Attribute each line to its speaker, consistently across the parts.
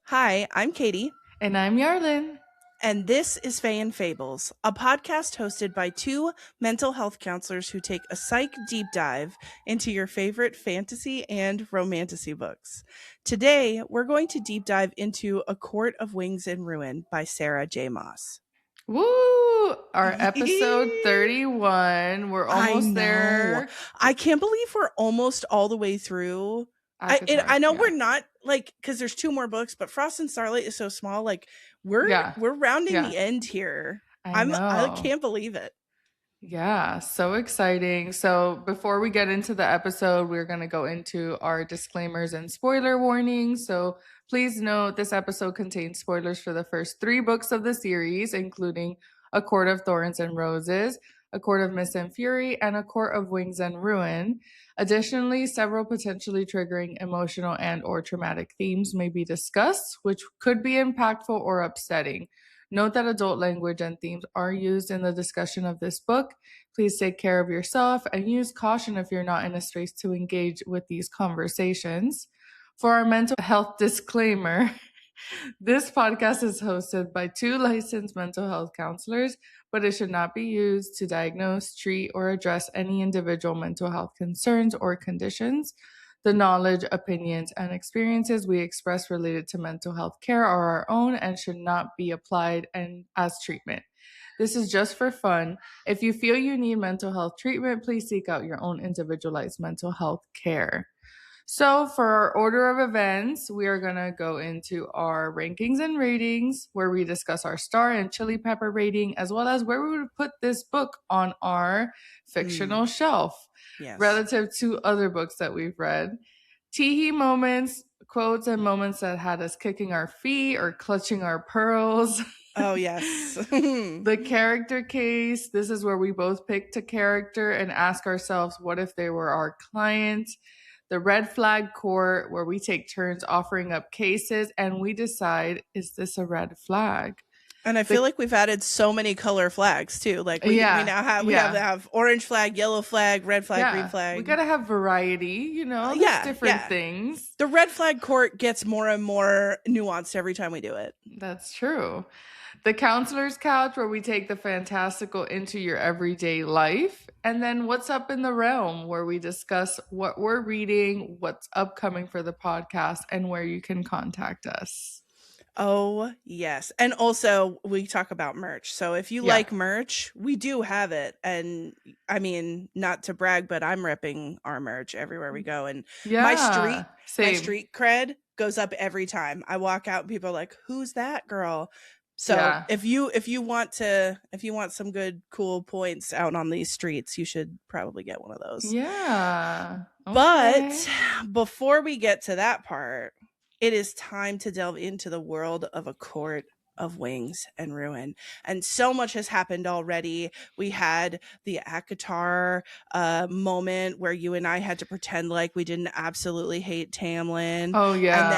Speaker 1: Hi, I'm Katie,
Speaker 2: And I'm Yarlin.
Speaker 1: and this is Fae and Fables, a podcast hosted by two mental health counselors who take a psych deep dive into your favorite fantasy and romantasy books. Today, we're going to deep dive into A Court of Wings and Ruin by Sarah J Maas.
Speaker 2: Woo! Our episode 31. We're
Speaker 1: I
Speaker 2: almost
Speaker 1: know.
Speaker 2: there.
Speaker 1: I can't believe we're almost all the way through.
Speaker 2: Akatar,
Speaker 1: I know
Speaker 2: yeah.
Speaker 1: we're not like because there's two more books, but Frost and Starlight is so small. Like we're
Speaker 2: Yeah.
Speaker 1: we're rounding
Speaker 2: Yeah.
Speaker 1: the end here.
Speaker 2: I
Speaker 1: I
Speaker 2: know.
Speaker 1: can't believe it.
Speaker 2: Yeah, so exciting. So, before we get into the episode, we're going to go into our disclaimers and spoiler warnings. So, please note this episode contains spoilers for the first three books of the series, including A Court of Thorns and Roses, A Court of Mist and Fury, and A Court of Wings and Ruin. Additionally, several potentially triggering emotional and or traumatic themes may be discussed, which could be impactful or upsetting. Note that adult language and themes are used in the discussion of this book. Please take care of yourself and use caution if you're not in a space to engage with these conversations. For our mental health disclaimer, this podcast is hosted by two licensed mental health counselors, but it should not be used to diagnose, treat, or address any individual mental health concerns or conditions. The knowledge, opinions, and experiences we express related to mental health care are our own and should not be applied as treatment. This is just for fun. If you feel you need mental health treatment, please seek out your own individualized mental health care. So, for our order of events, we are going to go into our rankings and ratings, where we discuss our star and chili pepper rating, as well as where we would put this book on our fictional shelf relative to other books that we've read. Teehee moments, quotes, and moments that had us kicking our feet or clutching our pearls.
Speaker 1: Oh, yes.
Speaker 2: The character case. This is where we both picked a character and ask ourselves, what if they were our client? The red flag court, where we take turns offering up cases and we decide, is this a red flag?
Speaker 1: And I feel like we've added so many color flags too. Like we now have orange flag, yellow flag, red flag, green flag.
Speaker 2: We gotta have variety, there's different things.
Speaker 1: The red flag court gets more and more nuanced every time we do it.
Speaker 2: That's true. The counselor's couch, where we take the fantastical into your everyday life. And then what's up in the realm, where we discuss what we're reading, what's upcoming for the podcast, and where you can contact us.
Speaker 1: Oh, yes. And also we talk about merch. So if you like merch, we do have it. And I mean, not to brag, but I'm repping our merch everywhere we go. And my street cred goes up every time I walk out and people are like, who's that girl? So if you want some good cool points out on these streets, you should probably get one of those.
Speaker 2: Yeah.
Speaker 1: Okay. But before we get to that part, it is time to delve into the world of A Court of Wings and Ruin. And so much has happened already. We had the Akatar moment where you and I had to pretend like we didn't absolutely hate Tamlin.
Speaker 2: Oh, yeah.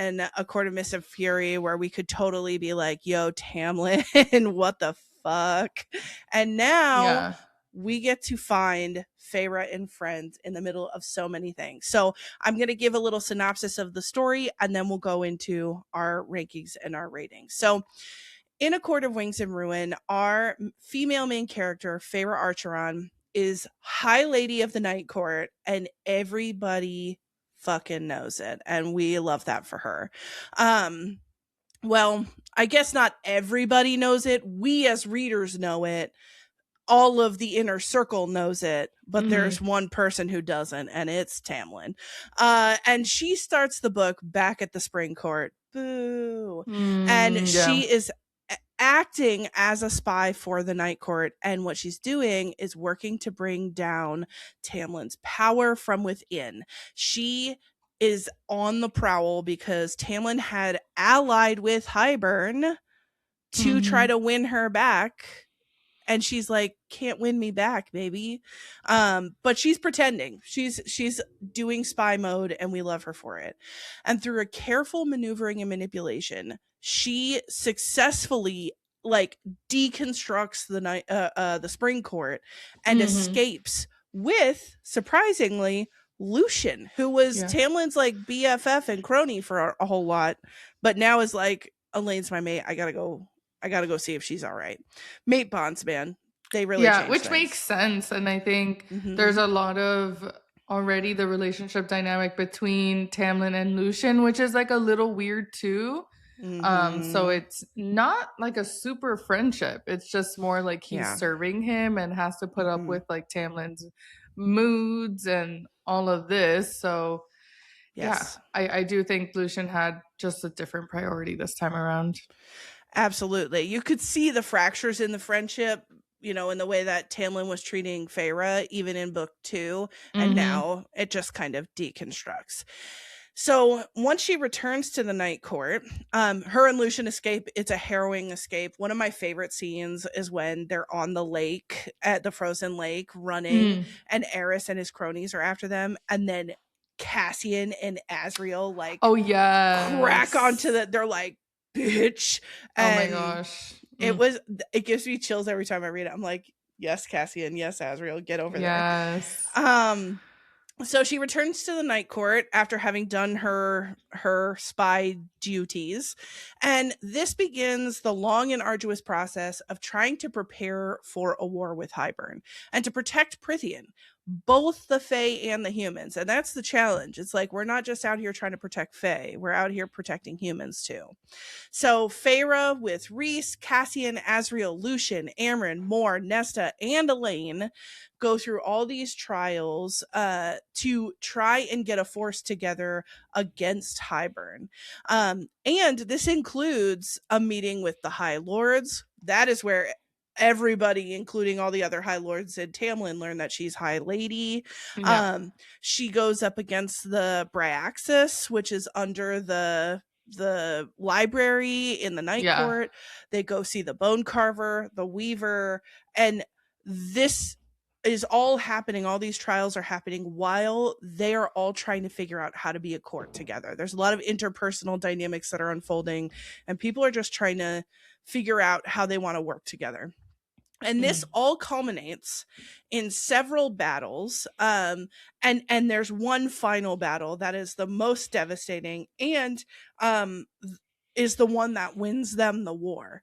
Speaker 1: And then A Court of Mist and Fury, where we could totally be like, yo, Tamlin, what the fuck? And now we get to find Feyre and friends in the middle of so many things. So I'm going to give a little synopsis of the story, and then we'll go into our rankings and our ratings. So in A Court of Wings and Ruin, our female main character, Feyre Archeron, is High Lady of the Night Court, and everybody fucking knows it. And we love that for her. Well, I guess not everybody knows it. We as readers know it. All of the inner circle knows it, but there's one person who doesn't, and it's Tamlin. And she starts the book back at the Spring Court. Boo. And she is acting as a spy for the Night Court, and what she's doing is working to bring down Tamlin's power from within. She is on the prowl because Tamlin had allied with Hybern to try to win her back. And she's like, can't win me back, baby. But she's pretending. She's doing spy mode, and we love her for it. And through a careful maneuvering and manipulation, she successfully deconstructs the Spring Court and escapes with, surprisingly, Lucian, who was Tamlin's like BFF and crony for a whole lot, but now is like, Elaine's my mate. I gotta go see if she's all right. Mate bonds, man. They really change
Speaker 2: which
Speaker 1: things.
Speaker 2: makes sense. And I think there's a lot of already the relationship dynamic between Tamlin and Lucian, which is like a little weird too. So it's not like a super friendship. It's just more like he's serving him and has to put up with like Tamlin's moods and all of this. So I do think Lucian had just a different priority this time around.
Speaker 1: Absolutely. You could see the fractures in the friendship, you know, in the way that Tamlin was treating Feyre, even in book 2. And now it just kind of deconstructs. So once she returns to the Night Court, her and Lucian escape. It's a harrowing escape. One of my favorite scenes is when they're on the lake, at the frozen lake, running, and Eris and his cronies are after them. And then Cassian and Azriel like crack onto they're like, bitch. And
Speaker 2: oh my gosh.
Speaker 1: It gives me chills every time I read it. I'm like, yes, Cassian, yes, Azriel, get over there. So she returns to the Night Court after having done her spy duties, and this begins the long and arduous process of trying to prepare for a war with Hybern and to protect Prythian, both the Fae and the humans. And that's the challenge. It's like, we're not just out here trying to protect Fae, we're out here protecting humans too. So Feyre, with Rhys, Cassian, Azriel, Lucian, Amren, Mor, Nesta, and Elaine, go through all these trials to try and get a force together against Hybern. And this includes a meeting with the High Lords. That is where everybody, including all the other High Lords and Tamlin, learn that she's High Lady. She goes up against the Bryaxis, which is under the library in the Night Court. They go see the Bone Carver, the Weaver, and this is all happening. All these trials are happening while they are all trying to figure out how to be a court together. There's a lot of interpersonal dynamics that are unfolding, and people are just trying to figure out how they want to work together. And this all culminates in several battles. And there's one final battle that is the most devastating and is the one that wins them the war.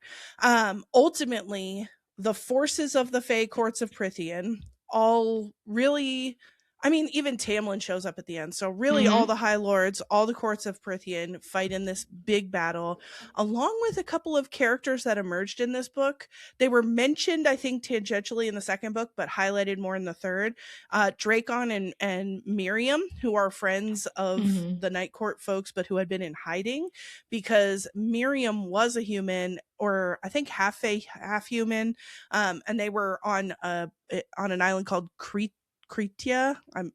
Speaker 1: Ultimately, the forces of the Fae Courts of Prythian all really... I mean, even Tamlin shows up at the end. So really all the High Lords, all the Courts of Prythian fight in this big battle, along with a couple of characters that emerged in this book. They were mentioned, I think, tangentially in the second book, but highlighted more in the third. Dracon and Miriam, who are friends of the Night Court folks, but who had been in hiding, because Miriam was a human, or I think half Fae, half human, and they were on an island called Cretia.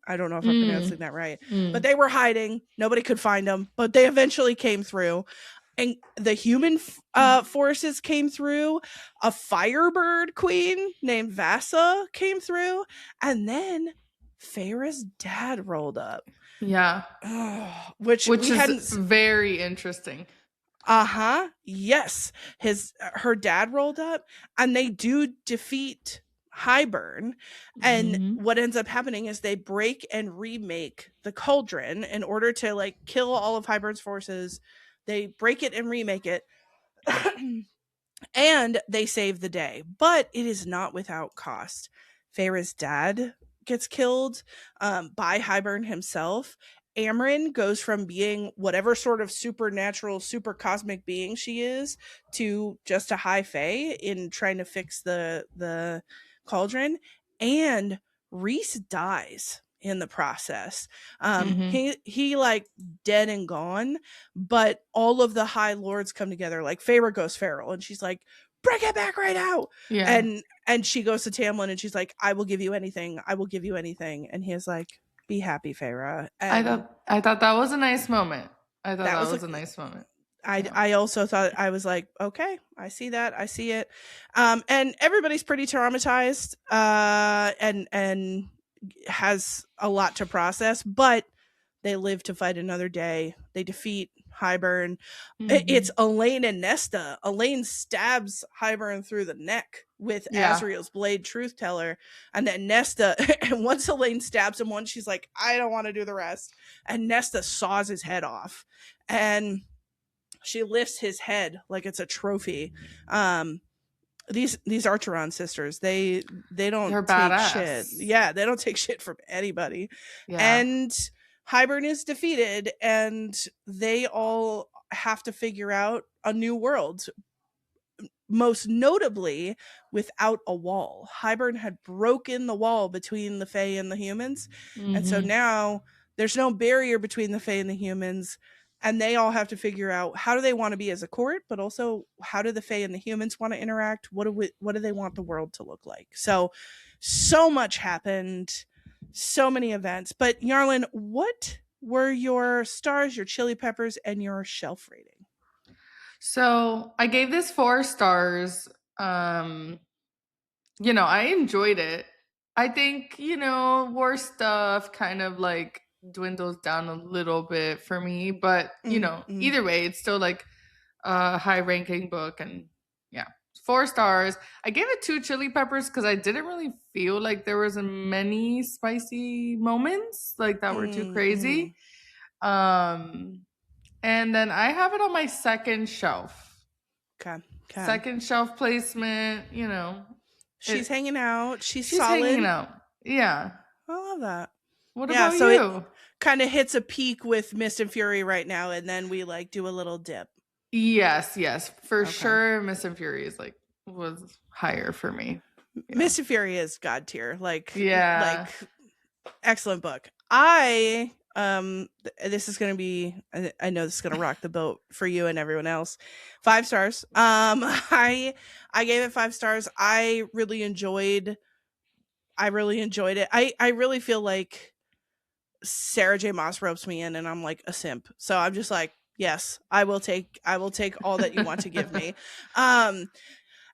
Speaker 1: I don't know if I'm pronouncing that right, but they were hiding. Nobody could find them, but they eventually came through, and the human forces came through. A Firebird queen named Vasa came through, and then Feyre's dad rolled up. Which is
Speaker 2: very interesting.
Speaker 1: Yes, her dad rolled up, and they do defeat Hybern, and what ends up happening is they break and remake the cauldron in order to like kill all of Hybern's forces. They break it and remake it, and they save the day. But it is not without cost. Feyre's dad gets killed by Hybern himself. Amren goes from being whatever sort of supernatural, super cosmic being she is to just a high fae in trying to fix the cauldron, and Rhys dies in the process. He like dead and gone, but all of the High Lords come together. Like Feyre goes feral, and she's like, "Bring it back right now!" And she goes to Tamlin, and she's like, "I will give you anything. I will give you anything." And he's like, "Be happy, Feyre." And
Speaker 2: I thought that was a nice moment. I thought that was a nice moment.
Speaker 1: I also thought, I was like, okay, I see that. I see it. And everybody's pretty traumatized and has a lot to process, but they live to fight another day. They defeat Hybern. It's Elaine and Nesta. Elaine stabs Hybern through the neck with Azriel's blade, Truth Teller, and then Nesta. And once Elaine stabs him once, she's like, "I don't want to do the rest." And Nesta saws his head off, and she lifts his head like it's a trophy. These Archeron sisters, they don't
Speaker 2: They're
Speaker 1: take
Speaker 2: badass.
Speaker 1: shit. Yeah, they don't take shit from anybody.
Speaker 2: Yeah.
Speaker 1: And Hybern is defeated, and they all have to figure out a new world. Most notably, without a wall. Hybern had broken the wall between the Fae and the humans, and so now there's no barrier between the Fae and the humans. And they all have to figure out, how do they want to be as a court, but also how do the Fae and the humans want to interact? What do they want the world to look like? So much happened, so many events. But Yarlin, what were your stars, your chili peppers, and your shelf rating?
Speaker 2: So I gave this 4 stars. I enjoyed it. I think, war stuff kind of like dwindles down a little bit for me, but either way, it's still like a high ranking book, and 4 stars. I gave it 2 chili peppers because I didn't really feel like there was many spicy moments like that were too crazy. And then I have it on my second shelf.
Speaker 1: Okay.
Speaker 2: Second shelf placement,
Speaker 1: She's hanging out. She's
Speaker 2: solid.
Speaker 1: hanging
Speaker 2: out. Yeah.
Speaker 1: I love that.
Speaker 2: What about you?
Speaker 1: It kind of hits a peak with Mist and Fury right now, and then we like do a little dip.
Speaker 2: Yes. For sure. Mist and Fury is was higher for me.
Speaker 1: Yeah. Mist and Fury is god tier. Excellent book. This is going to be, I know this is going to rock the boat for you and everyone else. 5 stars. I gave it 5 stars. I really enjoyed it. I really feel like Sarah J Maas ropes me in, and I'm like a simp. So I'm just like, yes, I will take all that you want to give me.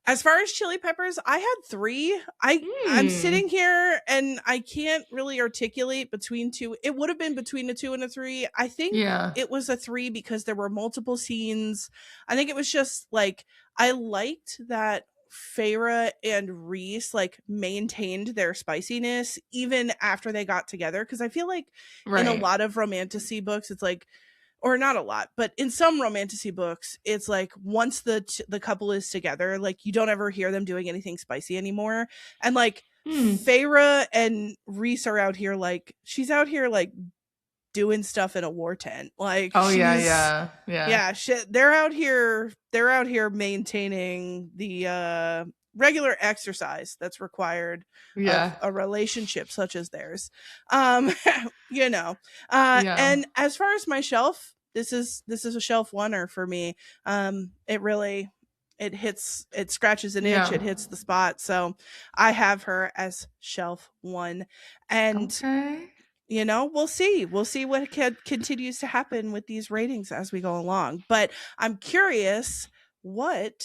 Speaker 1: As far as chili peppers, I had 3. I'm sitting here and I can't really articulate between 2. It would have been between a 2 and a 3. I think it was a 3 because there were multiple scenes. I think it was just like, I liked that Feyre and Rhys maintained their spiciness even after they got together, because I feel like in a lot of romantasy books, it's like, or not a lot, but in some romantasy books, it's like once the couple is together, like you don't ever hear them doing anything spicy anymore. And Feyre and Rhys are out here, she's out here doing stuff in a war tent. They're out here maintaining the regular exercise that's required of a relationship such as theirs. And as far as my shelf, this is a shelf oneer for me. It scratches an itch, it hits the spot. So I have her as shelf 1. And we'll see what continues to happen with these ratings as we go along. But I'm curious, what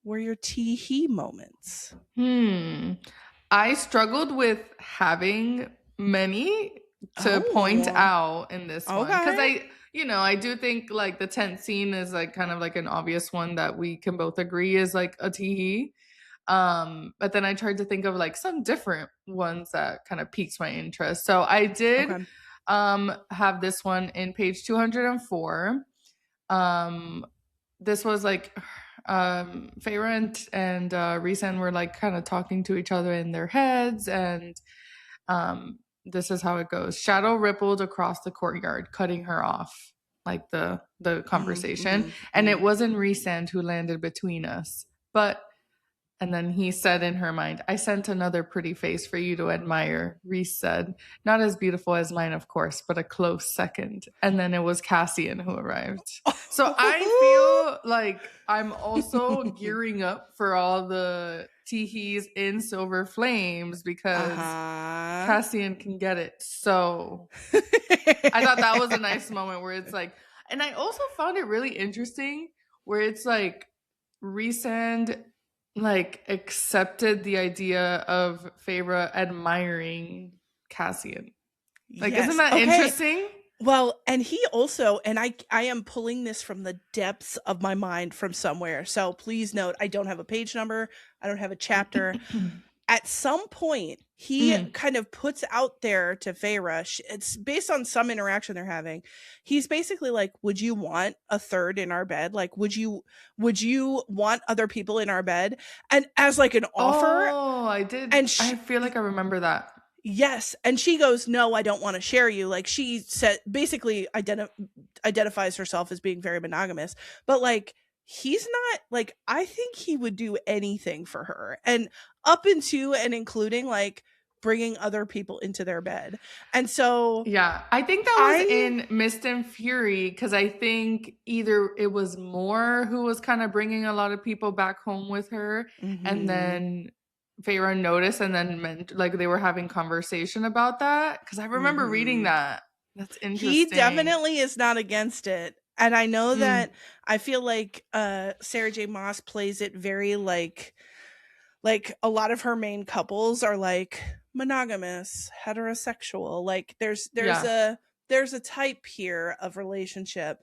Speaker 1: were your tee-hee moments?
Speaker 2: I struggled with having many to point out in this one, because I do think the tent scene is kind of an obvious one that we can both agree is a tee-hee. But then I tried to think of some different ones that kind of piqued my interest. So I did have this one in page 204. This was Feyre and Rhys were kind of talking to each other in their heads, and this is how it goes. Shadow rippled across the courtyard, cutting her off, the conversation. And it wasn't Rhys who landed between us, but. And then he said in her mind, I sent another pretty face for you to admire, Rhys said. Not as beautiful as mine, of course, but a close second. And then it was Cassian who arrived. So I feel like I'm also gearing up for all the tee-hees in Silver Flames, because Cassian can get it. So I thought that was a nice moment where it's and I also found it really interesting where it's Rhys accepted the idea of Feyre admiring Cassian. Isn't that interesting?
Speaker 1: Well, and he also, and I am pulling this from the depths of my mind from somewhere. So please note, I don't have a page number. I don't have a chapter. At some point, he
Speaker 2: Mm.
Speaker 1: kind of puts out there to Feyre, it's based on some interaction they're having. He's basically like, "Would you want a third in our bed? Like, would you want other people in our bed?" And as like an offer,
Speaker 2: Oh, I did.
Speaker 1: and
Speaker 2: I feel like I remember that.
Speaker 1: yes, and she goes, "No, I don't want to share you." Like she said, basically identifies herself as being very monogamous, but like he's not like I think he would do anything for her, and up into and including like bringing other people into their bed. And so
Speaker 2: Yeah, I think that was
Speaker 1: I
Speaker 2: in Mist and Fury because I think either it was Moore who was kind of bringing a lot of people back home with her, and
Speaker 1: mhm,
Speaker 2: then Feyre noticed, and then like they were having conversation about that because I remember reading
Speaker 1: mhm.
Speaker 2: that. That's
Speaker 1: He
Speaker 2: interesting.
Speaker 1: definitely is not against it. And I know
Speaker 2: Mm,
Speaker 1: that I feel like Sarah J Maas plays it very like a lot of her main couples are like monogamous, heterosexual. Like
Speaker 2: yeah.
Speaker 1: there's a type here of relationship.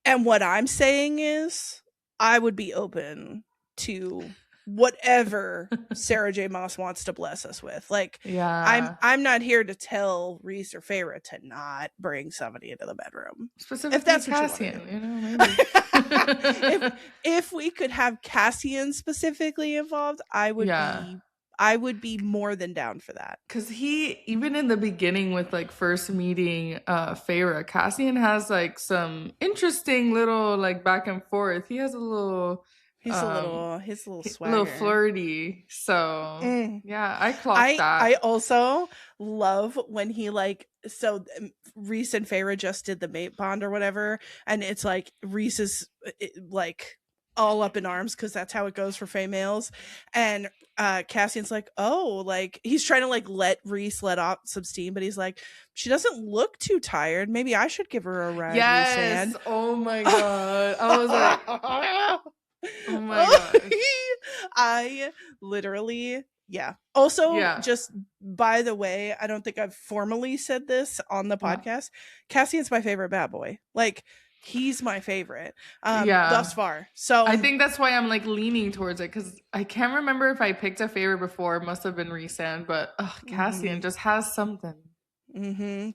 Speaker 1: And what I'm saying is I would be open to whatever Sarah J Maas wants to bless us with. Like
Speaker 2: Yeah.
Speaker 1: I'm not here to tell Reese or Feyre to not bring somebody into the bedroom. If
Speaker 2: Specifically
Speaker 1: that's what you want to do.
Speaker 2: Cassian, maybe.
Speaker 1: if if we could have Cassian specifically involved,
Speaker 2: Yeah.
Speaker 1: I would be more than down for that.
Speaker 2: Cause he even in the beginning with like first meeting Feyre, Cassian has like some interesting little like back and forth. He has a little um
Speaker 1: He's a little
Speaker 2: little
Speaker 1: swagger.
Speaker 2: flirty. So
Speaker 1: Mm.
Speaker 2: yeah, I clocked
Speaker 1: I
Speaker 2: that.
Speaker 1: also love when he like so Reese and Feyre just did the mate bond or whatever, and it's like Reese is like all up in arms because that's how it goes for females, and Cassian's like, oh, like he's trying to like let Reese let off some steam, but he's like, she doesn't look too tired. Maybe I should give her a ride, Reese.
Speaker 2: Yes.
Speaker 1: And
Speaker 2: Oh my god. I was like, oh my gosh.
Speaker 1: I literally, yeah. Also,
Speaker 2: Yeah.
Speaker 1: just by the way, I don't think I've formally said this on the
Speaker 2: Yeah.
Speaker 1: podcast. Cassian's my favorite bad boy. Like he's my favorite thus
Speaker 2: Yeah.
Speaker 1: far.
Speaker 2: I
Speaker 1: So
Speaker 2: think that's why I'm like leaning towards it because I can't remember if I picked a favorite before. It must have been Rhysand, but Cassian
Speaker 1: mhm,
Speaker 2: just has something.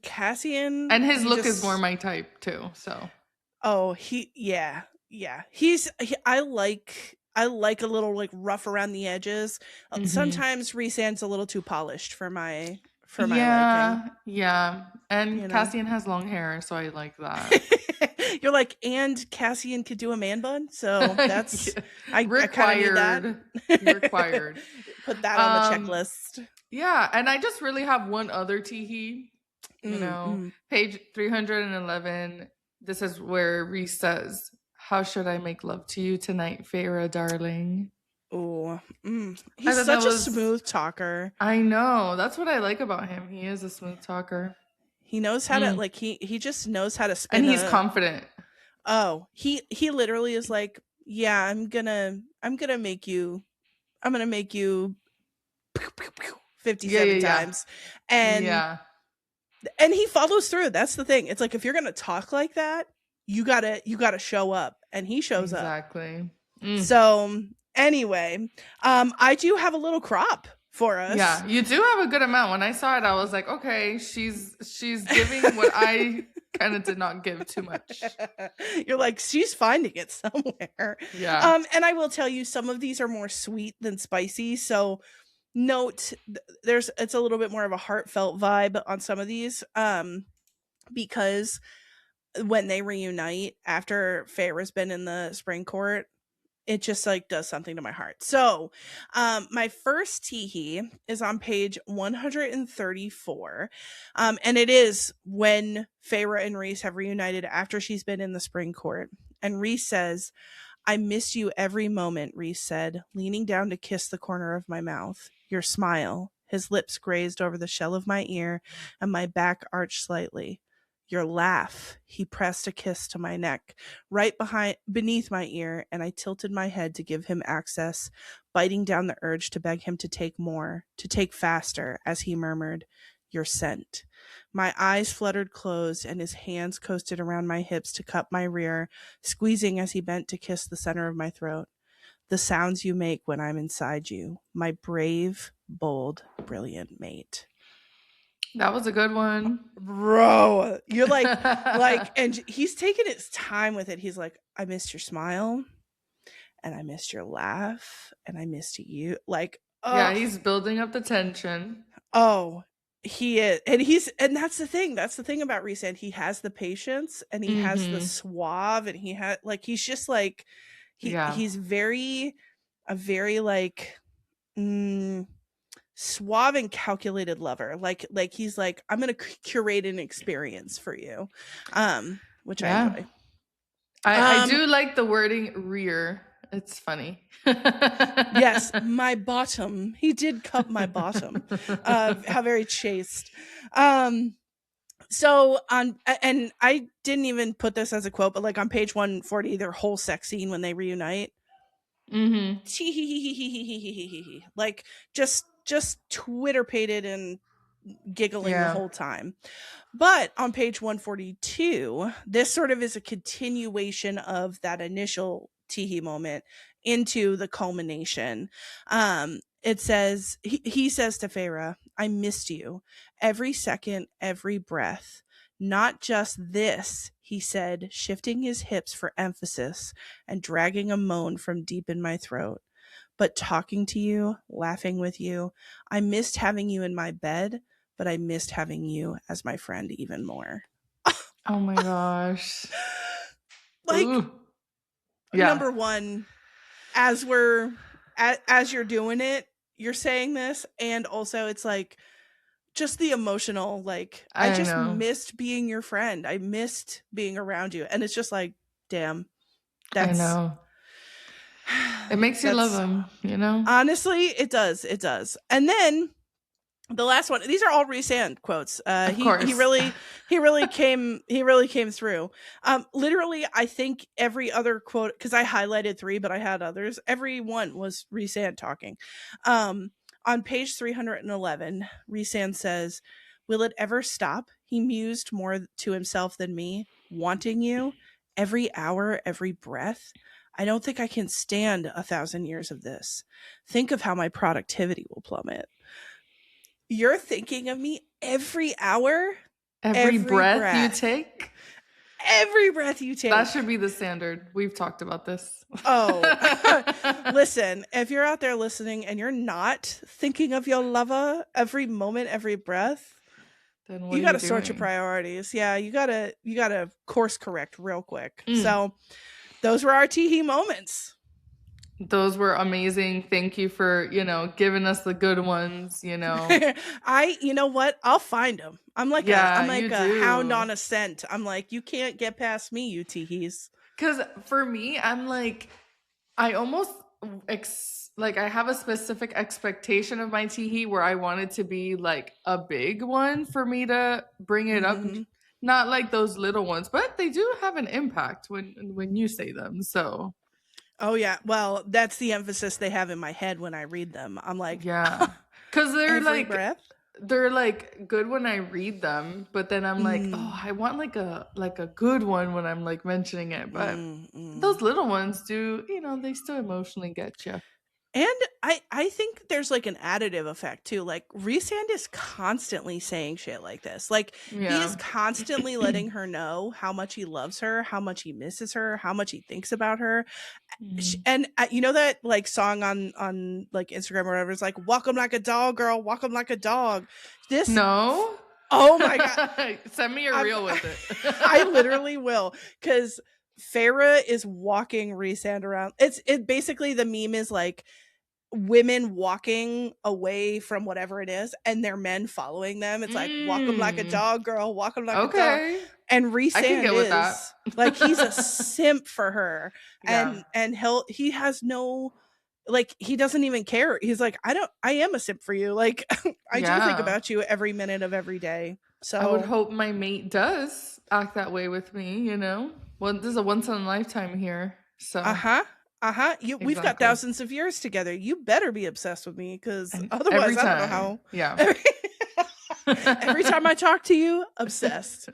Speaker 1: Cassian,
Speaker 2: And his
Speaker 1: he
Speaker 2: look is more
Speaker 1: just
Speaker 2: my type too. So
Speaker 1: oh, he yeah. Yeah. I like a little like rough around the edges.
Speaker 2: hmm
Speaker 1: Sometimes Rhysand's a little too polished for my liking,
Speaker 2: yeah, yeah. And
Speaker 1: you know.
Speaker 2: Cassian has long hair, so I like that.
Speaker 1: You're like, and Cassian could do a man bun, so that's
Speaker 2: Yeah.
Speaker 1: I kind of need that.
Speaker 2: Required. Required.
Speaker 1: Put that on the
Speaker 2: Um,
Speaker 1: checklist.
Speaker 2: yeah, and I just really have one other teehee.
Speaker 1: Mm, mm.
Speaker 2: Page 311. This is where Reese says, "How should I make love to you tonight, Feyre, darling?"
Speaker 1: Ooh,
Speaker 2: I
Speaker 1: he's
Speaker 2: thought that
Speaker 1: such a
Speaker 2: was,
Speaker 1: smooth talker.
Speaker 2: I know. That's what I like about him. He is a smooth talker.
Speaker 1: He knows how to
Speaker 2: Mm.
Speaker 1: like he just knows how to
Speaker 2: And
Speaker 1: spin
Speaker 2: he's
Speaker 1: a
Speaker 2: confident.
Speaker 1: oh, he literally is like, yeah, I'm gonna make you 57
Speaker 2: Yeah.
Speaker 1: times. And
Speaker 2: Yeah.
Speaker 1: he follows through. That's the thing. It's like if you're gonna talk like that, you gotta show up. And he shows up.
Speaker 2: Exactly. Mm.
Speaker 1: So anyway, I do have a little crop for us.
Speaker 2: Yeah, you do have a good amount. When I saw it, I was like, okay, she's giving what I kind of did not give too much.
Speaker 1: You're like, she's finding it somewhere.
Speaker 2: Yeah.
Speaker 1: And I will tell you, some of these are more sweet than spicy. So note there's it's a little bit more of a heartfelt vibe on some of these. Because when they reunite after Feyre's been in the spring court, it just like does something to my heart. So, my first teehee is on page 134. And it is when Feyre and Reese have reunited after she's been in the spring court. And Reese says, I miss you every moment, Reese said, leaning down to kiss the corner of my mouth. Your smile. His lips grazed over the shell of my ear, and my back arched slightly. Your laugh. He pressed a kiss to my neck, right beneath my ear, and I tilted my head to give him access, biting down the urge to beg him to take more, to take faster, as he murmured, your scent. My eyes fluttered closed, and his hands coasted around my hips to cup my rear, squeezing as he bent to kiss the center of my throat. The sounds you make when I'm inside you, my brave, bold, brilliant mate.
Speaker 2: That was a good one.
Speaker 1: Bro, you're and he's taking his time with it. He's like, I missed your smile, and I missed your laugh, and I missed you. Like,
Speaker 2: Yeah,
Speaker 1: oh,
Speaker 2: he's building up the tension.
Speaker 1: oh, he is. And that's the thing. That's the thing about Rhysand. He has the patience, and he has the suave, and he had, like, he's just like, he's very, a very, like, suave and calculated lover. Like he's like, I'm gonna curate an experience for you, which I enjoy.
Speaker 2: I do like the wording rear. It's funny.
Speaker 1: Yes, my bottom. He did cup my bottom. How very chaste. So and I didn't even put this as a quote, but like on page 140, their whole sex scene when they reunite. Like just Twitter-pated and giggling the whole time. But on page 142, this sort of is a continuation of that initial teehee moment into the culmination. It says, he says to Feyre, I missed you. Every second, every breath. Not just this, he said, shifting his hips for emphasis and dragging a moan from deep in my throat. But talking to you, laughing with you, I missed having you in my bed, but I missed having you as my friend even more.
Speaker 2: Oh my gosh.
Speaker 1: Like, number one, as you're doing it, you're saying this, and also it's like, just the emotional, like, I just missed being your friend. I missed being around you. And it's just like, damn. That's,
Speaker 2: I know. It makes you love him, you know?
Speaker 1: Honestly, it does. It does. And then the last one, these are all Rhysand quotes.
Speaker 2: Of course.
Speaker 1: He really came through. Literally, I think every other quote, because I highlighted 3, but I had others. Every one was Rhysand talking. On page 311, Rhysand says, will it ever stop? He mused more to himself than me, wanting you every hour, every breath. I don't think I can stand 1,000 years of this. Think of how my productivity will plummet. You're thinking of me every hour,
Speaker 2: every breath you take.
Speaker 1: Every breath you take.
Speaker 2: That should be the standard. We've talked about this.
Speaker 1: Oh, listen, if you're out there listening and you're not thinking of your lover every moment, every breath, then you got to sort your priorities. Yeah, you got to course correct real quick. So those were our teehee moments.
Speaker 2: Those were amazing. Thank you for, giving us the good ones, you know
Speaker 1: what? I'll find them. I'm like a hound on a scent. I'm like, you can't get past me, you teehees.
Speaker 2: Because for me, I'm like, I almost I have a specific expectation of my teehee where I want it to be like a big one for me to bring it up. Not like those little ones, but they do have an impact when you say them. So.
Speaker 1: Oh yeah, well, that's the emphasis they have in my head when I read them. I'm like,
Speaker 2: yeah, because they're like
Speaker 1: breath?
Speaker 2: They're like good when I read them, but then I'm like, oh, I want like a good one when I'm like mentioning it. But those little ones do, they still emotionally get you.
Speaker 1: And I think there's like an additive effect too. Like Rhysand is constantly saying shit like this. Like he is constantly letting her know how much he loves her, how much he misses her, how much he thinks about her. And you know that like song on like Instagram or whatever, it's like, walk 'em like a dog, girl, walk 'em like a dog.
Speaker 2: No.
Speaker 1: Oh my God.
Speaker 2: Send me a reel with it.
Speaker 1: I literally will, because Feyre is walking Rhysand around. It basically, the meme is like women walking away from whatever it is and their men following them. It's like, walk them like a dog, girl, walk them like a dog. And Rhysand is like, he's a simp for her. And he has no, like, he doesn't even care. He's like, I am a simp for you. Like, I do think about you every minute of every day. So
Speaker 2: I would hope my mate does act that way with me, Well, this is a once in a lifetime here. So
Speaker 1: We've got thousands of years together. You better be obsessed with me, because otherwise I don't know how.
Speaker 2: Yeah.
Speaker 1: Every time I talk to you, obsessed.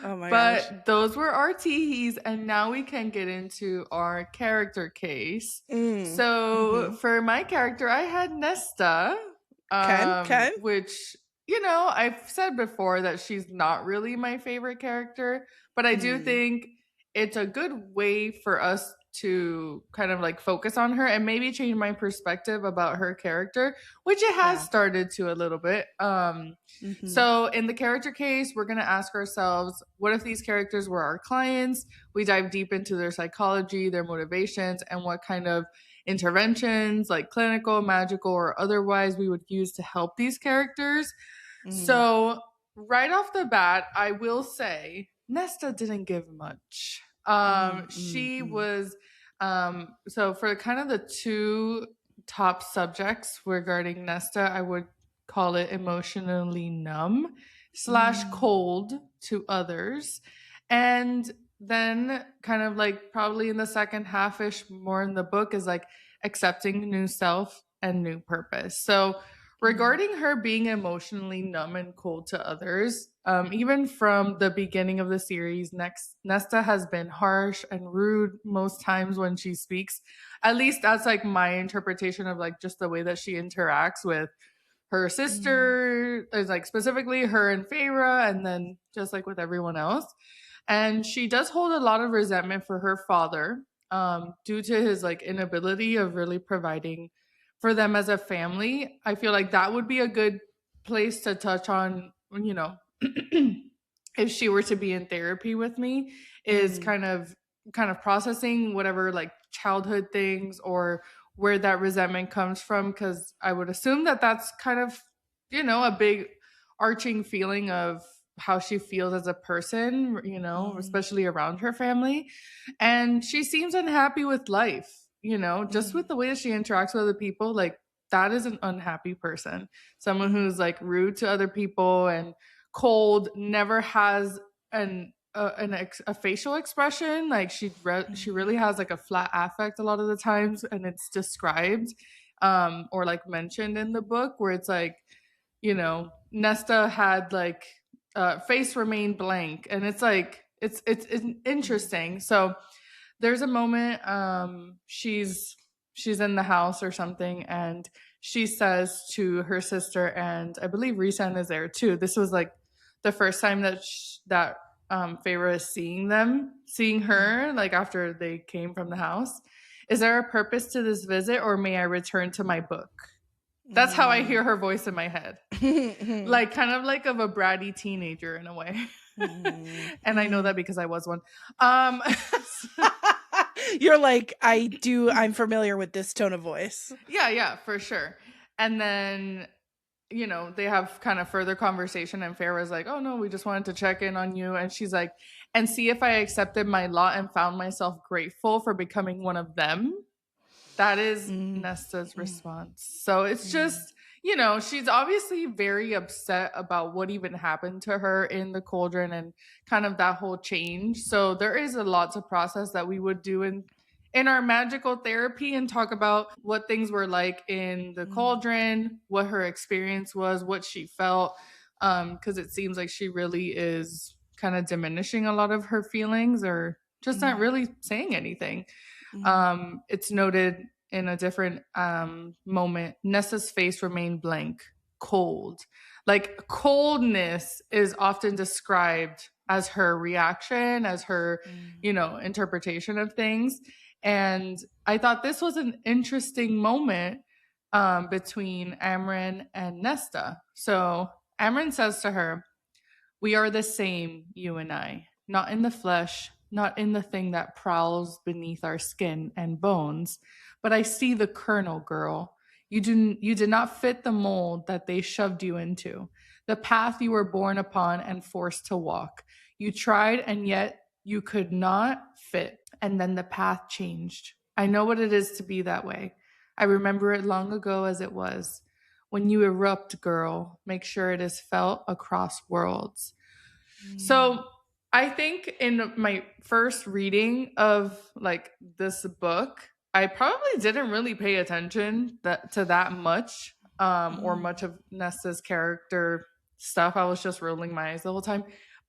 Speaker 1: Oh my gosh.
Speaker 2: But those were our teehees, and now we can get into our character case. So for my character, I had Nesta,
Speaker 1: Okay.
Speaker 2: which, I've said before that she's not really my favorite character, but I do think it's a good way for us to kind of like focus on her and maybe change my perspective about her character, which it has started to a little bit. So in the character case, we're going to ask ourselves, what if these characters were our clients? We dive deep into their psychology, their motivations, and what kind of interventions, like clinical, magical, or otherwise, we would use to help these characters. So right off the bat, I will say Nesta didn't give much. She was so for kind of the two top subjects regarding Nesta, I would call it emotionally numb / cold to others. And then kind of like probably in the second half-ish, more in the book, is like accepting new self and new purpose. So regarding her being emotionally numb and cold to others, even from the beginning of the series, Nesta has been harsh and rude most times when she speaks. At least that's like my interpretation of like just the way that she interacts with her sister, is like specifically her and Feyre, and then just like with everyone else. And she does hold a lot of resentment for her father, due to his like inability of really providing for them as a family. I feel like that would be a good place to touch on, if she were to be in therapy with me, is kind of processing whatever like childhood things or where that resentment comes from, because I would assume that that's kind of, a big arching feeling of how she feels as a person, especially around her family. And she seems unhappy with life, just with the way that she interacts with other people. Like, that is an unhappy person. Someone who's like rude to other people and cold, never has a facial expression. Like she really has like a flat affect a lot of the times, and it's described or like mentioned in the book, where it's like, Nesta had like face remained blank, and it's like it's interesting. So there's a moment, she's in the house or something, and she says to her sister, and I believe Rhysand is there too. This was like the first time that Feyre is seeing her, like after they came from the house. Is there a purpose to this visit, or may I return to my book? That's how I hear her voice in my head. Like kind of like of a bratty teenager in a way. And I know that because I was one.
Speaker 1: You're like, I'm familiar with this tone of voice.
Speaker 2: Yeah, for sure. And then, they have kind of further conversation, and Feyre's like, oh no, we just wanted to check in on you. And she's like, and see if I accepted my lot and found myself grateful for becoming one of them. That is Nesta's response. So it's just, she's obviously very upset about what even happened to her in the cauldron and kind of that whole change. So there is a lot to process that we would do in our magical therapy, and talk about what things were like in the cauldron, what her experience was, what she felt. Because it seems like she really is kind of diminishing a lot of her feelings, or just not really saying anything. It's noted in a different moment, Nesta's face remained blank, cold. Like coldness is often described as her reaction, as her, interpretation of things. And I thought this was an interesting moment between Amren and Nesta. So Amren says to her, we are the same, you and I, not in the flesh, not in the thing that prowls beneath our skin and bones, but I see the kernel, girl. You did not fit the mold that they shoved you into, the path you were born upon and forced to walk. You tried, and yet you could not fit. And then the path changed. I know what it is to be that way. I remember it long ago as it was. When you erupt, girl, make sure it is felt across worlds. So I think in my first reading of like this book, I probably didn't really pay attention to that much or much of Nesta's character stuff. I was just rolling my eyes the whole time.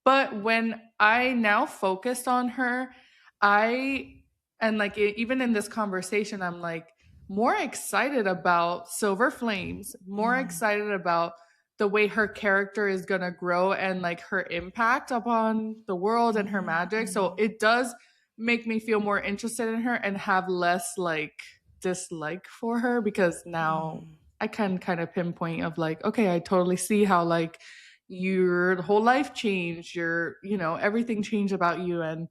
Speaker 2: But when I now focused on her, and like even in this conversation, I'm like more excited about Silver Flames, more excited about the way her character is going to grow and like her impact upon the world and her magic. So it does make me feel more interested in her and have less like dislike for her, because now I can kind of pinpoint of like, okay, I totally see how like your whole life changed, your, you know, everything changed about you, and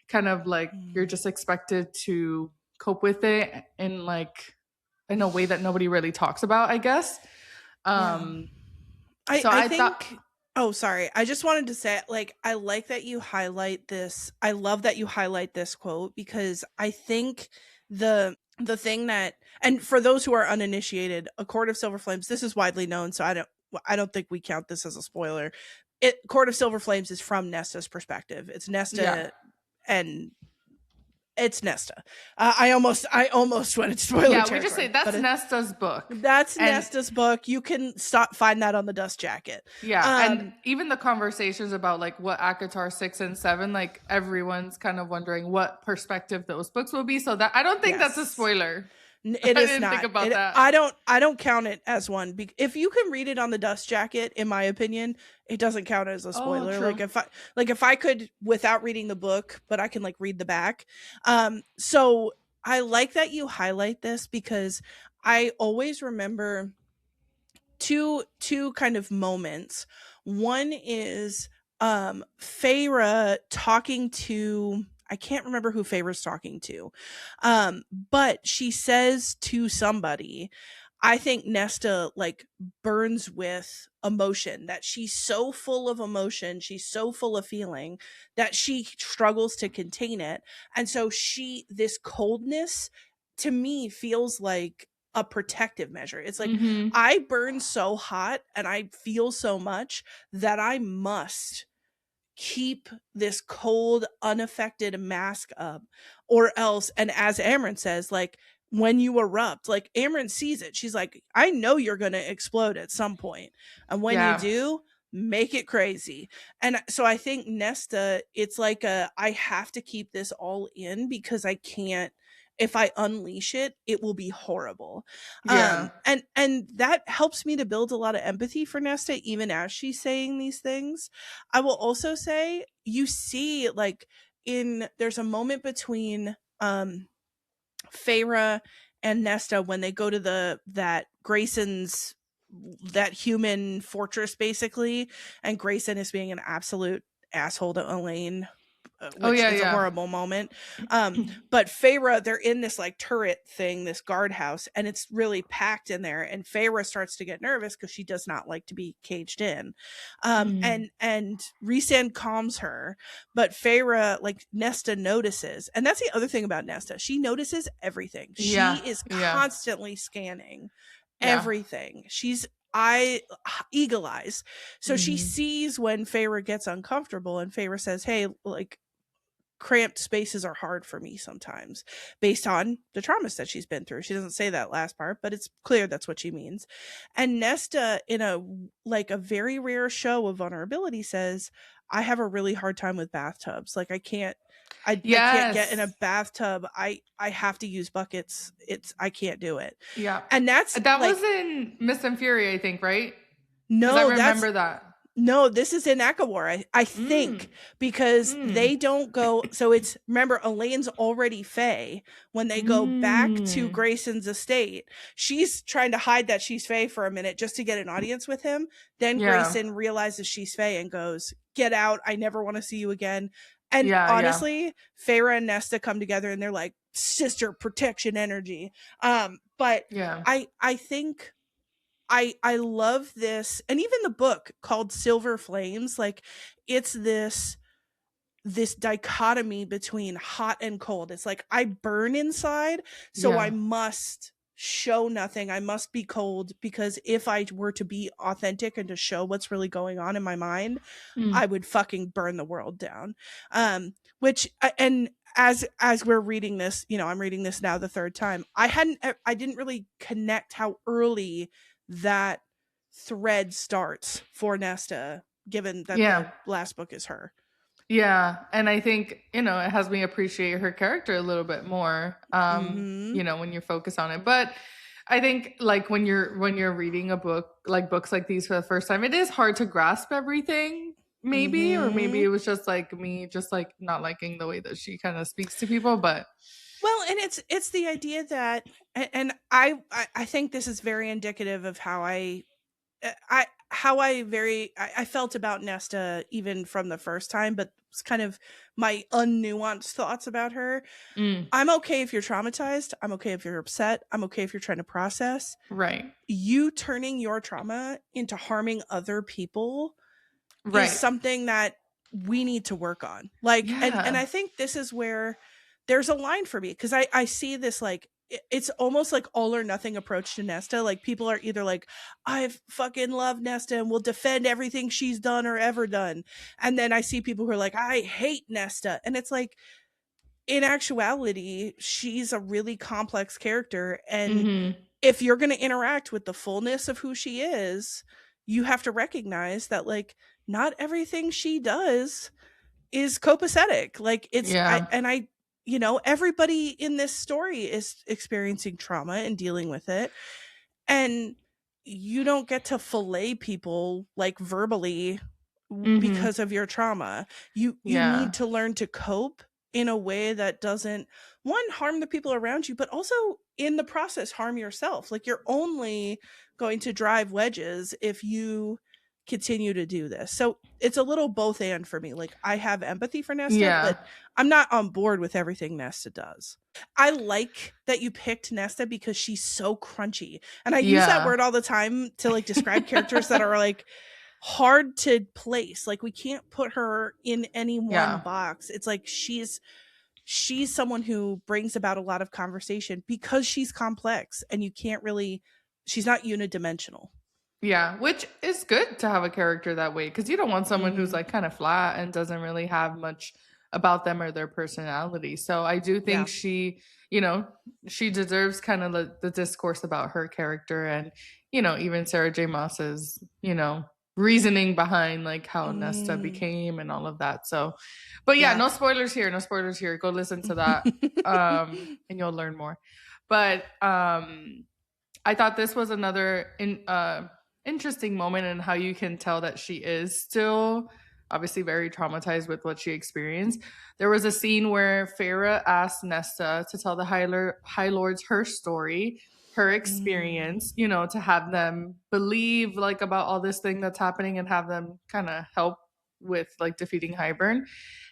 Speaker 2: kind of like you're just expected to cope with it in like in a way that nobody really talks about, I guess.
Speaker 1: I think oh, sorry. I just wanted to say, like, I like that you highlight this. I love that you highlight this quote, because I think the thing that, and for those who are uninitiated, A Court of Silver Flames, this is widely known, so I don't think we count this as a spoiler. Court of Silver Flames is from Nesta's perspective. It's Nesta and it's Nesta. I almost went into spoiler territory.
Speaker 2: We just say that's Nesta's book.
Speaker 1: That's Nesta's book. You can find that on the dust jacket.
Speaker 2: And even the conversations about like what ACOTAR 6 and 7, like everyone's kind of wondering what perspective those books will be. So that I don't think that's a spoiler.
Speaker 1: It is not. Think about that. I don't count it as one. If you can read it on the dust jacket, in my opinion, it doesn't count as a spoiler. If I could without reading the book, but I can like read the back. So I like that you highlight this, because I always remember two kind of moments. One is Feyre talking to, I can't remember who Feyre's talking to. But she says to somebody, I think Nesta like burns with emotion, that she's so full of emotion, she's so full of feeling that she struggles to contain it. And so this coldness to me feels like a protective measure. It's like, I burn so hot and I feel so much that I must keep this cold, unaffected mask up, or else, and as Amryn says, like, when you erupt, like Amryn sees it, she's like, I know you're gonna explode at some point, and when you do, make it crazy. And so I think Nesta, it's like I have to keep this all in, because I can't, if I unleash it, it will be horrible. And that helps me to build a lot of empathy for Nesta, even as she's saying these things. I will also say, you see, like, there's a moment between Feyre and Nesta when they go to that Grayson's, that human fortress, basically, and Grayson is being an absolute asshole to Elaine, which is a horrible moment. But Feyre, they're in this like turret thing, this guardhouse, and it's really packed in there. And Feyre starts to get nervous because she does not like to be caged in. And Rhysand calms her, but Feyre, like, Nesta notices, and that's the other thing about Nesta. She notices everything. She is constantly scanning everything. She's eagle eyes. So she sees when Feyre gets uncomfortable, and Feyre says, hey, like, cramped spaces are hard for me sometimes, based on the traumas that she's been through. She doesn't say that last part, but it's clear that's what she means. And Nesta, in a very rare show of vulnerability, says, I have a really hard time with bathtubs. Like, I can't get in a bathtub. I have to use buckets. I can't do it.
Speaker 2: Yeah.
Speaker 1: And that
Speaker 2: was in Miss and Fury, I think, right?
Speaker 1: No,
Speaker 2: I remember that.
Speaker 1: No, this is in ACOWAR, I think, because they don't go. So it's, remember, Elaine's already Fae when they go back to Grayson's estate. She's trying to hide that she's Fae for a minute just to get an audience with him. Then Grayson realizes she's Fae and goes, get out. I never want to see you again. And honestly, Feyre and Nesta come together and they're like sister protection energy. But I think I love this, and even the book called Silver Flames, like, it's this dichotomy between hot and cold. It's like, I burn inside, so I must show nothing. I must be cold, because if I were to be authentic and to show what's really going on in my mind, I would fucking burn the world down. And as we're reading this, I'm reading this now the third time, I didn't really connect how early that thread starts for Nesta, given that
Speaker 2: Yeah.
Speaker 1: the last book is her.
Speaker 2: Yeah, and I think, it has me appreciate her character a little bit more,
Speaker 1: Mm-hmm.
Speaker 2: when you focus on it. But I think, like, when you're reading a book, like books like these for the first time, it is hard to grasp everything, maybe, or maybe
Speaker 1: Mm-hmm.
Speaker 2: it was just like me just like not liking the way that she kind of speaks to people, but
Speaker 1: Well, and it's the idea that, and I think this is very indicative of how I felt about Nesta even from the first time, but it's kind of my unnuanced thoughts about her.
Speaker 2: mm,
Speaker 1: I'm okay if you're traumatized. I'm okay if you're upset. I'm okay if you're trying to process.
Speaker 2: right.
Speaker 1: You turning your trauma into harming other people is
Speaker 2: Right.
Speaker 1: something that we need to work on. Like, and I
Speaker 2: Yeah.
Speaker 1: think this is where there's a line for me, because I see this, like, it's almost like all or nothing approach to Nesta. Like, people are either like, I fucking love Nesta and will defend everything she's done or ever done, and then I see people who are like, I hate Nesta, and it's like, in actuality, she's a really complex character, and
Speaker 2: Mhm.
Speaker 1: if you're going to interact with the fullness of who she is, you have to recognize that, like, not everything she does is copacetic. Like,
Speaker 2: Yeah.
Speaker 1: everybody in this story is experiencing trauma and dealing with it. And you don't get to fillet people, like, verbally
Speaker 2: Mhm.
Speaker 1: because of your trauma. You need
Speaker 2: Yeah.
Speaker 1: to learn to cope in a way that doesn't, one, harm the people around you, but also in the process harm yourself. Like, you're only going to drive wedges if you continue to do this. So it's a little both and for me. Like, I have empathy for Nesta,
Speaker 2: Yeah.
Speaker 1: but I'm not on board with everything Nesta does. I like that you picked Nesta because she's so crunchy. And I use that
Speaker 2: Yeah.
Speaker 1: word all the time to, like, describe characters that are, like, hard to place. Like, we can't put her in any one
Speaker 2: Yeah.
Speaker 1: box. It's like she's someone who brings about a lot of conversation because she's complex, and you can't really, she's not unidimensional.
Speaker 2: Yeah, which is good to have a character that way, because you don't want someone who's
Speaker 1: Mhm.
Speaker 2: like kind of flat and doesn't really have much about them or their personality. So I do think
Speaker 1: Yeah.
Speaker 2: you know, she deserves kind of the discourse about her character, and even Sarah J Maas's reasoning behind like how Nesta
Speaker 1: Mm.
Speaker 2: became and all of that. So, but yeah,
Speaker 1: Yeah.
Speaker 2: no spoilers here, no spoilers here. Go listen to that, and you'll learn more. But I thought this was another interesting moment in how you can tell that she is still obviously very traumatized with what she experienced. There was a scene where Farah asked Nesta to tell the High Lords her story, her
Speaker 1: Mm.
Speaker 2: experience, to have them believe like about all this thing that's happening and have them kind of help with like defeating Hybern.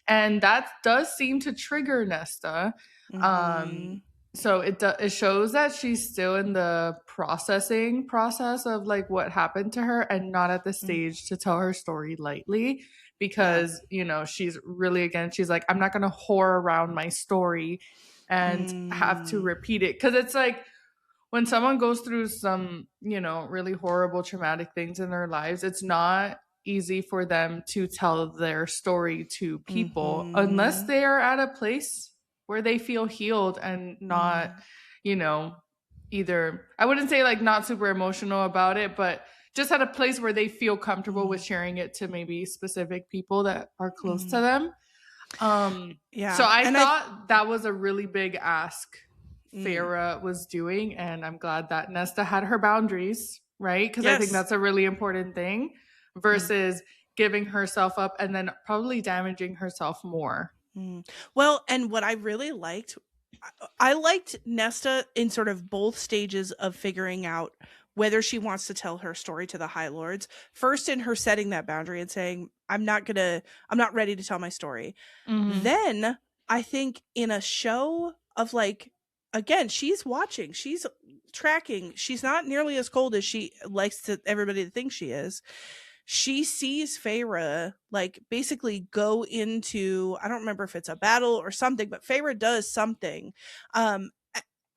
Speaker 2: And that does seem to trigger Nesta. Um,
Speaker 1: Mhm.
Speaker 2: so it shows that she's still in the processing process of like what happened to her, and not at the
Speaker 1: Mm.
Speaker 2: stage to tell her story lightly,
Speaker 1: Yeah.
Speaker 2: because she's really, again, she's like, I'm not going to whore around my story and have to
Speaker 1: Mm.
Speaker 2: repeat it, because it's like when someone goes through some really horrible traumatic things in their lives, it's not easy for them to tell their story to people unless
Speaker 1: Mhm.
Speaker 2: they are at a place where they feel healed and not,
Speaker 1: Mm.
Speaker 2: you know, either, I wouldn't say like not super emotional about it, but just at a place where they feel comfortable with
Speaker 1: Mm.
Speaker 2: sharing it to maybe specific people that are close to
Speaker 1: Mm.
Speaker 2: them. So
Speaker 1: Yeah.
Speaker 2: I
Speaker 1: And
Speaker 2: thought that was a really big ask
Speaker 1: mm.
Speaker 2: Farah was doing, and I'm glad that Nesta had her boundaries, right? Because I think
Speaker 1: Yes.
Speaker 2: that's a really important thing
Speaker 1: Mm.
Speaker 2: versus giving herself up and then probably damaging herself more.
Speaker 1: Mm. Well, and what I really liked, I liked Nesta in sort of both stages of figuring out whether she wants to tell her story to the High Lords. First, in her setting that boundary and saying, I'm not ready to tell my story.
Speaker 2: Mm-hmm.
Speaker 1: Then I think in a show of, like, again, she's watching, she's tracking, she's not nearly as cold as she likes to everybody to think she is. She sees Feyre, like, basically go into, I don't remember if it's a battle or something, but Feyre does something um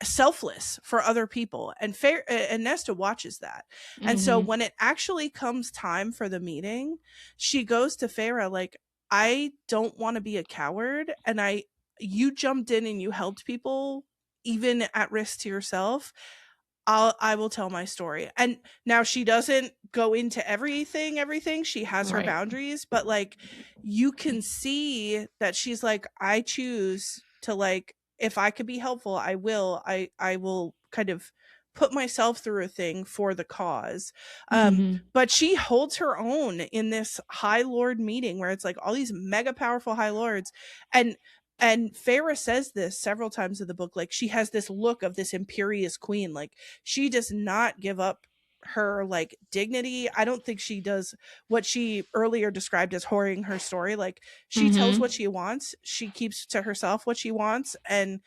Speaker 1: selfless for other people, and and Nesta watches that. And so
Speaker 2: Mm-hmm.
Speaker 1: when it actually comes time for the meeting, she goes to Feyre like, I don't want to be a coward, and you jumped in and you helped people even at risk to yourself. I will tell my story. And now she doesn't go into everything. She has her
Speaker 2: Right.
Speaker 1: boundaries, but like you can see that she's like, I choose to like, if I could be helpful, I will. I will kind of put myself through a thing for the cause.
Speaker 2: Mhm.
Speaker 1: But she holds her own in this high lord meeting where it's like all these mega powerful high lords, and Feyre says this several times in the book, like she has this look of this imperious queen, like she does not give up her like dignity. I don't think she does what she earlier described as whoring her story. Like she tells what
Speaker 2: Mhm.
Speaker 1: she wants, she keeps to herself what she wants, and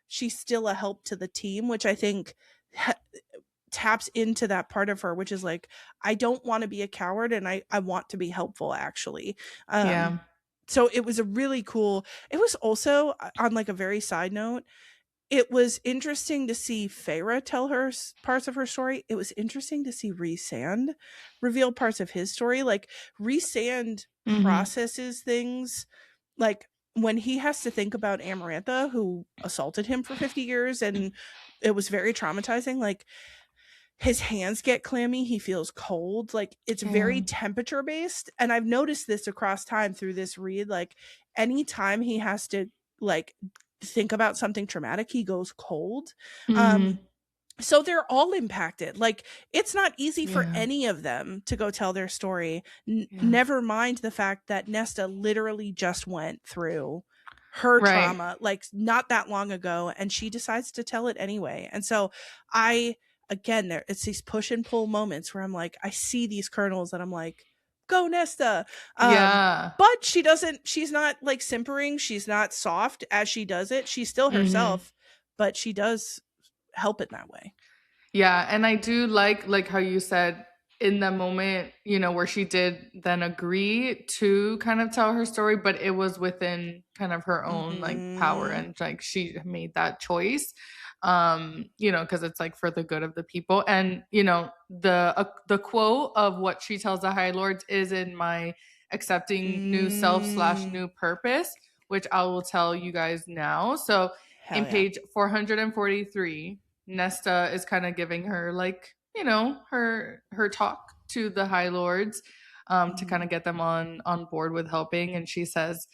Speaker 1: she's still a help to the team, which I think ha- taps into that part of her, which is like, I don't want to be a coward, and I want to be helpful actually. um
Speaker 2: Yeah.
Speaker 1: so it was a really cool, it was also on like a very side note, it was interesting to see Feyre tell her parts of her story. It was interesting to see Rhysand reveal parts of his story. Like Rhysand
Speaker 2: Mhm.
Speaker 1: processes things, like when he has to think about Amarantha, who assaulted him for 50 years, and it was very traumatizing. Like his hands get clammy, he feels cold, like it's very
Speaker 2: Damn.
Speaker 1: temperature based, and I've noticed this across time through this read, like anytime he has to like think about something traumatic, he goes cold. um
Speaker 2: Mhm.
Speaker 1: so they're all impacted. Like it's not easy for
Speaker 2: Yeah.
Speaker 1: any of them to go tell their story.
Speaker 2: Yeah.
Speaker 1: Never mind the fact that Nesta literally just went through her
Speaker 2: Right.
Speaker 1: trauma like not that long ago, and she decides to tell it anyway. And so I, again, there it's these push and pull moments where I'm like, I see these kernels and I'm like, go Nesta.
Speaker 2: Yeah.
Speaker 1: But she's not like simpering, she's not soft as she does it, she's still
Speaker 2: Mhm.
Speaker 1: herself, but she does help in that way.
Speaker 2: Yeah, and I do like how you said in the moment, you know, where she did then agree to kind of tell her story, but it was within kind of her own like power,
Speaker 1: Mhm.
Speaker 2: and like she made that choice. You know, because it's like for the good of the people. And you know, the quote of what she tells the High Lords is in my accepting new self slash
Speaker 1: Mm.
Speaker 2: new purpose, which I will tell you guys now. So in
Speaker 1: Hell yeah.
Speaker 2: page 443, Nesta is kind of giving her like, you know, her talk to the High Lords, to kind
Speaker 1: Mhm.
Speaker 2: of get them on board with helping. And she says,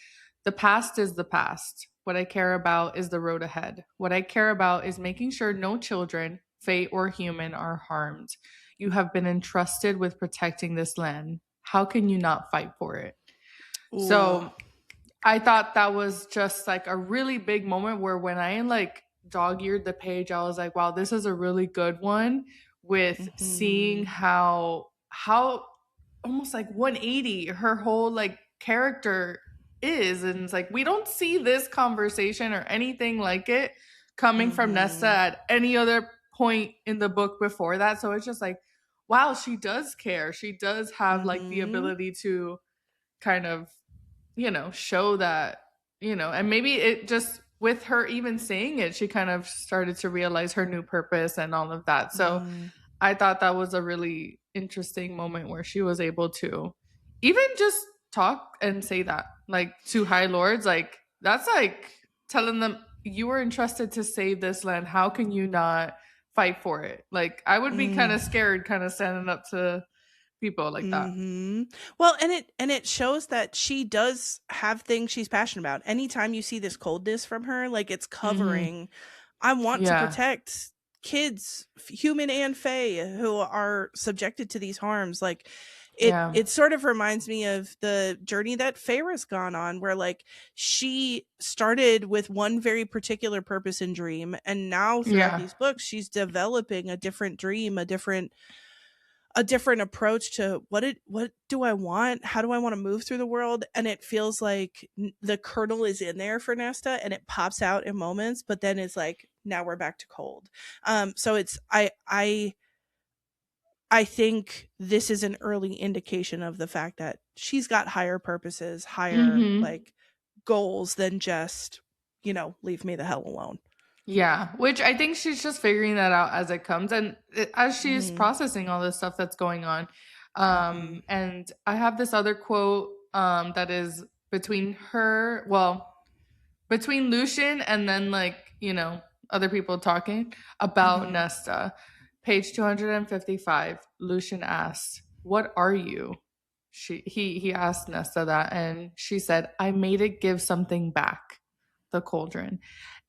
Speaker 2: "The past is the past. What I care about is the road ahead. What I care about is making sure no children, fate or human, are harmed. You have been entrusted with protecting this land. How can you not fight for it?"
Speaker 1: Ooh.
Speaker 2: So I thought that was just like a really big moment where when I like dog eared the page, I was like, wow, this is a really good one with seeing
Speaker 1: Mhm.
Speaker 2: how almost like 180 her whole like character is. And it's like we don't see this conversation or anything like it coming from Nesta
Speaker 1: Mhm.
Speaker 2: at any other point in the book before that. So it's just like, wow, she does care. She does have like the
Speaker 1: Mhm.
Speaker 2: ability to kind of, you know, show that, you know, and maybe it just with her even saying it, she kind of started to realize her new purpose and all of that. So
Speaker 1: Mm.
Speaker 2: I thought that was a really interesting moment where she was able to even just talk and say that, like to High Lords, like that's like telling them you were entrusted to save this land. How can you not fight for it? Like I would be kind
Speaker 1: Mm.
Speaker 2: of scared, kind of standing up to people like that.
Speaker 1: Mhm. Well, and it shows that she does have things she's passionate about. Anytime you see this coldness from her, like it's
Speaker 2: Mm-hmm.
Speaker 1: covering, I want to
Speaker 2: Yeah.
Speaker 1: protect kids, human and fae, who are subjected to these harms. Like
Speaker 2: Yeah.
Speaker 1: it sort of reminds me of the journey that Feyre's gone on, where like she started with one very particular purpose and dream, and now throughout
Speaker 2: Yeah.
Speaker 1: these books she's developing a different dream, a different approach to what do I want? How do I want to move through the world? And it feels like the kernel is in there for Nesta, and it pops out in moments, but then it's like now we're back to cold. So it's I think this is an early indication of the fact that she's got higher purposes, higher
Speaker 2: Mm-hmm.
Speaker 1: like goals than just, leave me the hell alone.
Speaker 2: Yeah, which I think she's just figuring that out as it comes and as she's
Speaker 1: Mhm.
Speaker 2: processing all this stuff that's going on.
Speaker 1: Mhm.
Speaker 2: And I have this other quote that is between her, well, between Lucian and then like, you know, other people talking about
Speaker 1: Mm-hmm.
Speaker 2: Nesta. Page 255, Lucian asked, "What are you?" He asked Nesta that, and she said, "I made it give something back, the cauldron."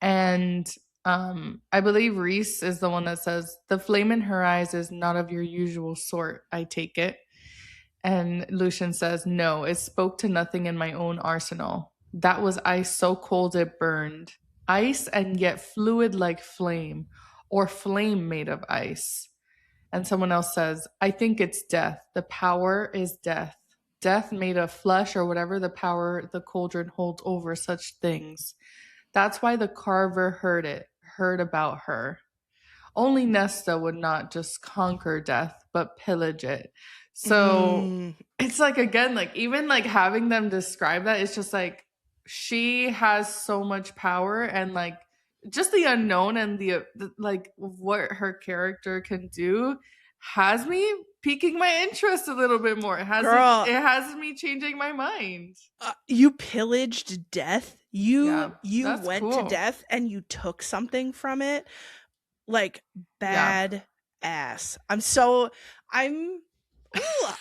Speaker 2: And I believe Reese is the one that says, "The flame in her eyes is not of your usual sort, I take it." And Lucian says, "No, it spoke to nothing in my own arsenal. That was ice so cold it burned. Ice and yet fluid like flame, or flame made of ice." And someone else says, "I think it's death. The power is death. Death made of flesh or whatever the power the cauldron holds over such things. That's why the carver heard about her. Only Nesta would not just conquer death, but pillage it." So
Speaker 1: Mm,
Speaker 2: it's like, again, like even like having them describe that, it's just like she has so much power, and like just the unknown and the like what her character can do has me piquing my interest a little bit more.
Speaker 1: girl,
Speaker 2: It has me changing my mind.
Speaker 1: you pillaged death. You
Speaker 2: Yeah,
Speaker 1: you
Speaker 2: that's
Speaker 1: went to
Speaker 2: cool.
Speaker 1: death and you took something from it. Like,
Speaker 2: Yeah,
Speaker 1: bad ass. I'm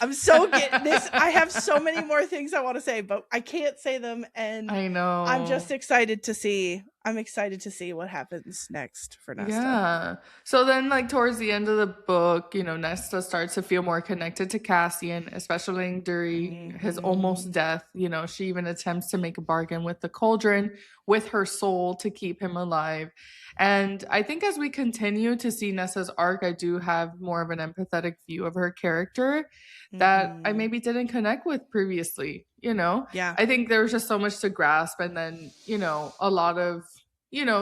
Speaker 1: I'm so get this. I have so many more things I want to say, but I can't say them, and
Speaker 2: I
Speaker 1: I'm just
Speaker 2: know.
Speaker 1: excited to see. I'm excited to see what happens next for Nesta.
Speaker 2: Yeah. So then, like, towards the end of the book, you know, Nesta starts to feel more connected to Cassian, especially during his almost
Speaker 1: Mhm.
Speaker 2: death. You know, she even attempts to make a bargain with the cauldron with her soul to keep him alive. And I think as we continue to see Nesta's arc, I do have more of an empathetic view of her character that I
Speaker 1: Mhm.
Speaker 2: maybe didn't connect with previously. You know,
Speaker 1: Yeah.
Speaker 2: I think there was just so much to grasp. And then, you know, a lot of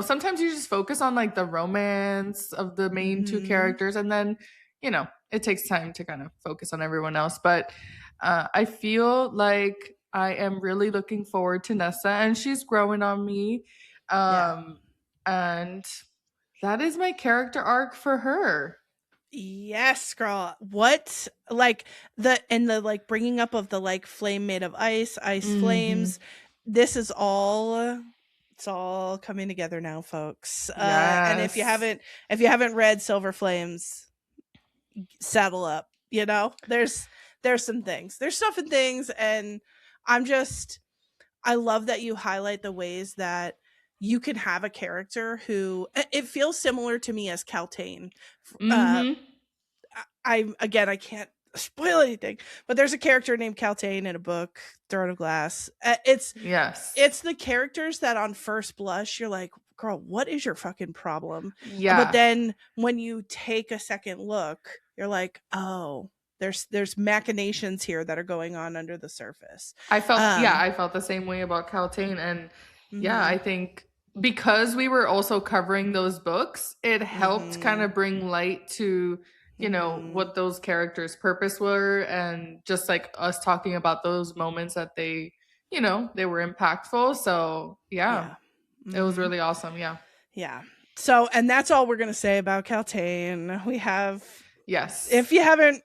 Speaker 2: sometimes you just focus on like the romance of the main two
Speaker 1: Mhm.
Speaker 2: characters, and then, it takes time to kind of focus on everyone else. But I feel like I am really looking forward to Nessa, and she's growing on me.
Speaker 1: Yeah.
Speaker 2: And that is my character arc for her.
Speaker 1: Yes, girl. What, like, the like bringing up of the like flame made of ice, ice flames.
Speaker 2: Hmm.
Speaker 1: This is all, it's all coming together now, folks. And
Speaker 2: Yes.
Speaker 1: if you haven't read Silver Flames, saddle up. There's some things. There's stuff and things, and I'm just I love that you highlight the ways that you can have a character who it feels similar to me as Caltaine. Uh
Speaker 2: Hmm.
Speaker 1: I can't spoil anything, but there's a character named Caltaine in a book, Throne of Glass.
Speaker 2: Yes.
Speaker 1: It's the characters that on first blush you're like, girl, what is your fucking problem? But
Speaker 2: Yeah.
Speaker 1: then when you take a second look, you're like, oh, there's machinations here that are going on under the surface.
Speaker 2: I
Speaker 1: Um,
Speaker 2: felt the same way about Caltane. And yeah,
Speaker 1: mhm,
Speaker 2: I think because we were also covering those books, it helped kind
Speaker 1: mhm,
Speaker 2: of bring light to,
Speaker 1: mhm.
Speaker 2: what those characters' purpose were, and just like us talking about those moments that they were impactful. So yeah,
Speaker 1: Yeah.
Speaker 2: it was
Speaker 1: Mhm.
Speaker 2: really awesome. Yeah.
Speaker 1: Yeah. So, and that's all we're gonna say about Caltaine. We have,
Speaker 2: Yes.
Speaker 1: if you haven't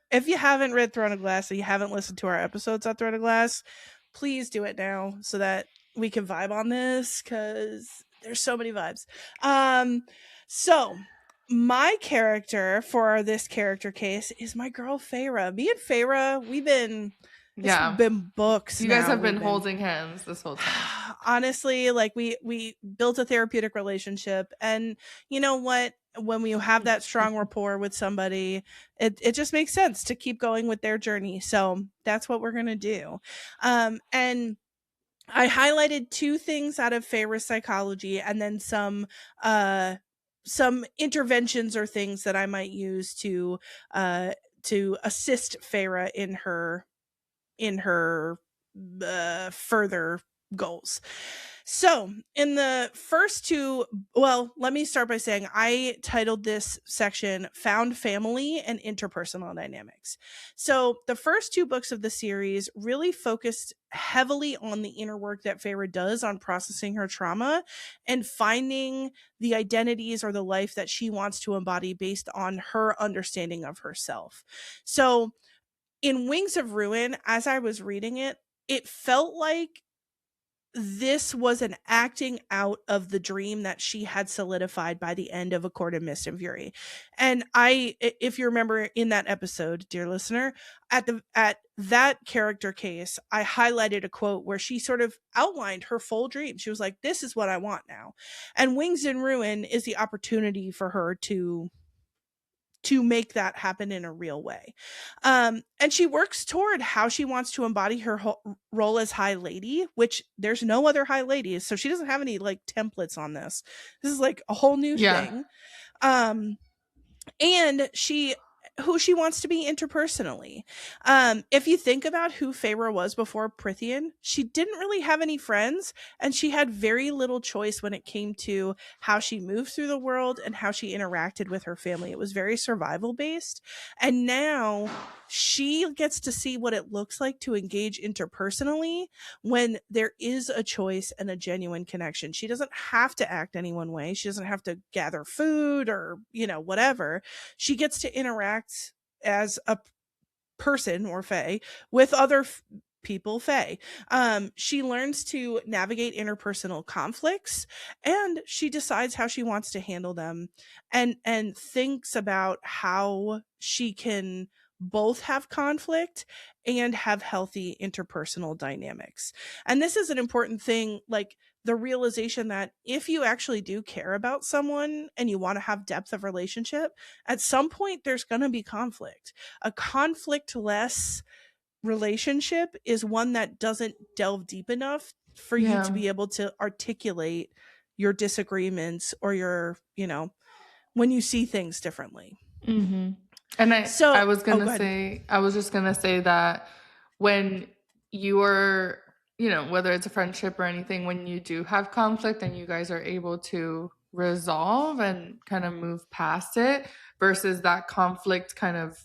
Speaker 1: read Throne of Glass and you haven't listened to our episodes on Throne of Glass, please do it now so that we can vibe on this, because there's so many vibes. So my character for this character case is my girl Feyre. Me and Feyre, it's
Speaker 2: Yeah.
Speaker 1: been books
Speaker 2: You guys
Speaker 1: now.
Speaker 2: have been
Speaker 1: We've been
Speaker 2: holding hands this whole time.
Speaker 1: honestly, like, we built a therapeutic relationship, and you know what, when you have that strong rapport with somebody, it just makes sense to keep going with their journey, so that's what we're gonna do. And I highlighted two things out of Feyre's psychology, and then some interventions or things that I might use to assist Feyre in her further goals. So, in the first two, well, let me start by saying I titled this section Found Family and Interpersonal Dynamics. So, the first two books of the series really focused heavily on the inner work that Feyre does on processing her trauma and finding the identities or the life that she wants to embody based on her understanding of herself. So, in Wings of Ruin, as I was reading it, it felt like this was an acting out of the dream that she had solidified by the end of A Court of Mist and Fury. And if you remember in that episode, dear listener, at that character case, I highlighted a quote where she sort of outlined her full dream. She was like, "This is what I want now," and Wings in Ruin is the opportunity for her to make that happen in a real way. And she works toward how she wants to embody her role as High Lady, which there's no other High Ladies. So she doesn't have any like templates on this. This is like a whole new thing. And who she wants to be interpersonally. If you think about who Feyre was before Prithian, she didn't really have any friends, and she had very little choice when it came to how she moved through the world and how she interacted with her family. It was very survival based. And now she gets to see what it looks like to engage interpersonally when there is a choice and a genuine connection. She doesn't have to act any one way. She doesn't have to gather food or, whatever. She gets to interact as a person or fae with other people fae. She learns to navigate interpersonal conflicts, and she decides how she wants to handle them, and thinks about how she can both have conflict and have healthy interpersonal dynamics. And this is an important thing, like the realization that if you actually do care about someone and you want to have depth of relationship, at some point there's going to be conflict. A conflict-less relationship is one that doesn't delve deep enough for you to be able to articulate your disagreements or your, when you see things differently.
Speaker 2: Mm-hmm. And I was just gonna say that when you are, whether it's a friendship or anything, when you do have conflict and you guys are able to resolve and kind of move past it versus that conflict kind of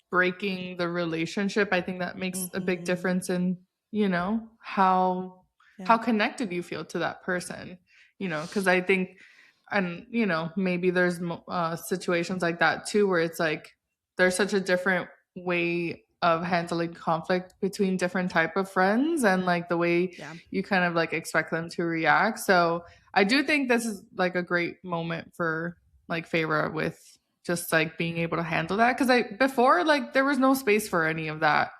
Speaker 2: breaking the relationship, I think that makes a big difference in, how connected you feel to that person, because I think, and maybe there's situations like that too where it's like there's such a different way of handling conflict between different type of friends and like the way you kind of like expect them to react. So I do think this is like a great moment for like Feyre with just like being able to handle that, because before, like, there was no space for any of that.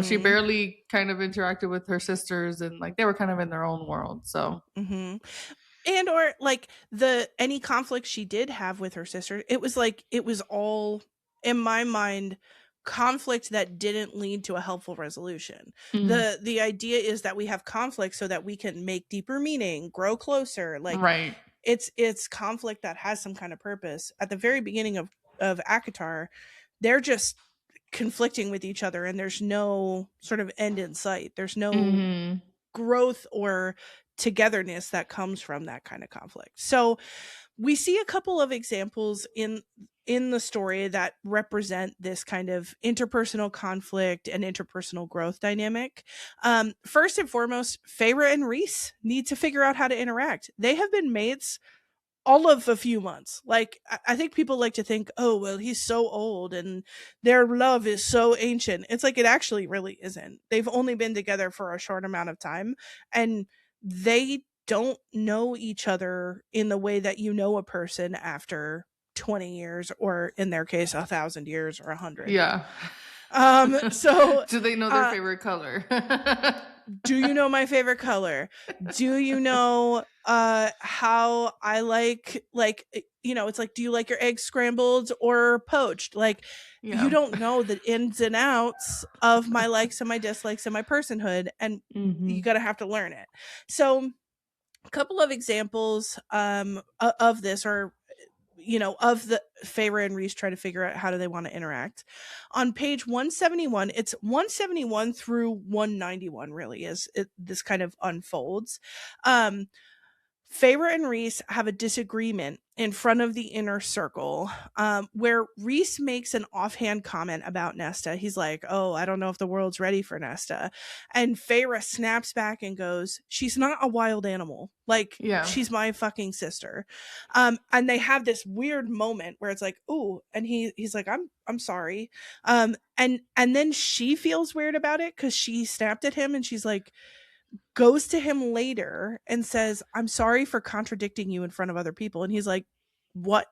Speaker 2: She barely kind of interacted with her sisters, and like they were kind of in their own world. So
Speaker 1: and or like any conflict she did have with her sister, it was all, in my mind, conflict that didn't lead to a helpful resolution. The idea is that we have conflict so that we can make deeper meaning, grow closer, like
Speaker 2: right.
Speaker 1: It's conflict that has some kind of purpose. At the very beginning of ACOTAR, they're just conflicting with each other, and there's no sort of end in sight. There's no growth or togetherness that comes from that kind of conflict. So we see a couple of examples in the story that represent this kind of interpersonal conflict and interpersonal growth dynamic. First and foremost, Feyre and Rhys need to figure out how to interact. They have been mates all of a few months. Like, I think people like to think, oh, well, he's so old and their love is so ancient. It's like, it actually really isn't. They've only been together for a short amount of time, and they don't know each other in the way that you know a person after 20 years, or in their case, 1,000 years or 100.
Speaker 2: Yeah.
Speaker 1: So
Speaker 2: do they know their favorite color?
Speaker 1: Do you know my favorite color? Do you know how I like, it's like, do you like your eggs scrambled or poached? Like, you don't know the ins and outs of my likes and my dislikes and my personhood, and you gotta have to learn it. So a couple of examples of this are, of the Feyre and Rhys try to figure out how do they want to interact. On page 171, it's 171 through 191 really as this kind of unfolds. Feyre and Rhys have a disagreement in front of the inner circle, where Rhys makes an offhand comment about Nesta. He's like, oh, I don't know if the world's ready for Nesta. And Feyre snaps back and goes, she's not a wild animal. Like, she's my fucking sister. And they have this weird moment where it's like, ooh, and he's like, I'm sorry. And then she feels weird about it because she snapped at him, and she's like, goes to him later and says, "I'm sorry for contradicting you in front of other people." And he's like, "What?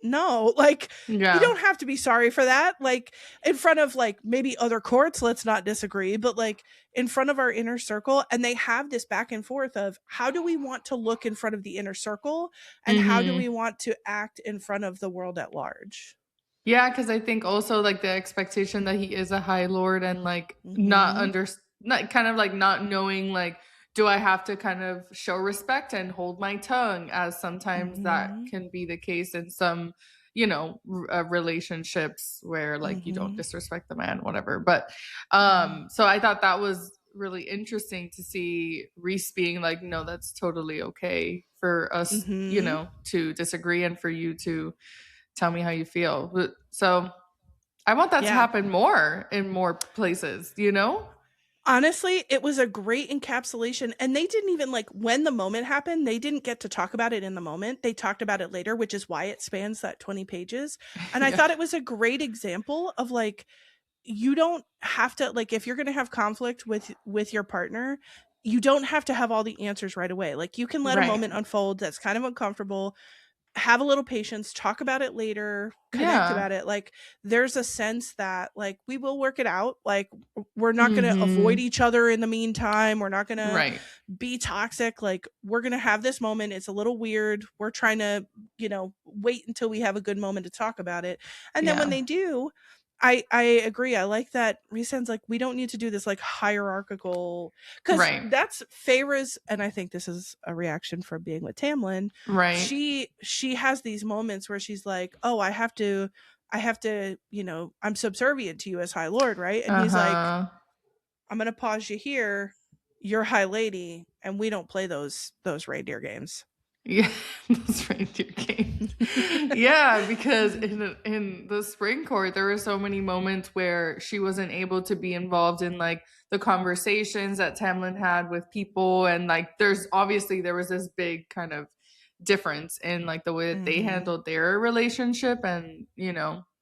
Speaker 1: No, like, you
Speaker 2: Yeah.
Speaker 1: don't have to be sorry for that. Like, in front of like maybe other courts, let's not disagree, but like in front of our inner circle." And they have this back and forth of how do we want to look in front of the inner circle and how do
Speaker 2: Mm-hmm.
Speaker 1: we want to act in front of the world at large.
Speaker 2: Yeah, because I think also like the expectation that he is a high lord and like
Speaker 1: Mhm.
Speaker 2: not kind of like not knowing like do I have to kind of show respect and hold my tongue, as sometimes that
Speaker 1: Mhm.
Speaker 2: can be the case in some relationships where like you don't
Speaker 1: Mhm.
Speaker 2: disrespect the man, whatever. But
Speaker 1: Mhm.
Speaker 2: so I thought that was really interesting to see Reese being like, no, that's totally okay for us,
Speaker 1: Mhm.
Speaker 2: to disagree and for you to tell me how you feel. So I want that to
Speaker 1: Yeah.
Speaker 2: happen more in more places.
Speaker 1: Honestly, it was a great encapsulation, and they didn't even like when the moment happened, they didn't get to talk about it in the moment. They talked about it later, which is why it spans that 20 pages. And I
Speaker 2: Yeah.
Speaker 1: thought it was a great example of like you don't have to like if you're going to have conflict with your partner, you don't have to have all the answers right away. Like you can let a
Speaker 2: Right.
Speaker 1: moment unfold that's kind of uncomfortable, have a little patience, talk about it later, connect
Speaker 2: Yeah.
Speaker 1: about it. Like there's a sense that like we will work it out. Like we're not going to avoid
Speaker 2: Mhm.
Speaker 1: each other in the meantime. We're not going to
Speaker 2: Right.
Speaker 1: be toxic. Like we're going to have this moment. It's a little weird. We're trying to, wait until we have a good moment to talk about it. And then when
Speaker 2: Yeah.
Speaker 1: they do, I agree. I like that Resen's like we don't need to do this like hierarchical because
Speaker 2: Right.
Speaker 1: that's Feyre's, and I think this is a reaction from being with Tamlin.
Speaker 2: Right.
Speaker 1: She has these moments where she's like, "Oh, I have to, I'm subservient to you as High Lord, right?" And he's like,
Speaker 2: Uh-huh.
Speaker 1: "I'm gonna pause you here. You're High Lady, and we don't play those reindeer games."
Speaker 2: Yeah, those reindeer games. Yeah, because in the spring court, there were so many moments where she wasn't able to be involved in like the conversations that Tamlin had with people, and like there was this big kind of difference in like the way that they
Speaker 1: Mhm.
Speaker 2: handled their relationship, and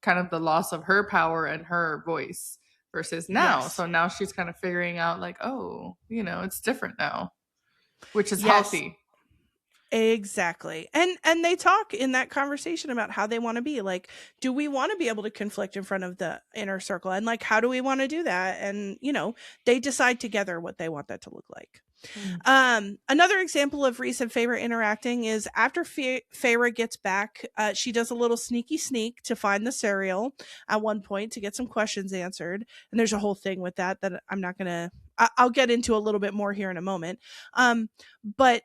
Speaker 2: kind of the loss of her power and her voice versus now.
Speaker 1: Yes.
Speaker 2: So now she's kind of figuring out like, oh, it's different now, which is
Speaker 1: Yes.
Speaker 2: healthy.
Speaker 1: Exactly. And they talk in that conversation about how they want to be. Like, do we want to be able to conflict in front of the inner circle? And like how do we want to do that? And, they decide together what they want that to look like.
Speaker 2: Mm.
Speaker 1: Another example of Reese and Feyre interacting is after Feyre gets back, she does a little sneaky sneak to find the cereal at one point to get some questions answered. And there's a whole thing with that I'm not gonna. I'll get into a little bit more here in a moment. But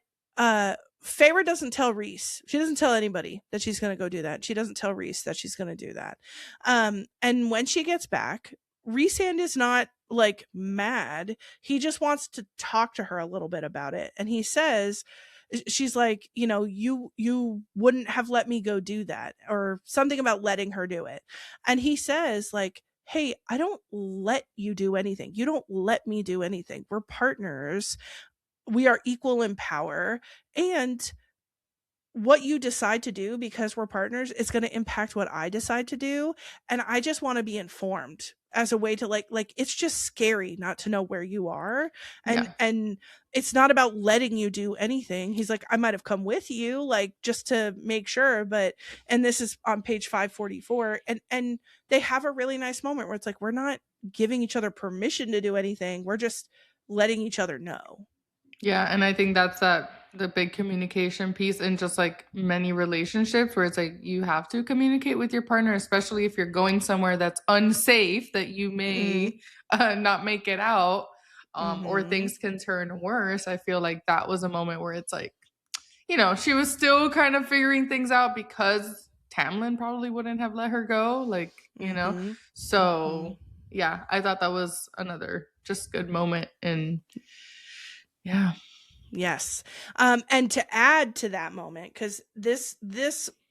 Speaker 1: Feyre doesn't tell Reese. She doesn't tell anybody that she's going to go do that. She doesn't tell Reese that she's going to do that. And when she gets back, Rhysand is not like mad. He just wants to talk to her a little bit about it. And he says, she's like, you wouldn't have let me go do that, or something about letting her do it. And he says, like, hey, I don't let you do anything. You don't let me do anything. We're partners. We are equal in power. And what you decide to do because we're partners is going to impact what I decide to do, and I just want to be informed as a way to like it's just scary not to know where you are, and
Speaker 2: Yeah.
Speaker 1: and it's not about letting you do anything. He's like, I might have come with you like just to make sure, but and this is on page 544, and they have a really nice moment where it's like we're not giving each other permission to do anything, we're just letting each other know.
Speaker 2: Yeah, and I think that's the big communication piece in just like many relationships where it's like you have to communicate with your partner, especially if you're going somewhere that's unsafe that you
Speaker 1: Mm,
Speaker 2: may not make it out, or
Speaker 1: mhm.
Speaker 2: things can turn worse. I feel like that was a moment where it's like, she was still kind of figuring things out because Tamlin probably wouldn't have let her go, like.
Speaker 1: Mhm. Mhm.
Speaker 2: So yeah, I thought that was another just good moment, and yeah.
Speaker 1: Yes. And to add to that moment, because this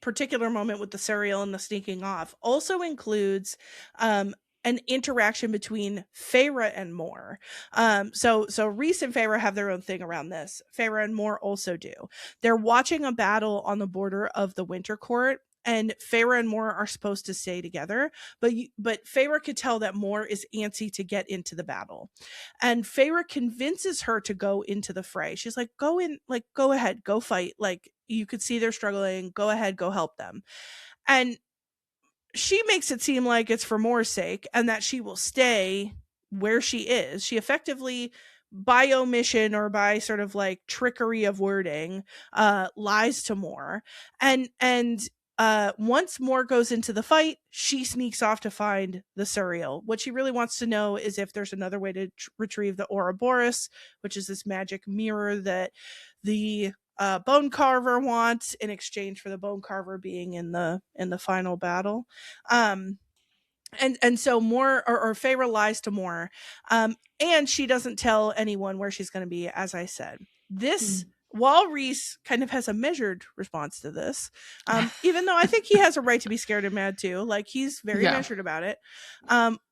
Speaker 1: particular moment with the cereal and the sneaking off also includes an interaction between Feyre and Moore. So Rhys and Feyre have their own thing around this. Feyre and Moore also do. They're watching a battle on the border of the Winter Court. and Feyre and Mor are supposed to stay together, but Feyre could tell that Mor is antsy to get into the battle, and Feyre convinces her to go into the fray. She's like, "Go in, like go ahead, go fight. Like you could see they're struggling. Go ahead, go help them." And she makes it seem like it's for Mor's sake and that she will stay where she is. She effectively, by omission or by sort of like trickery of wording, lies to Mor. And once Mor goes into the fight, she sneaks off to find the Suriel. What she really wants to know is if there's another way to retrieve the Ouroboros, which is this magic mirror that the bone carver wants in exchange for the bone carver being in the final battle. And so Mor or Feyre lies to Mor, and she doesn't tell anyone where she's going to be. As I said, this while Rhys kind of has a measured response to this, even though I think he has a right to be scared and mad too, like he's very measured about it.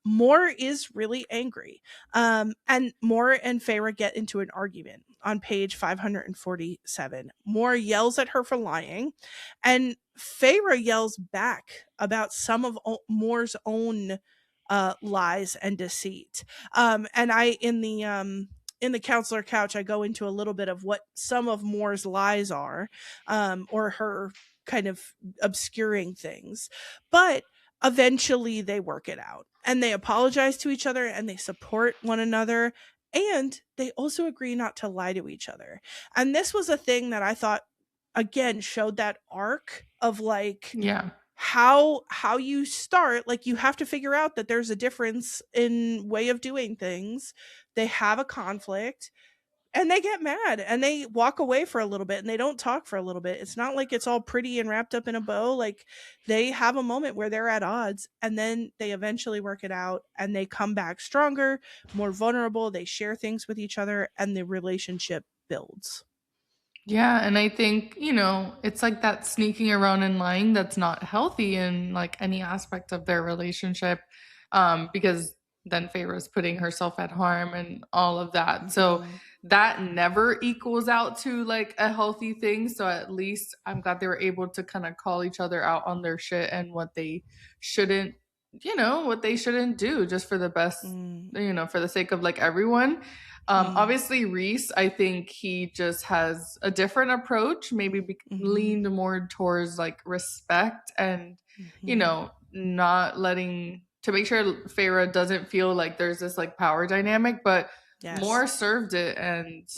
Speaker 1: Mor is really angry, and Mor and Feyre get into an argument on page 547. Mor yells at her for lying, and Feyre yells back about some of Mor's own lies and deceit. And I in the counselor couch, I go into a little bit of what some of Mor's lies are, or her kind of obscuring things. But eventually they work it out and they apologize to each other and they support one another. And they also agree not to lie to each other. And this was a thing that I thought, again, showed that arc of like how you start. Like you have to figure out that there's a difference in way of doing things. They have a conflict and they get mad and they walk away for a little bit and they don't talk for a little bit. It's not like it's all pretty and wrapped up in a bow. Like they have a moment where they're at odds and then they eventually work it out and they come back stronger, more vulnerable. They share things with each other and the relationship builds.
Speaker 2: Yeah, and I think, it's like that sneaking around and lying that's not healthy in like any aspect of their relationship, because then Feyre's putting herself at harm and all of that. Mm-hmm. So that never equals out to like a healthy thing. So at least I'm glad they were able to kind of call each other out on their shit and what they shouldn't, what they shouldn't do just for the best, for the sake of like everyone. Obviously Rhys, I think he just has a different approach, maybe leaned more towards like respect and, not letting to make sure Feyre doesn't feel like there's this like power dynamic, but Mor served it and,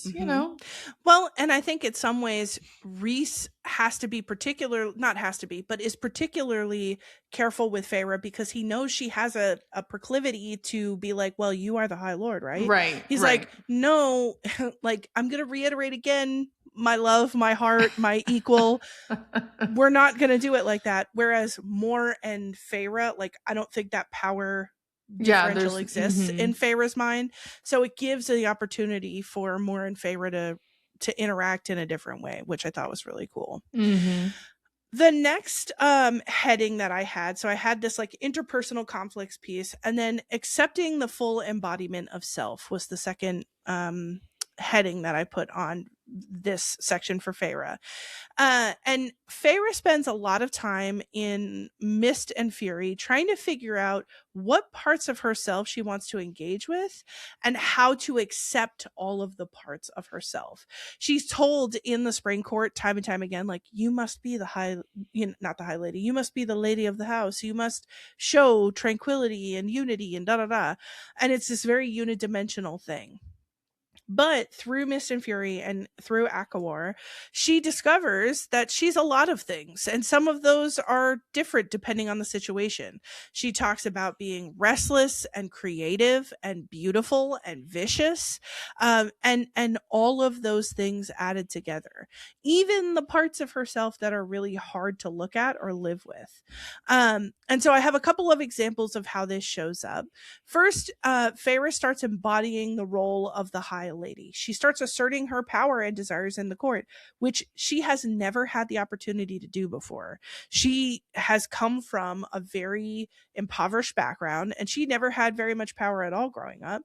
Speaker 1: Well, and I think in some ways Rhys has to be is particularly careful with Feyre because he knows she has a proclivity to be like, well, you are the High Lord, right?
Speaker 2: Right.
Speaker 1: He's like, no, like, I'm going to reiterate again, my love, my heart, my equal. We're not going to do it like that. Whereas Mor and Feyre, like, I don't think that power differential exists in Feyre's mind. So it gives the opportunity for Mor and Feyre to interact in a different way, which I thought was really cool. The next heading that I had, so I had this like interpersonal conflicts piece, and then accepting the full embodiment of self was the second heading that I put on this section for Feyre. And Feyre spends a lot of time in Mist and Fury trying to figure out what parts of herself she wants to engage with and how to accept all of the parts of herself. She's told in the Spring Court time and time again, like, you must be not the High Lady, you must be the lady of the house, you must show tranquility and unity and da-da-da. And it's this very unidimensional thing. But through Mist and Fury and through Akawar, she discovers that she's a lot of things, and some of those are different depending on the situation. She talks about being restless and creative and beautiful and vicious, and all of those things added together. Even the parts of herself that are really hard to look at or live with. And so I have a couple of examples of how this shows up. First, Feyre starts embodying the role of the High lady. She starts asserting her power and desires in the court, which she has never had the opportunity to do before. She has come from a very impoverished background, and she never had very much power at all growing up.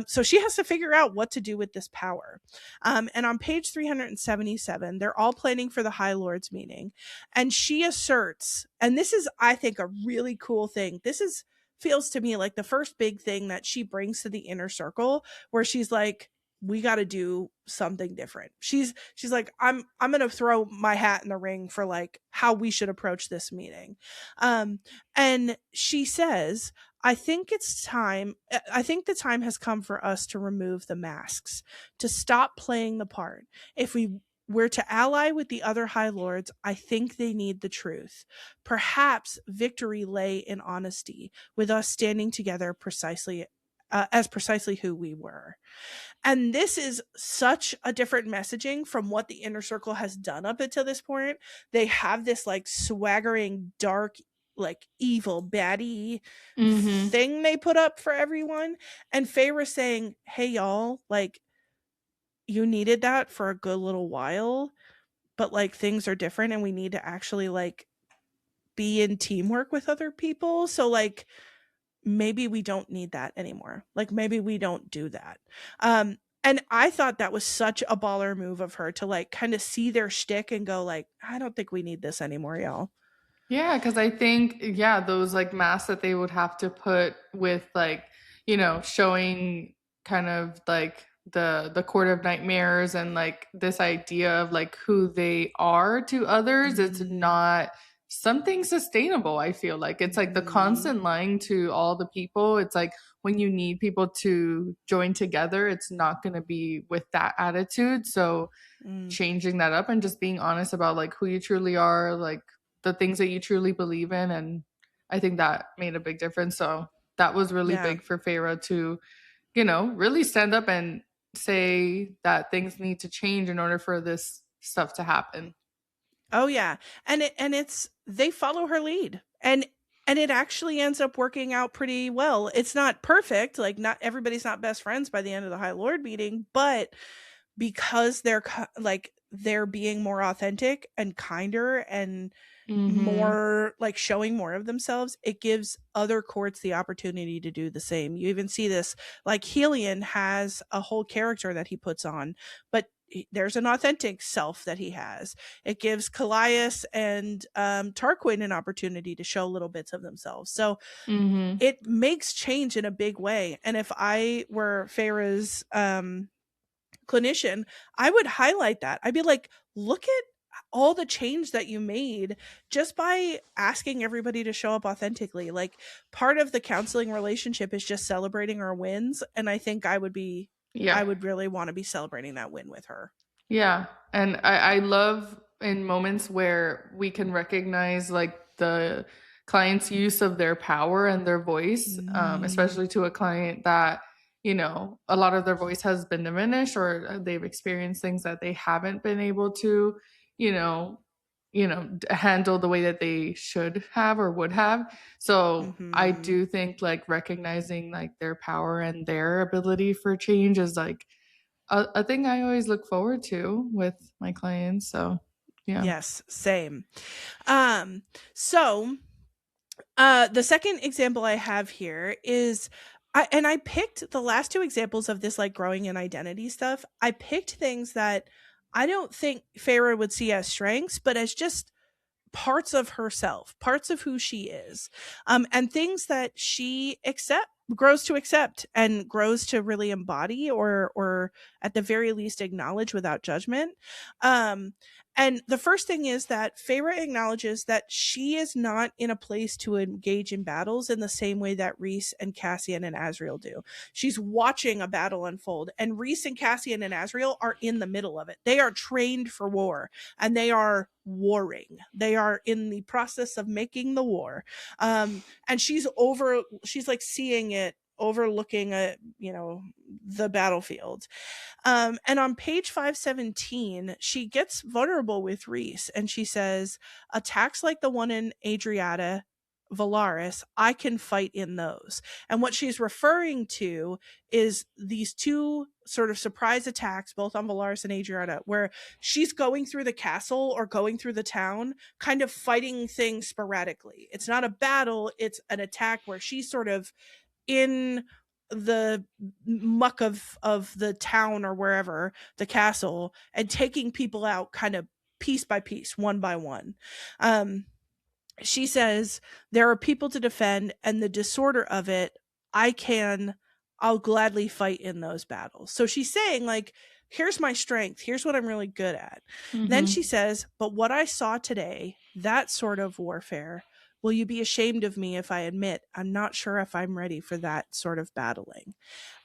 Speaker 1: So she has to figure out what to do with this power. And on page 377, they're all planning for the High Lord's meeting. And she asserts, and this is, I think, a really cool thing. This is feels to me like the first big thing that she brings to the inner circle, where she's like, we got to do something different. She's like, I'm going to throw my hat in the ring for like how we should approach this meeting. And she says, I think the time has come for us to remove the masks, to stop playing the part. If we're to ally with the other High Lords, I think they need the truth. Perhaps victory lay in honesty, with us standing together precisely as precisely who we were. And this is such a different messaging from what the inner circle has done up until this point. They have this like swaggering, dark, like evil, baddie thing they put up for everyone. And Feyre's saying, hey, y'all, like, you needed that for a good little while, but like things are different and we need to actually like be in teamwork with other people. So like maybe we don't need that anymore. Like maybe we don't do that. And I thought that was such a baller move of her to like kind of see their shtick and go like, I don't think we need this anymore, y'all.
Speaker 2: Yeah, because I think, yeah, those like masks that they would have to put with like, showing kind of like the court of nightmares and like this idea of like who they are to others, it's not something sustainable. I feel like it's like the constant lying to all the people. It's like when you need people to join together, it's not going to be with that attitude. So changing that up and just being honest about like who you truly are, like the things that you truly believe in. And I think that made a big difference. So that was really big for Feyre to, really stand up and say that things need to change in order for this stuff to happen.
Speaker 1: Oh yeah. And they follow her lead. And it actually ends up working out pretty well. It's not perfect, like not everybody's not best friends by the end of the High Lord meeting, but because they're being more authentic and kinder and more like showing more of themselves, it gives other courts the opportunity to do the same. You even see this, like Helion has a whole character that he puts on, but there's an authentic self that he has. It gives Callias and Tarquin an opportunity to show little bits of themselves. So it makes change in a big way. And if I were Feyre's clinician, I would highlight that. I'd be like, look at all the change that you made just by asking everybody to show up authentically. Like part of the counseling relationship is just celebrating our wins. And I think I would really want to be celebrating that win with her.
Speaker 2: Yeah. And I love in moments where we can recognize like the client's use of their power and their voice, especially to a client that, a lot of their voice has been diminished or they've experienced things that they haven't been able to, handle the way that they should have or would have. So I do think like recognizing like their power and their ability for change is like a thing I always look forward to with my clients. So yeah.
Speaker 1: Yes, same. So the second example I have here is I picked the last two examples of this like growing in identity stuff. I picked things that I don't think Feyre would see as strengths, but as just parts of herself, parts of who she is, and things that she grows to accept and grows to really embody or at the very least acknowledge without judgment. And the first thing is that Feyre acknowledges that she is not in a place to engage in battles in the same way that Rhys and Cassian and Asriel do. She's watching a battle unfold, and Rhys and Cassian and Asriel are in the middle of it. They are trained for war, and they are warring. They are in the process of making the war. And she's like seeing it, overlooking the battlefield. And on page 517, she gets vulnerable with Rhys, and she says, attacks like the one in Adriata Valaris, I can fight in those. And what she's referring to is these two sort of surprise attacks, both on Valaris and Adriana, where she's going through the castle or going through the town, kind of fighting things sporadically. It's not a battle, it's an attack where she's sort of in the muck of the town or wherever, the castle, and taking people out kind of piece by piece, one by one. She says, there are people to defend, and the disorder of it, I'll gladly fight in those battles. So she's saying, like, here's my strength. Here's what I'm really good at. Then she says, but what I saw today, that sort of warfare, will you be ashamed of me if I admit I'm not sure if I'm ready for that sort of battling?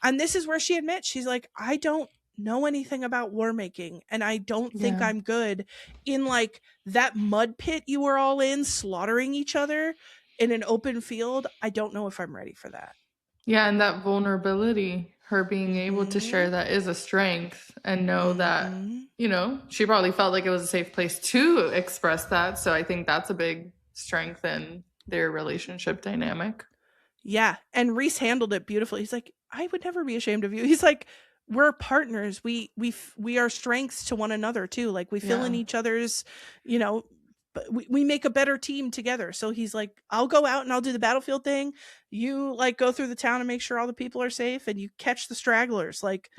Speaker 1: And this is where she admits, she's like, I don't know anything about war making, and I don't think I'm good in like that mud pit you were all in, slaughtering each other in an open field. I don't know if I'm ready for that.
Speaker 2: Yeah, and that vulnerability, her being able to share that is a strength, and know that, you know, she probably felt like it was a safe place to express that. So I think that's a big strength in their relationship dynamic.
Speaker 1: Yeah, and Reese handled it beautifully. He's like, I would never be ashamed of you. He's like, we're partners. We are strengths to one another too. Like we fill in each other's, you know, we make a better team together. So he's like, I'll go out and I'll do the battlefield thing. You like go through the town and make sure all the people are safe, and you catch the stragglers. Like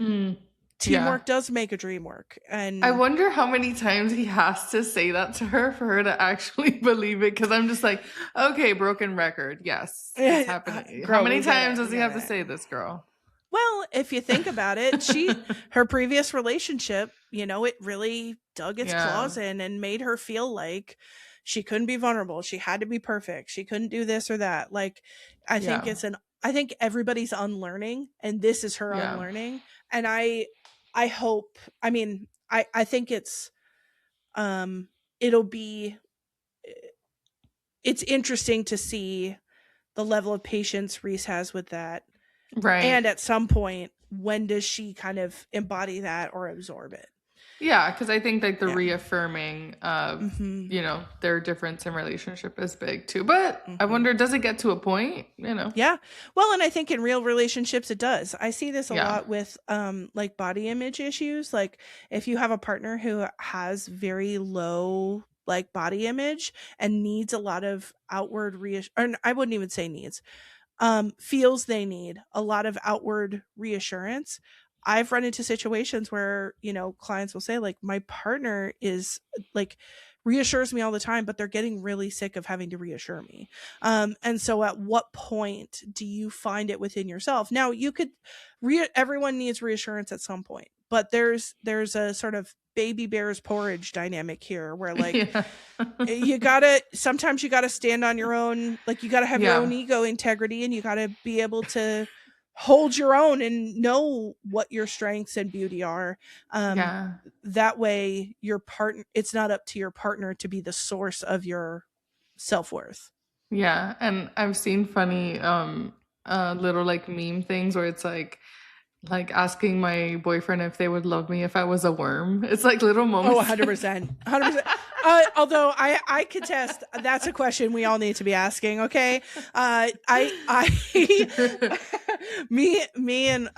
Speaker 1: teamwork does make a dream work. And
Speaker 2: I wonder how many times he has to say that to her for her to actually believe it. Cause I'm just like, okay, broken record. Yes, it's happening.
Speaker 1: Girl,
Speaker 2: how many times does he have to say this, girl?
Speaker 1: Well, if you think about it, her previous relationship, you know, it really dug its claws in and made her feel like she couldn't be vulnerable. She had to be perfect. She couldn't do this or that. Like, I think everybody's unlearning, and this is her unlearning. And I hope, I mean, I think it's interesting to see the level of patience Reese has with that.
Speaker 2: Right.
Speaker 1: And at some point, when does she kind of embody that or absorb it?
Speaker 2: Yeah, because I think like the reaffirming of, you know, their difference in relationship is big too. But I wonder, does it get to a point, you know?
Speaker 1: Yeah. Well, and I think in real relationships, it does. I see this a lot with like body image issues. Like if you have a partner who has very low like body image and needs a lot of outward reassurance, I wouldn't even say needs, feels they need a lot of outward reassurance. I've run into situations where, you know, clients will say like, my partner is like reassures me all the time, but they're getting really sick of having to reassure me. And so at what point do you find it within yourself? Now you could, everyone needs reassurance at some point, but there's a sort of baby bear's porridge dynamic here where like sometimes you gotta stand on your own, like you gotta have your own ego integrity, and you gotta be able to hold your own and know what your strengths and beauty are. That way your partner, it's not up to your partner to be the source of your self-worth.
Speaker 2: Yeah. And I've seen funny little like meme things where it's like asking my boyfriend if they would love me if I was a worm. It's like little moments.
Speaker 1: Oh, 100%. 100%. Although I contest, that's a question we all need to be asking. Okay. Me and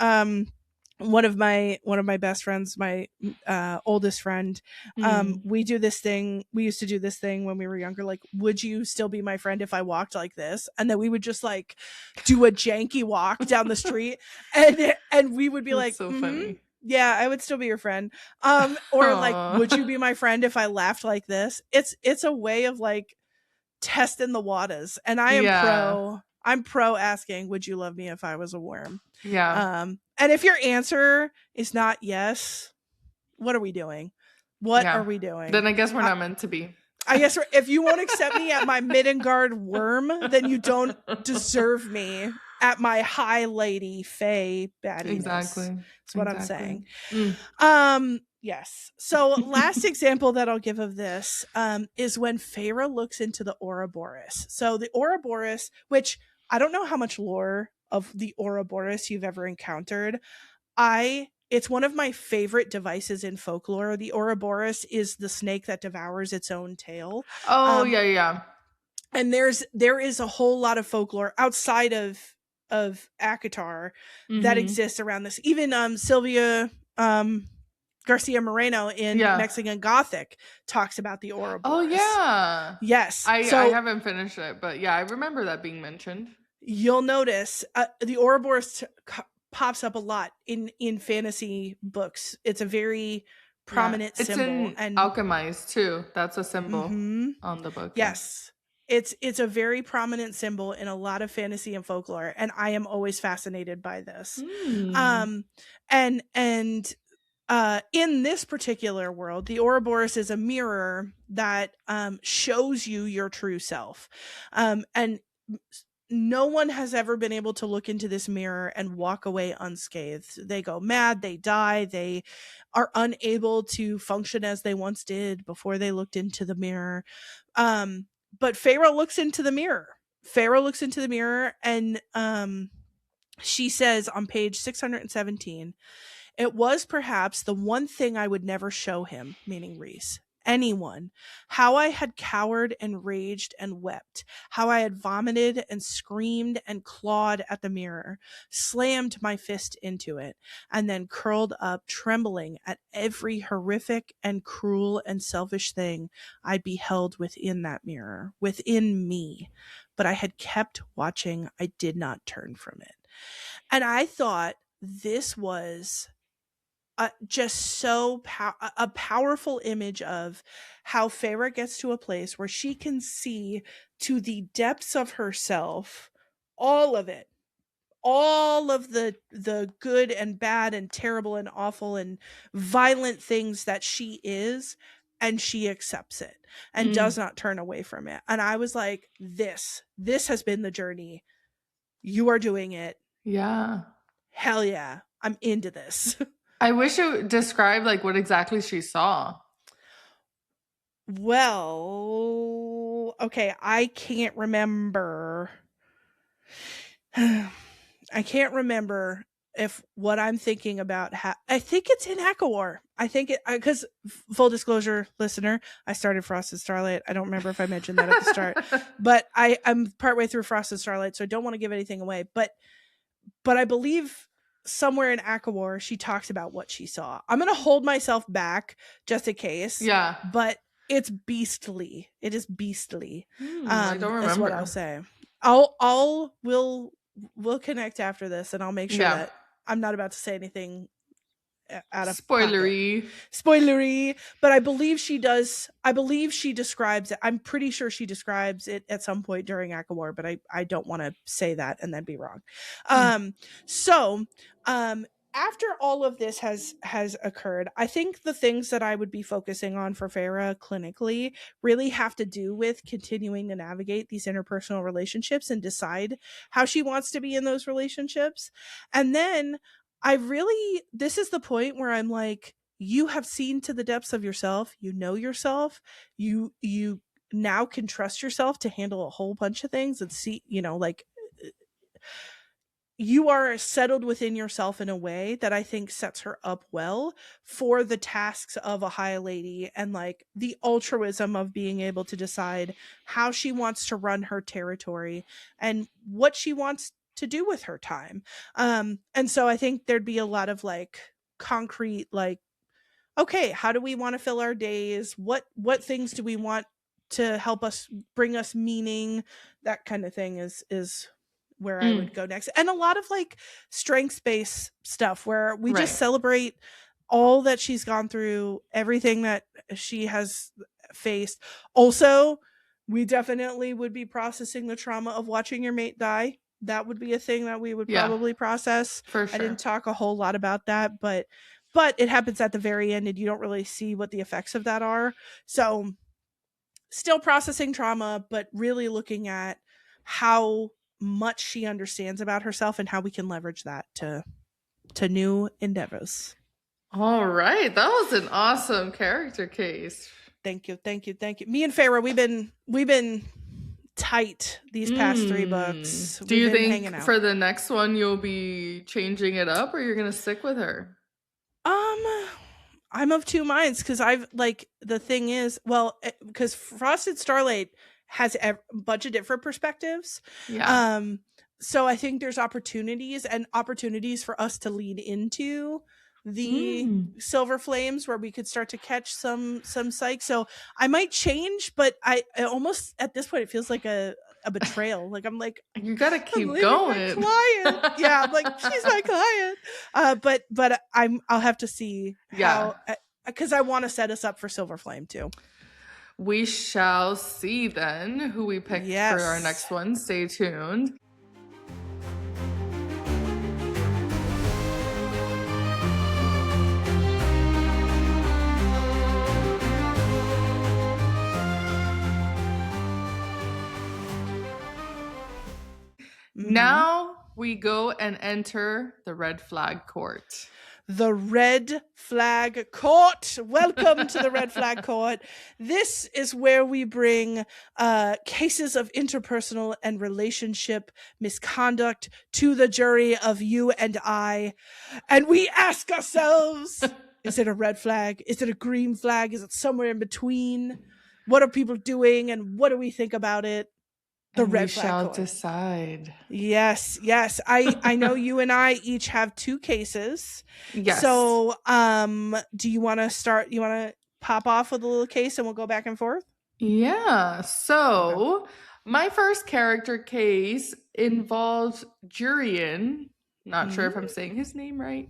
Speaker 1: one of my best friends, my oldest friend, we do this thing. We used to do this thing when we were younger. Like, would you still be my friend if I walked like this? And then we would just like do a janky walk down the street, and we would be
Speaker 2: That's
Speaker 1: like,
Speaker 2: so funny.
Speaker 1: Yeah, I would still be your friend. Or like, would you be my friend if I laughed like this? It's a way of like testing the waters, and I'm pro asking, would you love me if I was a worm?
Speaker 2: Yeah.
Speaker 1: And if your answer is not yes, what are we doing? What are we doing?
Speaker 2: Then I guess we're not meant to be.
Speaker 1: I guess if you won't accept me at my Midgard worm, then you don't deserve me at my high lady fae baddiness.
Speaker 2: Exactly.
Speaker 1: That's what I'm saying. Yes. So last example that I'll give of this is when Feyre looks into the Ouroboros. So the Ouroboros, which I don't know how much lore of the Ouroboros you've ever encountered. It's one of my favorite devices in folklore. The Ouroboros is the snake that devours its own tail.
Speaker 2: Oh, yeah.
Speaker 1: And there is a whole lot of folklore outside of Akatar that exists around this. Even Sylvia Garcia Moreno in
Speaker 2: Yeah.
Speaker 1: Mexican Gothic talks about the
Speaker 2: Oh,
Speaker 1: Ouroboros.
Speaker 2: yeah.
Speaker 1: Yes.
Speaker 2: I
Speaker 1: So
Speaker 2: haven't finished it, but yeah, I remember that being mentioned.
Speaker 1: you'll notice the Ouroboros pops up a lot in fantasy books. It's a very
Speaker 2: Yeah.
Speaker 1: prominent
Speaker 2: It's
Speaker 1: symbol.
Speaker 2: in
Speaker 1: And
Speaker 2: Alchemized too. That's a symbol
Speaker 1: mhm,
Speaker 2: on the book, yeah.
Speaker 1: yes, it's a very prominent symbol in a lot of fantasy and folklore, and I am always fascinated by this.
Speaker 2: Mm.
Speaker 1: Um, and in this particular world, the Ouroboros is a mirror that shows you your true self. And no one has ever been able to look into this mirror and walk away unscathed. They go mad, they die, they are unable to function as they once did before they looked into the mirror. But Pharaoh looks into the mirror. Pharaoh looks into the mirror, and she says on page 617, "It was perhaps the one thing I would never show him," meaning Reese, "anyone, how I had cowered and raged and wept, how I had vomited and screamed and clawed at the mirror, slammed my fist into it, and then curled up trembling at every horrific and cruel and selfish thing I beheld within that mirror, within me. But I had kept watching, I did not turn from it." And I thought this was just so a powerful image of how Farah gets to a place where she can see to the depths of herself, all of it, all of the good and bad and terrible and awful and violent things that she is, and she accepts it and does not turn away from it. And I was like, this has been the journey. You are doing it.
Speaker 2: Yeah.
Speaker 1: Hell yeah, I'm into this.
Speaker 2: I wish it described like what exactly she saw.
Speaker 1: Well, okay, I can't remember. I can't remember if what I'm thinking about. I think it's in Akawar. I think it, because full disclosure, listener, I started Frosted Starlight. I don't remember if I mentioned that at the start, but I'm partway through Frosted Starlight, so I don't want to give anything away. But I believe somewhere in Akawar she talks about what she saw. I'm gonna hold myself back just in case.
Speaker 2: Yeah.
Speaker 1: But it's beastly. It is beastly.
Speaker 2: I don't remember.
Speaker 1: Is what I'll say. We'll connect after this, and I'll make sure that I'm not about to say anything out of spoilery, but I believe she does. I believe she describes it. I'm pretty sure she describes it at some point during Akawar, but I don't want to say that and then be wrong. So after all of this has occurred, I think the things that I would be focusing on for Farah clinically really have to do with continuing to navigate these interpersonal relationships and decide how she wants to be in those relationships. And then this is the point where I'm like, you have seen to the depths of yourself, you know yourself, you now can trust yourself to handle a whole bunch of things and see, like, you are settled within yourself in a way that I think sets her up well for the tasks of a high lady and like the altruism of being able to decide how she wants to run her territory and what she wants to do with her time. And so I think there'd be a lot of like concrete, like, okay, how do we want to fill our days? What things do we want to help us bring us meaning? That kind of thing is where I would go next. And a lot of like strengths-based stuff where we just celebrate all that she's gone through, everything that she has faced. Also, we definitely would be processing the trauma of watching your mate die. That would be a thing that we would probably process.
Speaker 2: For sure.
Speaker 1: I didn't talk a whole lot about that, but it happens at the very end and you don't really see what the effects of that are. So still processing trauma, but really looking at how much she understands about herself and how we can leverage that to new endeavors.
Speaker 2: All right, that was an awesome character case.
Speaker 1: Thank you. Me and Farah, we've been tight these past 3 books.
Speaker 2: Do you think for the next one you'll be changing it up, or you're gonna stick with her?
Speaker 1: I'm of two minds because I've like, the thing is, well, because Frosted Starlight has a bunch of different perspectives.
Speaker 2: Yeah.
Speaker 1: So I think there's opportunities for us to lean into the
Speaker 2: Mm.
Speaker 1: silver flames where we could start to catch some psych. So I might change, but I almost at this point it feels like a betrayal. Like I'm like,
Speaker 2: You gotta
Speaker 1: I'm
Speaker 2: keep
Speaker 1: leaving my
Speaker 2: going.
Speaker 1: client. Yeah, I'm like, she's my client. But I'll have to see
Speaker 2: Yeah.
Speaker 1: how, because I want to set us up for silver flame too.
Speaker 2: We shall see then who we pick for our
Speaker 1: Yes.
Speaker 2: next one. Stay tuned. Now we go and enter the red flag court.
Speaker 1: The red flag court. Welcome to the red flag court. This is where we bring cases of interpersonal and relationship misconduct to the jury of you and I. And we ask ourselves, is it a red flag? Is it a green flag? Is it somewhere in between? What are people doing and what do we think about it? The
Speaker 2: and
Speaker 1: red
Speaker 2: we
Speaker 1: flag
Speaker 2: shall
Speaker 1: court.
Speaker 2: decide.
Speaker 1: Yes. I know you and I each have 2 cases.
Speaker 2: Yes.
Speaker 1: So, do you want to start? You want to pop off with a little case and we'll go back and forth?
Speaker 2: Yeah. So my first character case involved Jurian. Not sure if I'm saying his name right.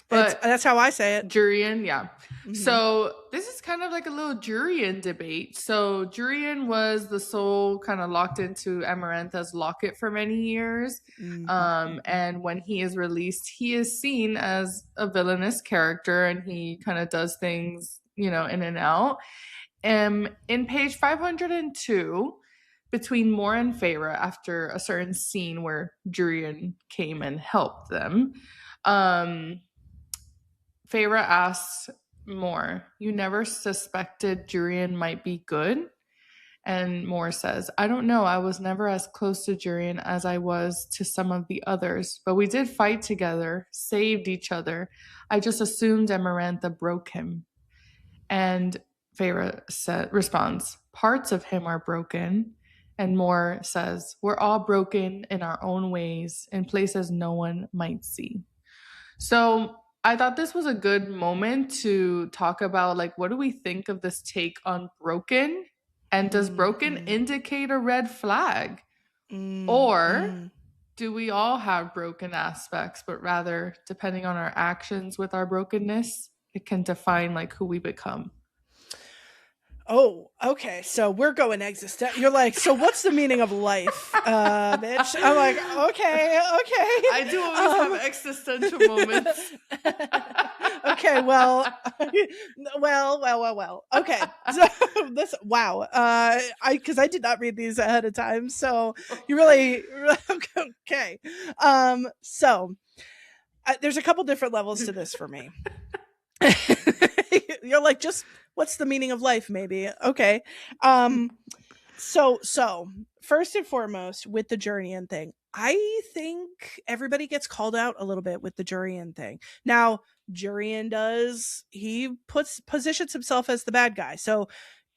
Speaker 2: But
Speaker 1: that's how I say it.
Speaker 2: Jurian, yeah. So this is kind of like a little Jurian debate. So Jurian was the soul kind of locked into Amarantha's locket for many years. And when he is released, he is seen as a villainous character and he kind of does things, in and out. In page 502, between Moore and Feyre, after a certain scene where Jurian came and helped them, Feyre asks Moore, "You never suspected Jurian might be good?" And Moore says, "I don't know. I was never as close to Jurian as I was to some of the others, but we did fight together, saved each other. I just assumed Amarantha broke him." And Feyre responds, "Parts of him are broken." And Moore says, "We're all broken in our own ways, in places no one might see." So I thought this was a good moment to talk about, like, what do we think of this take on broken? And does broken indicate a red flag? Or do we all have broken aspects, but rather, depending on our actions with our brokenness, it can define like who we become?
Speaker 1: Oh, okay. So we're going existential. You're like, so what's the meaning of life, bitch? I'm like, okay.
Speaker 2: I do always have existential moments.
Speaker 1: Okay, well. Okay, so wow. Because I did not read these ahead of time, so you really okay. So there's a couple different levels to this for me. You're like, just what's the meaning of life? Maybe. Okay. So first and foremost, with the Jurian thing, I think everybody gets called out a little bit with the Jurian thing. Now, Jurian he positions himself as the bad guy. So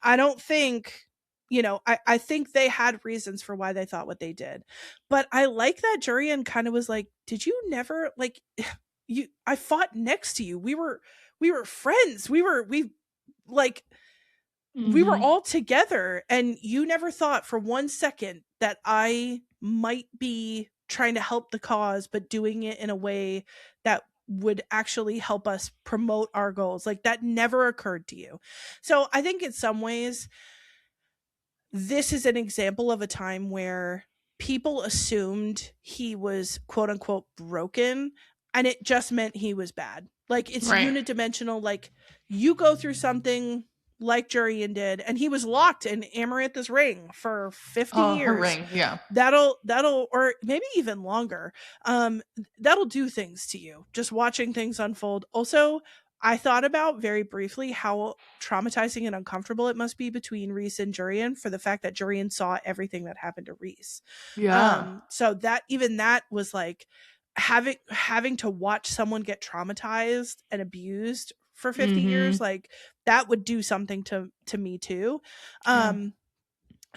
Speaker 1: I don't think, I think they had reasons for why they thought what they did. But I like that Jurian kind of was like, did you never, like, I fought next to you. We were friends. We were all together, and you never thought for one second that I might be trying to help the cause, but doing it in a way that would actually help us promote our goals. Like, that never occurred to you. So I think in some ways, this is an example of a time where people assumed he was quote unquote broken, and it just meant he was bad. Like, it's unidimensional. Like, you go through something like Jurian did, and he was locked in Amarantha's ring for 50 years.
Speaker 2: Her ring, yeah.
Speaker 1: That'll, or maybe even longer. That'll do things to you, just watching things unfold. Also, I thought about very briefly how traumatizing and uncomfortable it must be between Rhys and Jurian, for the fact that Jurian saw everything that happened to Rhys.
Speaker 2: Yeah.
Speaker 1: So that was like, having to watch someone get traumatized and abused for 50 years, like, that would do something to me too.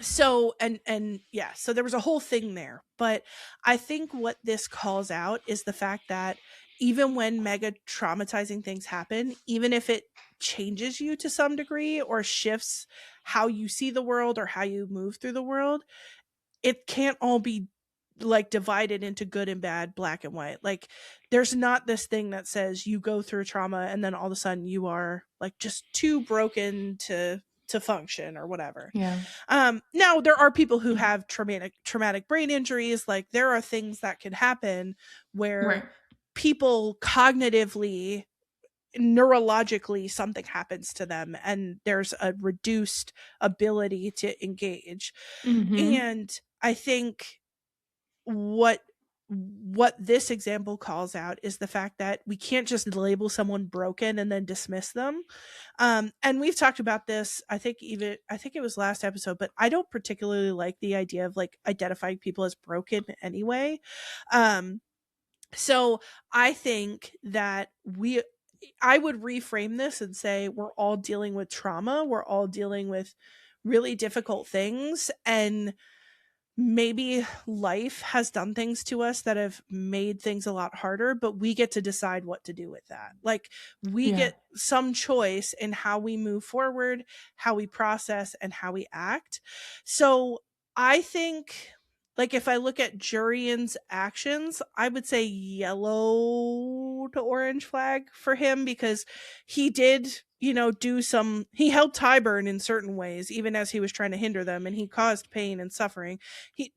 Speaker 1: So and yeah, so there was a whole thing there. But I think what this calls out is the fact that even when mega traumatizing things happen, even if it changes you to some degree or shifts how you see the world or how you move through the world, it can't all be like divided into good and bad, black and white. Like there's not this thing that says you go through trauma and then all of a sudden you are like just too broken to function or whatever.
Speaker 2: Yeah.
Speaker 1: Now there are people who have traumatic brain injuries. Like there are things that can happen where
Speaker 2: Right.
Speaker 1: people cognitively, neurologically, something happens to them and there's a reduced ability to engage.
Speaker 2: Mm-hmm.
Speaker 1: And I think what this example calls out is the fact that we can't just label someone broken and then dismiss them. And we've talked about this, I think it was last episode, but I don't particularly like the idea of like identifying people as broken anyway. um so I think that I would reframe this and say we're all dealing with trauma, we're all dealing with really difficult things, and maybe life has done things to us that have made things a lot harder, but we get to decide what to do with that. Like we
Speaker 2: Yeah.
Speaker 1: get some choice in how we move forward, how we process, and how we act. So I think, like, if I look at Jurian's actions, I would say yellow to orange flag for him, because he did, he helped Tyburn in certain ways, even as he was trying to hinder them, and he caused pain and suffering.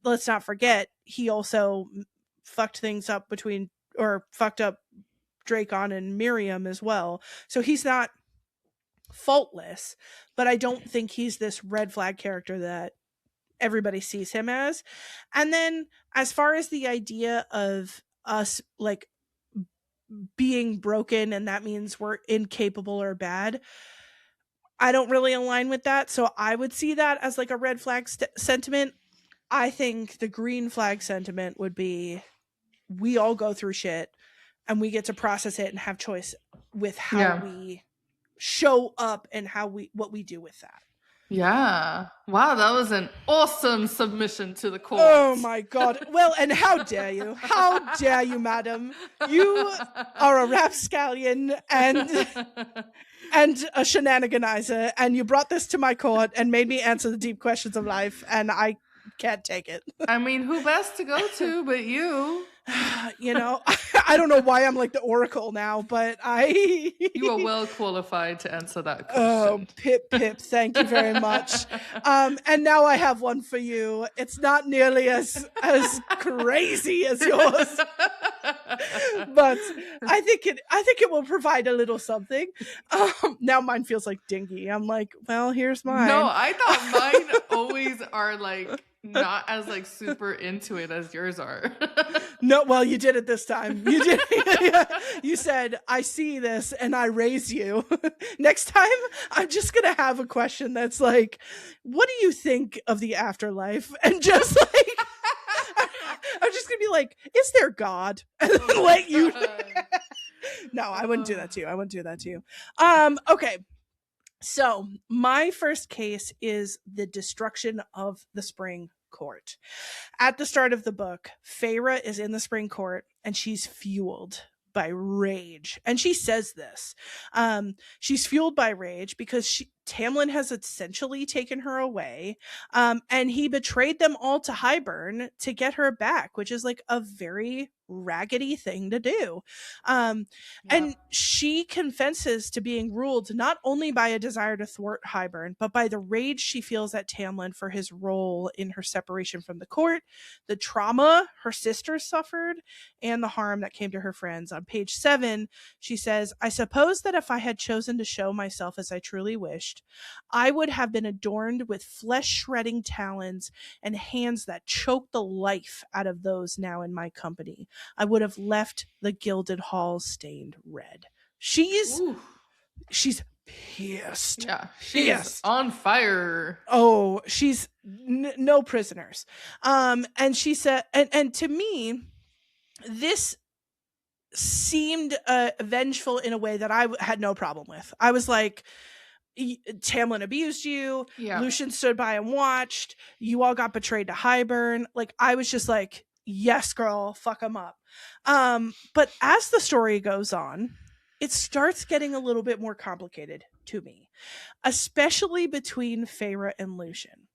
Speaker 1: Let's not forget, he also fucked things up fucked up Dracon and Miriam as well. So he's not faultless, but I don't think he's this red flag character that everybody sees him as. And then as far as the idea of us like being broken and that means we're incapable or bad, I don't really align with that. So I would see that as like a red flag sentiment. I think the green flag sentiment would be we all go through shit and we get to process it and have choice with how
Speaker 2: Yeah.
Speaker 1: we show up and what we do with that.
Speaker 2: Yeah. Wow, that was an awesome submission to the court.
Speaker 1: Oh my god. Well, and how dare you? How dare you, madam? You are a rapscallion and a shenaniganizer, and you brought this to my court and made me answer the deep questions of life, and I can't take it.
Speaker 2: I mean, who best to go to but you?
Speaker 1: I don't know why I'm like the oracle now, but
Speaker 2: You are well qualified to answer that question.
Speaker 1: Oh, pip, thank you very much. And now I have one for you. It's not nearly as crazy as yours, but I think it will provide a little something. Now mine feels like dingy. I'm like, well, here's mine.
Speaker 2: No, I thought mine always are like not as like super into it as yours are.
Speaker 1: No, well, you did it this time. You did. You said, I see this and I raise you. Next time, I'm just going to have a question that's like, what do you think of the afterlife? And just like, I'm just going to be like, is there God? And then let you. No, I wouldn't do that to you. Okay. So my first case is the destruction of the spring court. At the start of the book, Feyre is in the spring court and she's fueled by rage. And she says this. She's fueled by rage because Tamlin has essentially taken her away. And he betrayed them all to Hybern to get her back, which is like a very raggedy thing to do. And she confesses to being ruled not only by a desire to thwart Hybern, but by the rage she feels at Tamlin for his role in her separation from the court, the trauma her sisters suffered, and the harm that came to her friends. On page 7, she says, I suppose that if I had chosen to show myself as I truly wished, I would have been adorned with flesh-shredding talons and hands that choked the life out of those now in my company. I would have left the gilded halls stained red. She's pissed.
Speaker 2: Yeah, she's on fire.
Speaker 1: Oh, she's no prisoners. And she said, and to me, this seemed vengeful in a way that I had no problem with. I was like, Tamlin abused you.
Speaker 2: Yeah.
Speaker 1: Lucien stood by and watched. You all got betrayed to Hybern. Like, I was just like, yes, girl, fuck them up. But as the story goes on, it starts getting a little bit more complicated to me, especially between Feyre and Lucien.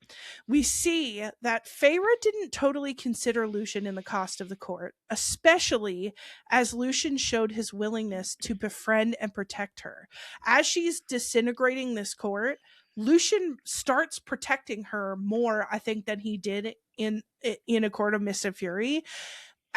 Speaker 1: We see that Feyre didn't totally consider Lucien in the cost of the court, especially as Lucien showed his willingness to befriend and protect her. As she's disintegrating this court, Lucien starts protecting her more, I think, than he did in A Court of Mist and Fury.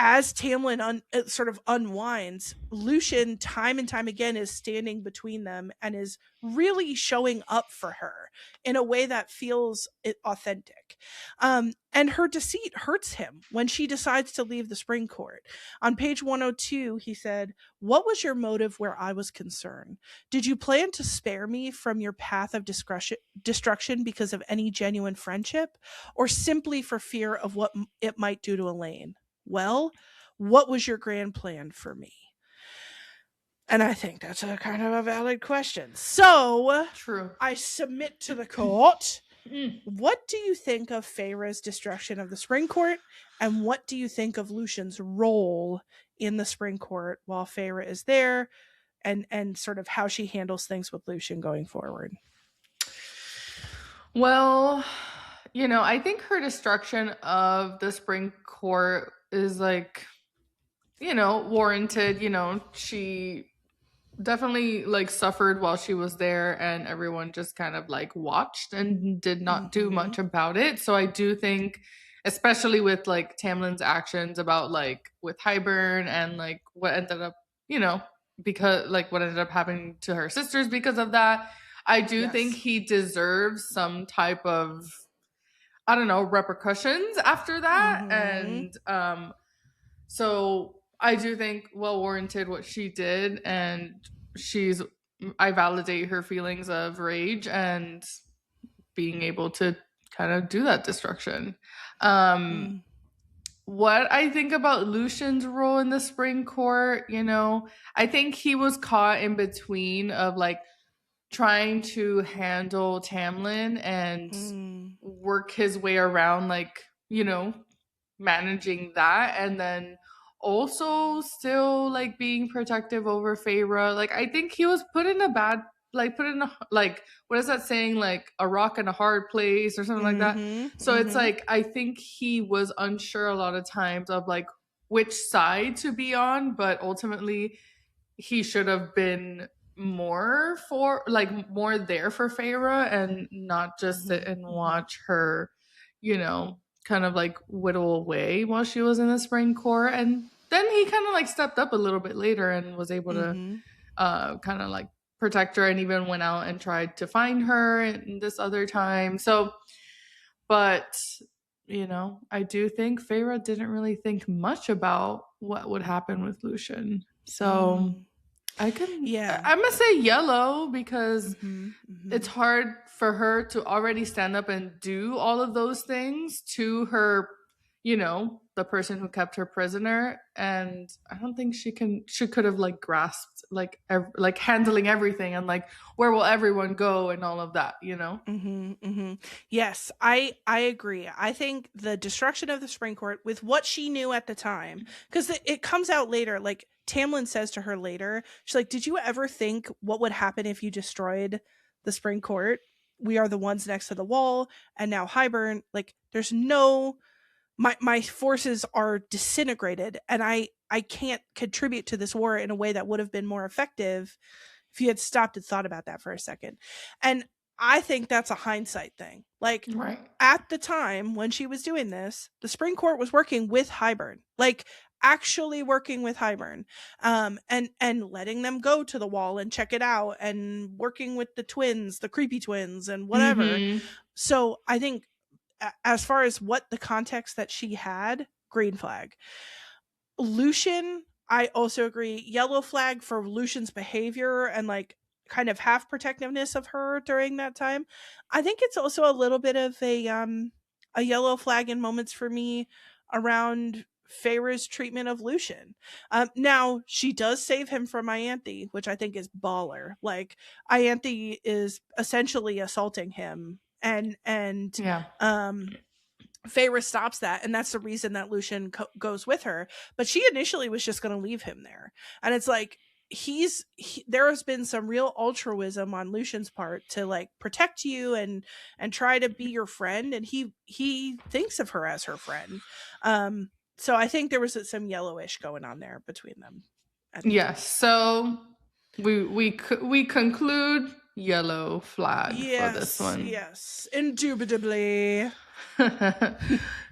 Speaker 1: As Tamlin sort of unwinds, Lucien time and time again is standing between them and is really showing up for her in a way that feels authentic. And her deceit hurts him when she decides to leave the Spring Court. On page 102, he said, "What was your motive where I was concerned? Did you plan to spare me from your path of destruction because of any genuine friendship, or simply for fear of what it might do to Elaine? Well, what was your grand plan for me?" And I think that's a kind of a valid question. So,
Speaker 2: True.
Speaker 1: I submit to the court.
Speaker 2: Mm.
Speaker 1: What do you think of Feyre's destruction of the Spring Court? And what do you think of Lucien's role in the Spring Court while Feyre is there, and sort of how she handles things with Lucien going forward?
Speaker 2: Well, I think her destruction of the Spring Court is like, warranted. She definitely like suffered while she was there, and everyone just kind of like watched and did not do much about it. So I do think, especially with like Tamlin's actions about like with Hybern and like what ended up, because like what ended up happening to her sisters because of that, I do think he deserves some type of, I don't know, repercussions after that. And so I do think well warranted what she did, and I validate her feelings of rage and being able to kind of do that destruction. What I think about Lucien's role in the Spring Court, I think he was caught in between of like trying to handle Tamlin and work his way around, like, managing that, and then also still like being protective over Feyre. Like, I think he was put in a like, what is that saying, like a rock in a hard place or something like that. So it's like, I think he was unsure a lot of times of like which side to be on, but ultimately he should have been more there for Feyre and not just sit and watch her, kind of like whittle away while she was in the Spring Court. And then he kind of like stepped up a little bit later and was able to kind of like protect her, and even went out and tried to find her in this other time. So, but I do think Feyre didn't really think much about what would happen with Lucien. So I'm gonna say yellow, because it's hard for her to already stand up and do all of those things to her, the person who kept her prisoner. And I don't think she could have like grasped like handling everything, and like where will everyone go and all of that.
Speaker 1: Yes, I agree. I think the destruction of the Spring Court, with what she knew at the time, because it comes out later, like Tamlin says to her later, she's like, "Did you ever think what would happen if you destroyed the Spring Court? We are the ones next to the wall, and now Hybern, like, there's no, my forces are disintegrated, and I can't contribute to this war in a way that would have been more effective if you had stopped and thought about that for a second." And I think that's a hindsight thing. Like, at the time when she was doing this, the Spring Court was working with Hybern, like actually working with Hybern, and letting them go to the wall and check it out, and working with the twins, the creepy twins, and whatever. So I think, as far as what the context that she had, green flag. Lucien, I also agree, yellow flag for Lucien's behavior and like kind of half protectiveness of her during that time. I think it's also a little bit of a yellow flag in moments for me around Feyre's treatment of Lucian. Now she does save him from Ianthe, which I think is baller. Like Ianthe is essentially assaulting him, and
Speaker 2: Yeah.
Speaker 1: Feyre stops that, and that's the reason that Lucian goes with her. But she initially was just going to leave him there, and it's like there has been some real altruism on Lucian's part to like protect you and try to be your friend, and he thinks of her as her friend. So I think there was some yellowish going on there between them.
Speaker 2: Yes. So we conclude yellow flag for this one.
Speaker 1: Yes, indubitably.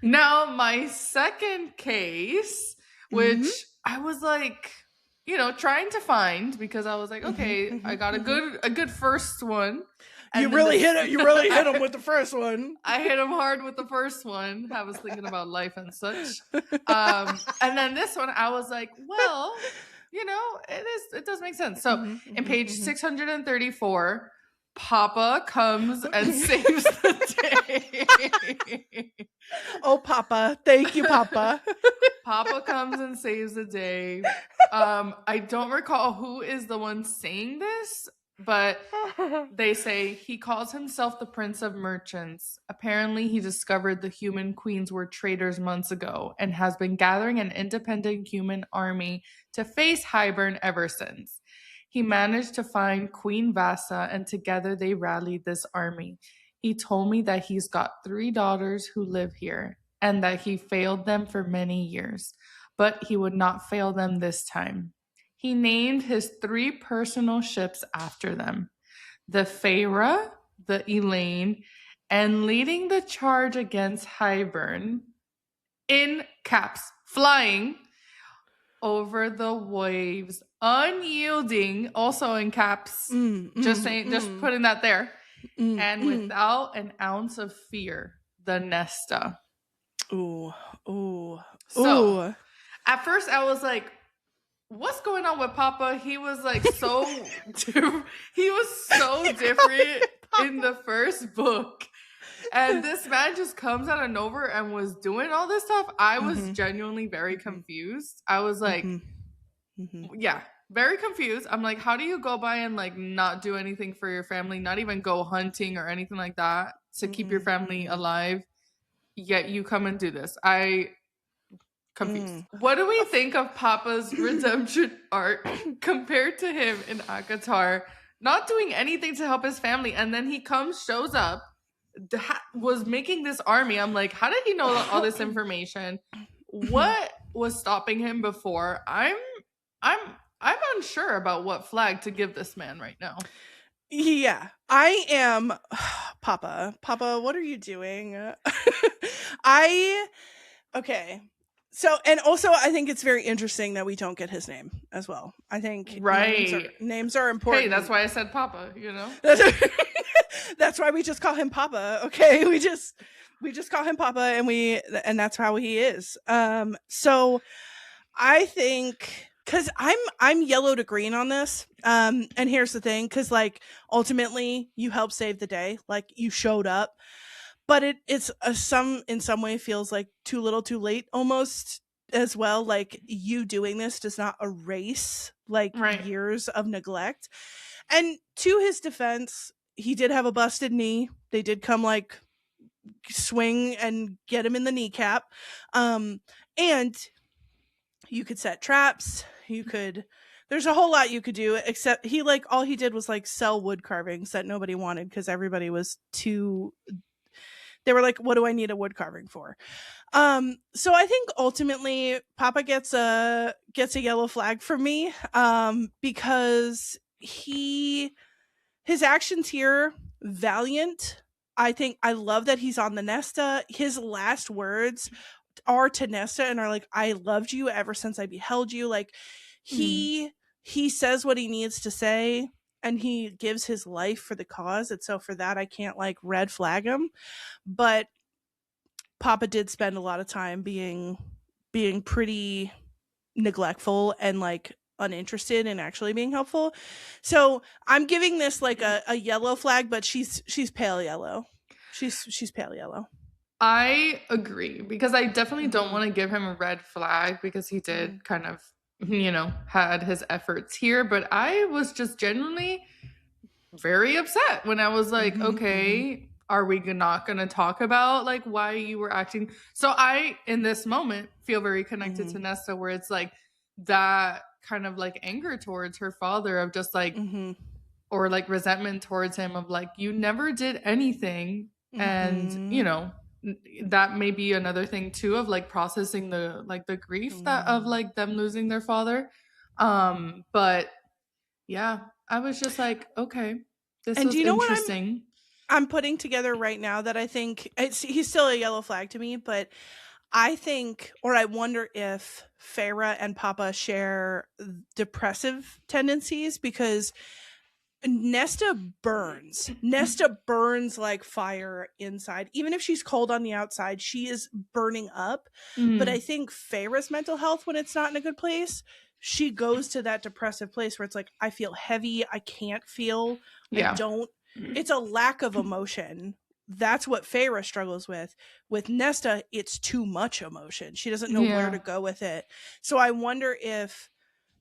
Speaker 2: Now, my second case, which I was like, trying to find, because I was like, okay, I got a good first one.
Speaker 1: And you really hit it. You really hit him with the first one.
Speaker 2: I hit him hard with the first one. I was thinking about life and such. And then this one, I was like, well, it does make sense. So in page 634, Papa comes and saves the day.
Speaker 1: Oh, Papa. Thank you, Papa.
Speaker 2: Papa comes and saves the day. I don't recall who is the one saying this, but they say he calls himself the Prince of Merchants. Apparently, he discovered the human queens were traitors months ago and has been gathering an independent human army to face Hybern ever since. He managed to find Queen Vasa, and together they rallied this army. He told me that he's got 3 daughters who live here and that he failed them for many years, but he would not fail them this time. He named his 3 personal ships after them, the Feyre, the Elaine, and leading the charge against Hybern, in caps, flying over the waves, unyielding, also in caps, just putting that there, and without an ounce of fear, the Nesta. So, at first I was like, what's going on with Papa? He was like so he was so different in the first book, and this man just comes out of nowhere and was doing all this stuff. I was genuinely very confused. I was like, yeah, very confused. I'm like, how do you go by and like not do anything for your family, not even go hunting or anything like that to keep your family alive, yet you come and do this? I confused. What do we think of Papa's redemption arc compared to him in ACOTAR not doing anything to help his family, and then he shows up, was making this army? I'm like, how did he know all this information? What was stopping him before? I'm unsure about what flag to give this man right now.
Speaker 1: Yeah, I am. Papa, what are you doing? Okay. So, and also I think it's very interesting that we don't get his name as well. I think names are important.
Speaker 2: Hey, that's why I said Papa,
Speaker 1: That's why we just call him Papa. Okay. We just call him Papa, and that's how he is. So I think, cause I'm yellow to green on this. And here's the thing. Cause like ultimately you helped save the day. Like you showed up. But it's in some way feels like too little too late almost as well. Like you doing this does not erase like years of neglect. And to his defense, he did have a busted knee. They did come like swing and get him in the kneecap. And you could set traps. There's a whole lot you could do, except he like all he did was like sell wood carvings that nobody wanted because everybody was too. They were like, what do I need a wood carving for? So I think ultimately Papa gets a yellow flag from me, because his actions here, valiant. I think I love that he's on the Nesta. His last words are to Nesta and are like, I loved you ever since I beheld you. Like he says what he needs to say. And he gives his life for the cause. And so for that, I can't like red flag him. But Papa did spend a lot of time being pretty neglectful and like uninterested in actually being helpful. So I'm giving this like a yellow flag, but she's pale yellow. She's pale yellow.
Speaker 2: I agree, because I definitely don't
Speaker 1: Mm-hmm.
Speaker 2: want to give him a red flag, because he
Speaker 1: Mm-hmm.
Speaker 2: did kind of, had his efforts here, but I was just genuinely very upset when I was like,
Speaker 1: Mm-hmm. Mm-hmm.
Speaker 2: okay, are we not going to talk about like why you were acting? So I, in this moment, feel very connected to
Speaker 1: Mm-hmm.
Speaker 2: Nesta, where it's like that kind of like anger towards her father of just like,
Speaker 1: Mm-hmm.
Speaker 2: or like resentment towards him of like, you never did anything. And,
Speaker 1: Mm-hmm.
Speaker 2: that may be another thing too of like processing the like the grief that of
Speaker 1: Mm-hmm.
Speaker 2: like them losing their father. But yeah, I was just like, okay, this
Speaker 1: And do
Speaker 2: was
Speaker 1: you know what
Speaker 2: interesting.
Speaker 1: I'm putting together right now that I think he's still a yellow flag to me, but I think, or I wonder if Farah and Papa share depressive tendencies, because Nesta burns. Nesta burns like fire inside. Even if she's cold on the outside, she is burning up. But I
Speaker 2: Mm,
Speaker 1: think Farah's mental health, when it's not in a good place, she goes to that depressive place where it's like, I feel heavy. I can't feel. I
Speaker 2: yeah.
Speaker 1: don't. It's a lack of emotion. That's what Farah struggles with. With Nesta, it's too much emotion. She doesn't know where
Speaker 2: Yeah.
Speaker 1: to go with it. So I wonder if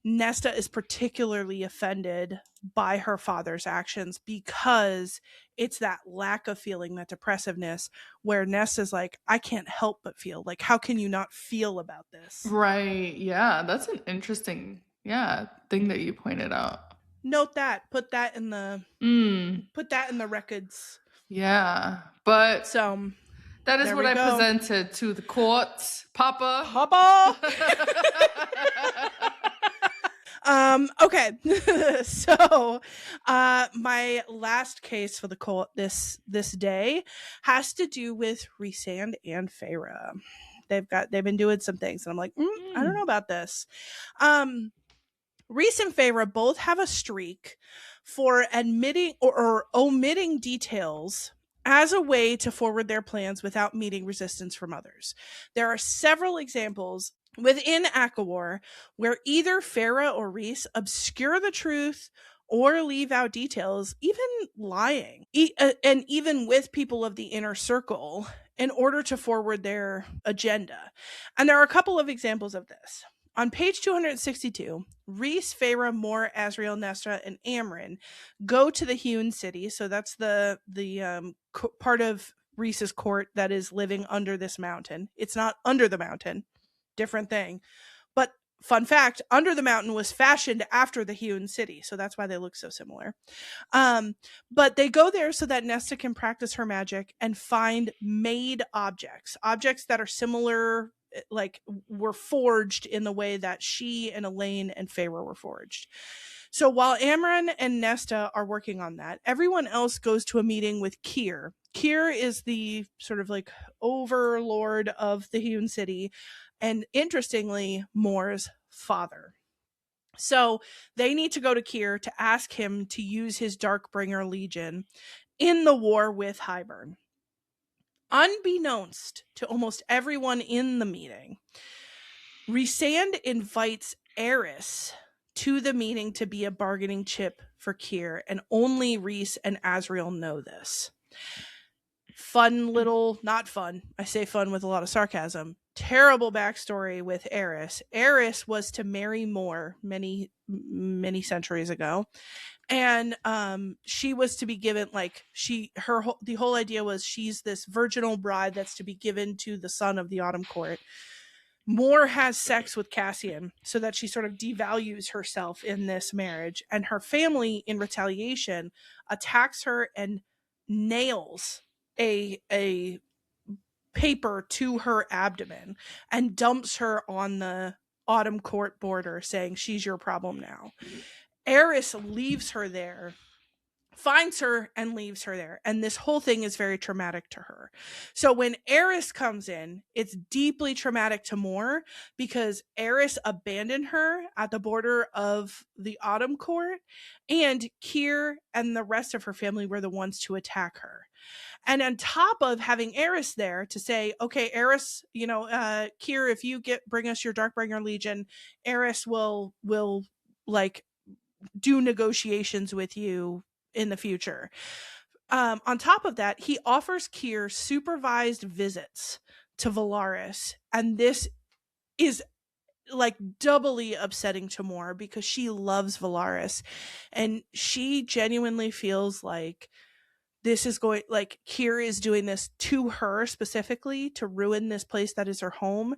Speaker 1: Nesta is particularly offended by her father's actions, because it's that lack of feeling, that depressiveness, where Nesta's like, I can't help but feel. Like, how can you not feel about this?
Speaker 2: Right. Yeah. That's an interesting, yeah, thing that you pointed out.
Speaker 1: Note that.
Speaker 2: Mm,
Speaker 1: Put that in the records.
Speaker 2: yeah. But
Speaker 1: So
Speaker 2: that is
Speaker 1: there
Speaker 2: what
Speaker 1: we
Speaker 2: I
Speaker 1: go.
Speaker 2: presented to the court, Papa.
Speaker 1: Papa. Okay. So my last case for the court this day has to do with Resand and Farah. They've been doing some things, and I'm like, I don't know
Speaker 2: Mm,
Speaker 1: about this. um Reese and Farah both have a streak for admitting or omitting details as a way to forward their plans without meeting resistance from others. There are several examples within Akawar where either Farah or Reese obscure the truth or leave out details, even lying, and even with people of the inner circle, in order to forward their agenda. And there are a couple of examples of this. On page 262, Reese, Farah, Moore, Azrael, Nesra, and Amrin go to the Hewn City. So that's the part of Reese's court that is living under this mountain. It's not under the mountain, different thing. But fun fact, Under the Mountain was fashioned after the Hewn City, so that's why they look so similar. But they go there so that Nesta can practice her magic and find made objects that are similar, like were forged in the way that she and Elaine and Feyre were forged. So while Amran and Nesta are working on that, everyone else goes to a meeting with Kier. Kier is the sort of like overlord of the Hewn City, and interestingly, Moore's father. So they need to go to Kier to ask him to use his Darkbringer Legion in the war with Hybern. Unbeknownst to almost everyone in the meeting, Resand invites Eris to the meeting to be a bargaining chip for Kier, and only Reese and Azrael know this. Fun little, not fun, I say fun with a lot of sarcasm, terrible backstory with Eris. Eris was to marry Moore many centuries ago, and she was to be given, like, the whole idea was she's this virginal bride that's to be given to the son of the Autumn Court. Moore has sex with Cassian so that she sort of devalues herself in this marriage, and her family, in retaliation, attacks her and nails a paper to her abdomen and dumps her on the Autumn Court border, saying she's your problem now. Eris leaves her there, finds her and leaves her there. And this whole thing is very traumatic to her. So when Eris comes in, it's deeply traumatic to Moore, because Eris abandoned her at the border of the Autumn Court, and Kier and the rest of her family were the ones to attack her. And on top of having Eris there to say, okay, Eris, Kier, if you bring us your Darkbringer Legion, Eris will like do negotiations with you in the future. On top of that, he offers Kier supervised visits to Valaris, and this is like doubly upsetting to Moore because she loves Valaris, and she genuinely feels like this is going like Kier is doing this to her specifically to ruin this place that is her home,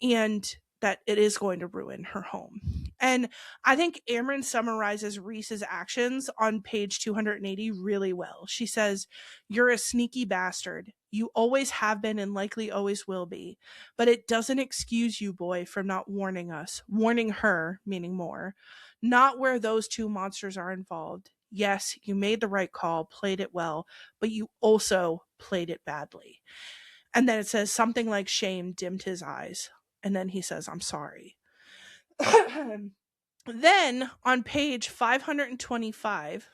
Speaker 1: and that it is going to ruin her home. And I think Amryn summarizes Reese's actions on page 280 really well. She says, "You're a sneaky bastard. You always have been and likely always will be. But it doesn't excuse you, boy, from not warning us. Warning her," meaning Moore, "not where those two monsters are involved. Yes, you made the right call, played it well, but you also played it badly." And then it says something like shame dimmed his eyes. And then he says, "I'm sorry." Then on page 525,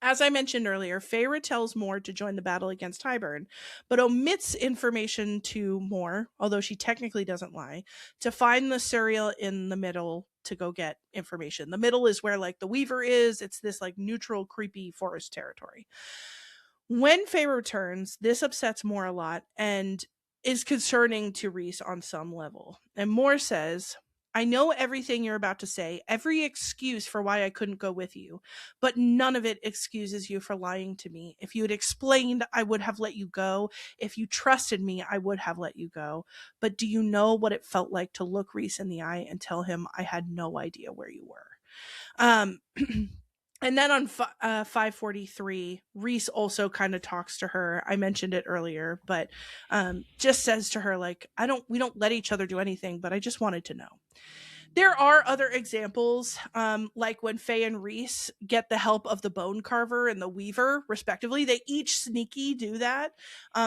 Speaker 1: as I mentioned earlier, Feyre tells Moore to join the battle against Hybern, but omits information to Moore, although she technically doesn't lie, to find the Suriel in the middle to go get information. The middle is where like the Weaver is. It's this like neutral, creepy forest territory. When Feyre returns, this upsets Moore a lot and is concerning to Rhys on some level. And Moore says, "I know everything you're about to say, every excuse for why I couldn't go with you, but none of it excuses you for lying to me. If you had explained, I would have let you go. If you trusted me, I would have let you go. But do you know what it felt like to look Rhys in the eye and tell him I had no idea where you were?" Um, and then on 543, Rhys also kind of talks to her. I mentioned it earlier, but just says to her, like, we don't let each other do anything, but I just wanted to know. There are other examples, like when Faye and Rhys get the help of the Bone Carver and the Weaver, respectively. They each sneaky do that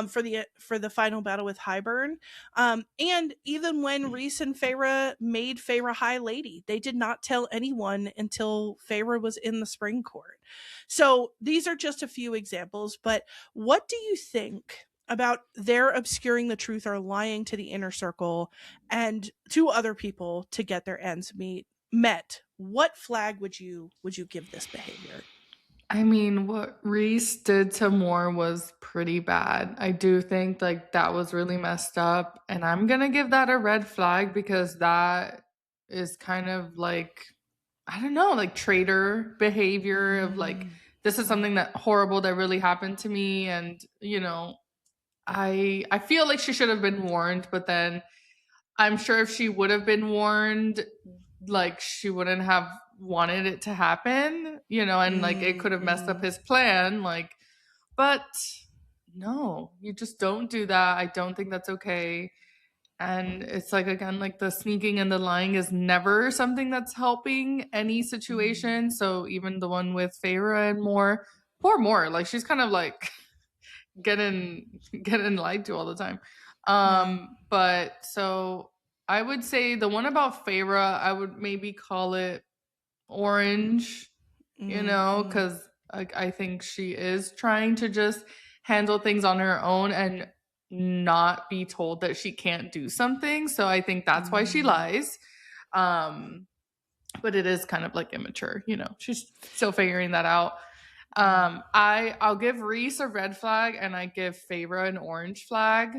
Speaker 1: for the final battle with Hybern. And even when Rhys and Feyre made Feyre High Lady, they did not tell anyone until Feyre was in the Spring Court. So these are just a few examples, but what do you think about their obscuring the truth or lying to the inner circle and to other people to get their ends met? What flag would you give this behavior?
Speaker 2: I mean, what Reese did to Moore was pretty bad. I do think like that was really messed up, and I'm gonna give that a red flag because that is kind of like, I don't know, like traitor behavior of like, this is something that horrible that really happened to me, and you know, I feel like she should have been warned, but then I'm sure if she would have been warned, like she wouldn't have wanted it to happen, you know, and like it could have messed up his plan. Like, but no, you just don't do that. I don't think that's okay. And it's like, again, like the sneaking and the lying is never something that's helping any situation. So even the one with Feyre and Moore, poor Moore, like she's kind of like getting lied to all the time. But so I would say the one about Feyre, I would maybe call it orange, you know, because I think she is trying to just handle things on her own and not be told that she can't do something. So I think that's why she lies. But it is kind of like immature, you know. She's still figuring that out. I'll give Reese a red flag and I give Feyre an orange flag.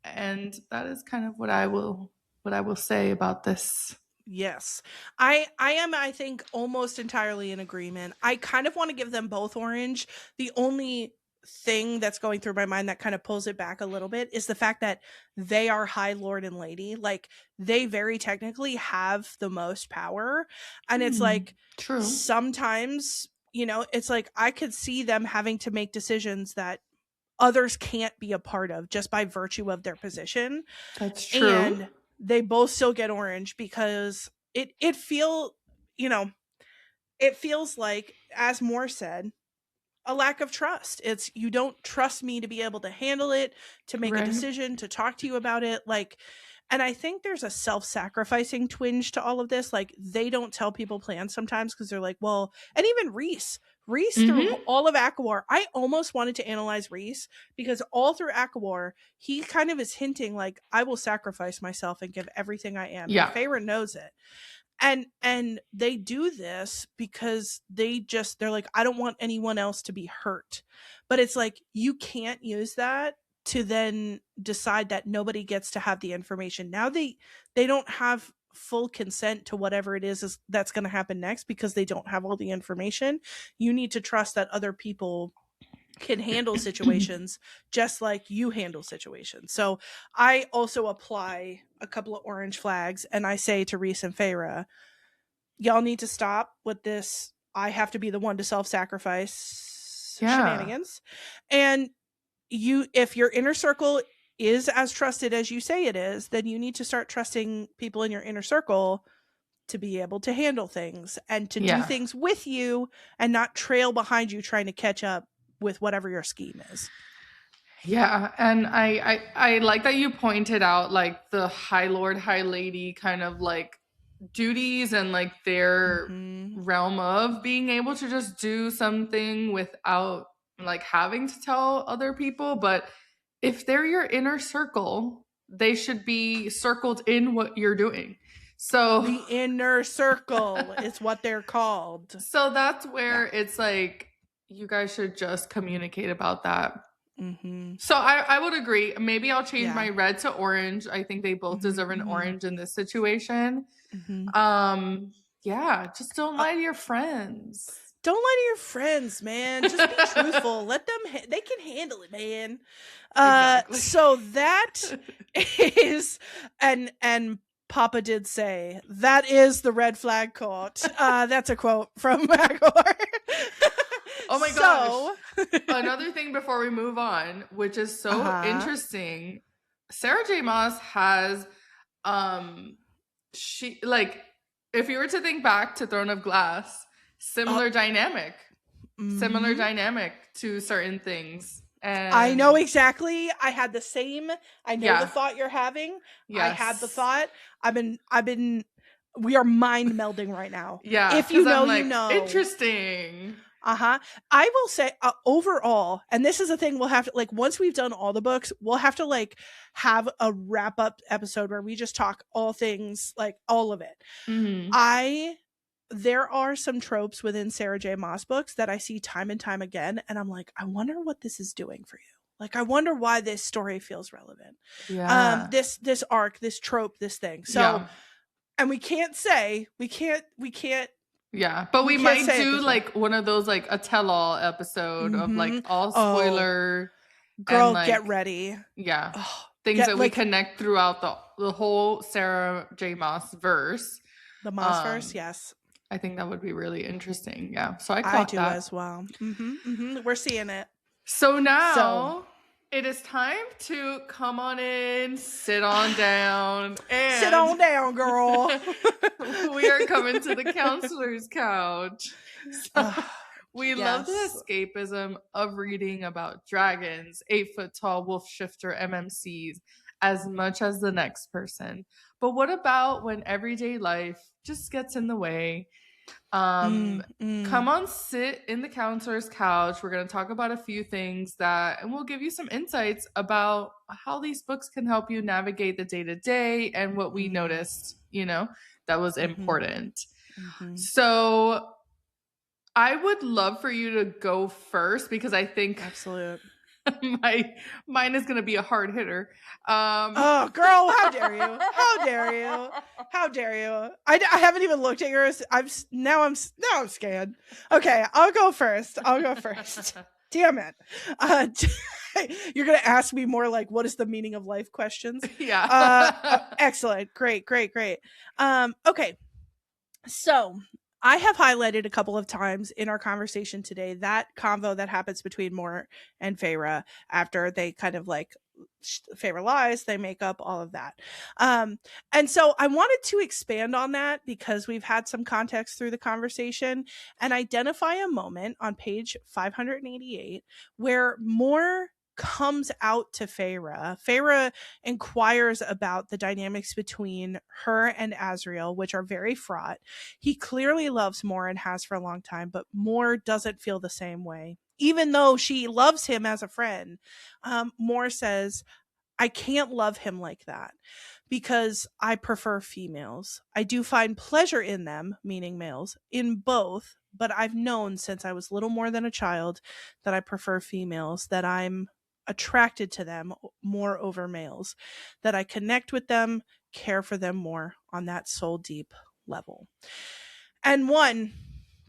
Speaker 2: And that is kind of what I will say about this.
Speaker 1: Yes. I am, I think, almost entirely in agreement. I kind of want to give them both orange. The only thing that's going through my mind that kind of pulls it back a little bit is the fact that they are High Lord and Lady. Like, they very technically have the most power. And it's like,
Speaker 2: true.
Speaker 1: Sometimes, you know, it's like I could see them having to make decisions that others can't be a part of just by virtue of their position.
Speaker 2: That's true.
Speaker 1: And they both still get orange because it you know, it feels like, as Moore said, a lack of trust. It's, you don't trust me to be able to handle it, to make a decision, to talk to you about it. Like, and I think there's a self-sacrificing twinge to all of this. Like, they don't tell people plans sometimes because they're like, well, and even Reese through all of Akawar, I almost wanted to analyze Reese because all through Akawar, he kind of is hinting like, I will sacrifice myself and give everything I am.
Speaker 2: Yeah.
Speaker 1: And Feyre knows it. And they do this because they're like, I don't want anyone else to be hurt. But it's like, you can't use that to then decide that nobody gets to have the information. Now they don't have full consent to whatever it is that's going to happen next because they don't have all the information. You need to trust that other people can handle situations just like you handle situations. So I also apply a couple of orange flags and I say to Reese and Feyre, y'all need to stop with this. I have to be the one to self-sacrifice shenanigans. And if your inner circle is as trusted as you say it is, then you need to start trusting people in your inner circle to be able to handle things and to do things with you and not trail behind you trying to catch up with whatever your scheme is.
Speaker 2: Yeah, and I like that you pointed out like the High Lord, High Lady kind of like duties and like their realm of being able to just do something without like having to tell other people. But if they're your inner circle, they should be circled in what you're doing. So
Speaker 1: the inner circle is what they're called.
Speaker 2: So that's where it's like, you guys should just communicate about that. So I would agree. Maybe I'll change my red to orange. I think they both deserve an orange in this situation. Yeah, just don't lie to your friends.
Speaker 1: Don't lie to your friends, man. Just be truthful. Let them, they can handle it, man. Exactly. So that is, and Papa did say, that is the red flag quote. That's a quote from Magor.
Speaker 2: Oh my gosh. Another thing before we move on, which is so interesting. Sarah J Maas has, she, like, if you were to think back to Throne of Glass, similar dynamic to certain things. And
Speaker 1: I know exactly. I had the same. I know the thought you're having. Yes. I had the thought. We are mind melding right now.
Speaker 2: Yeah.
Speaker 1: If you know,
Speaker 2: like,
Speaker 1: you know.
Speaker 2: Interesting.
Speaker 1: I will say overall, and this is a thing we'll have to, like, once we've done all the books, we'll have to like have a wrap up episode where we just talk all things, like all of it. There are some tropes within Sarah J Maas books that I see time and time again. And I'm like, I wonder what this is doing for you. Like, I wonder why this story feels relevant.
Speaker 2: Yeah.
Speaker 1: This arc, this trope, this thing. So, and we can't.
Speaker 2: Yeah, but we might do like one of those, like a tell-all episode of like all spoiler.
Speaker 1: Girl,
Speaker 2: and, like,
Speaker 1: get ready.
Speaker 2: Yeah. Things that we connect throughout the whole Sarah J Maas verse.
Speaker 1: The Maas verse, yes.
Speaker 2: I think that would be really interesting. Yeah. So
Speaker 1: I do that as well. We're seeing it.
Speaker 2: So now it is time to come on in, sit on down. And
Speaker 1: sit on down, girl.
Speaker 2: We are coming to the counselor's couch. So we love the escapism of reading about dragons, 8-foot-tall wolf shifter MMCs as much as the next person. But what about when everyday life just gets in the way? Come on, sit in the counselor's couch. We're going to talk about a few things and we'll give you some insights about how these books can help you navigate the day-to-day and what we noticed, that was important. So I would love for you to go first because I think mine is going to be a hard hitter.
Speaker 1: Oh, girl, how dare you? How dare you? How dare you? I haven't even looked at yours. I'm scared. Okay, I'll go first. Damn it. You're going to ask me more like, what is the meaning of life questions?
Speaker 2: Yeah.
Speaker 1: Excellent. Great. Okay. So I have highlighted a couple of times in our conversation today that convo that happens between Mort and Feyre after they kind of like Feyre lies, they make up, all of that. And so I wanted to expand on that because we've had some context through the conversation and identify a moment on page 588 where Mort comes out to Feyre. Feyre inquires about the dynamics between her and Azriel, which are very fraught. He clearly loves Mort and has for a long time, but Mort doesn't feel the same way. Even though she loves him as a friend, Mort says, I can't love him like that because I prefer females. I do find pleasure in them, meaning males, in both, but I've known since I was little more than a child that I prefer females, that I'm attracted to them more over males, that I connect with them, care for them more on that soul deep level. And one,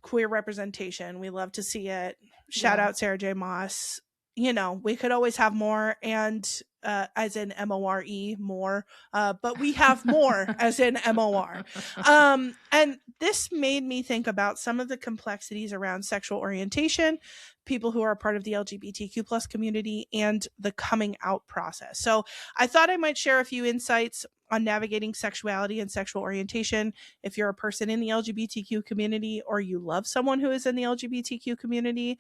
Speaker 1: queer representation. We love to see it. Shout
Speaker 2: Yeah.
Speaker 1: out Sarah J Maas. You know, we could always have more, and as in MORE, more, but we have more as in MOR. And this made me think about some of the complexities around sexual orientation, people who are part of the LGBTQ plus community, and the coming out process. So I thought I might share a few insights on navigating sexuality and sexual orientation. If you're a person in the LGBTQ community or you love someone who is in the LGBTQ community,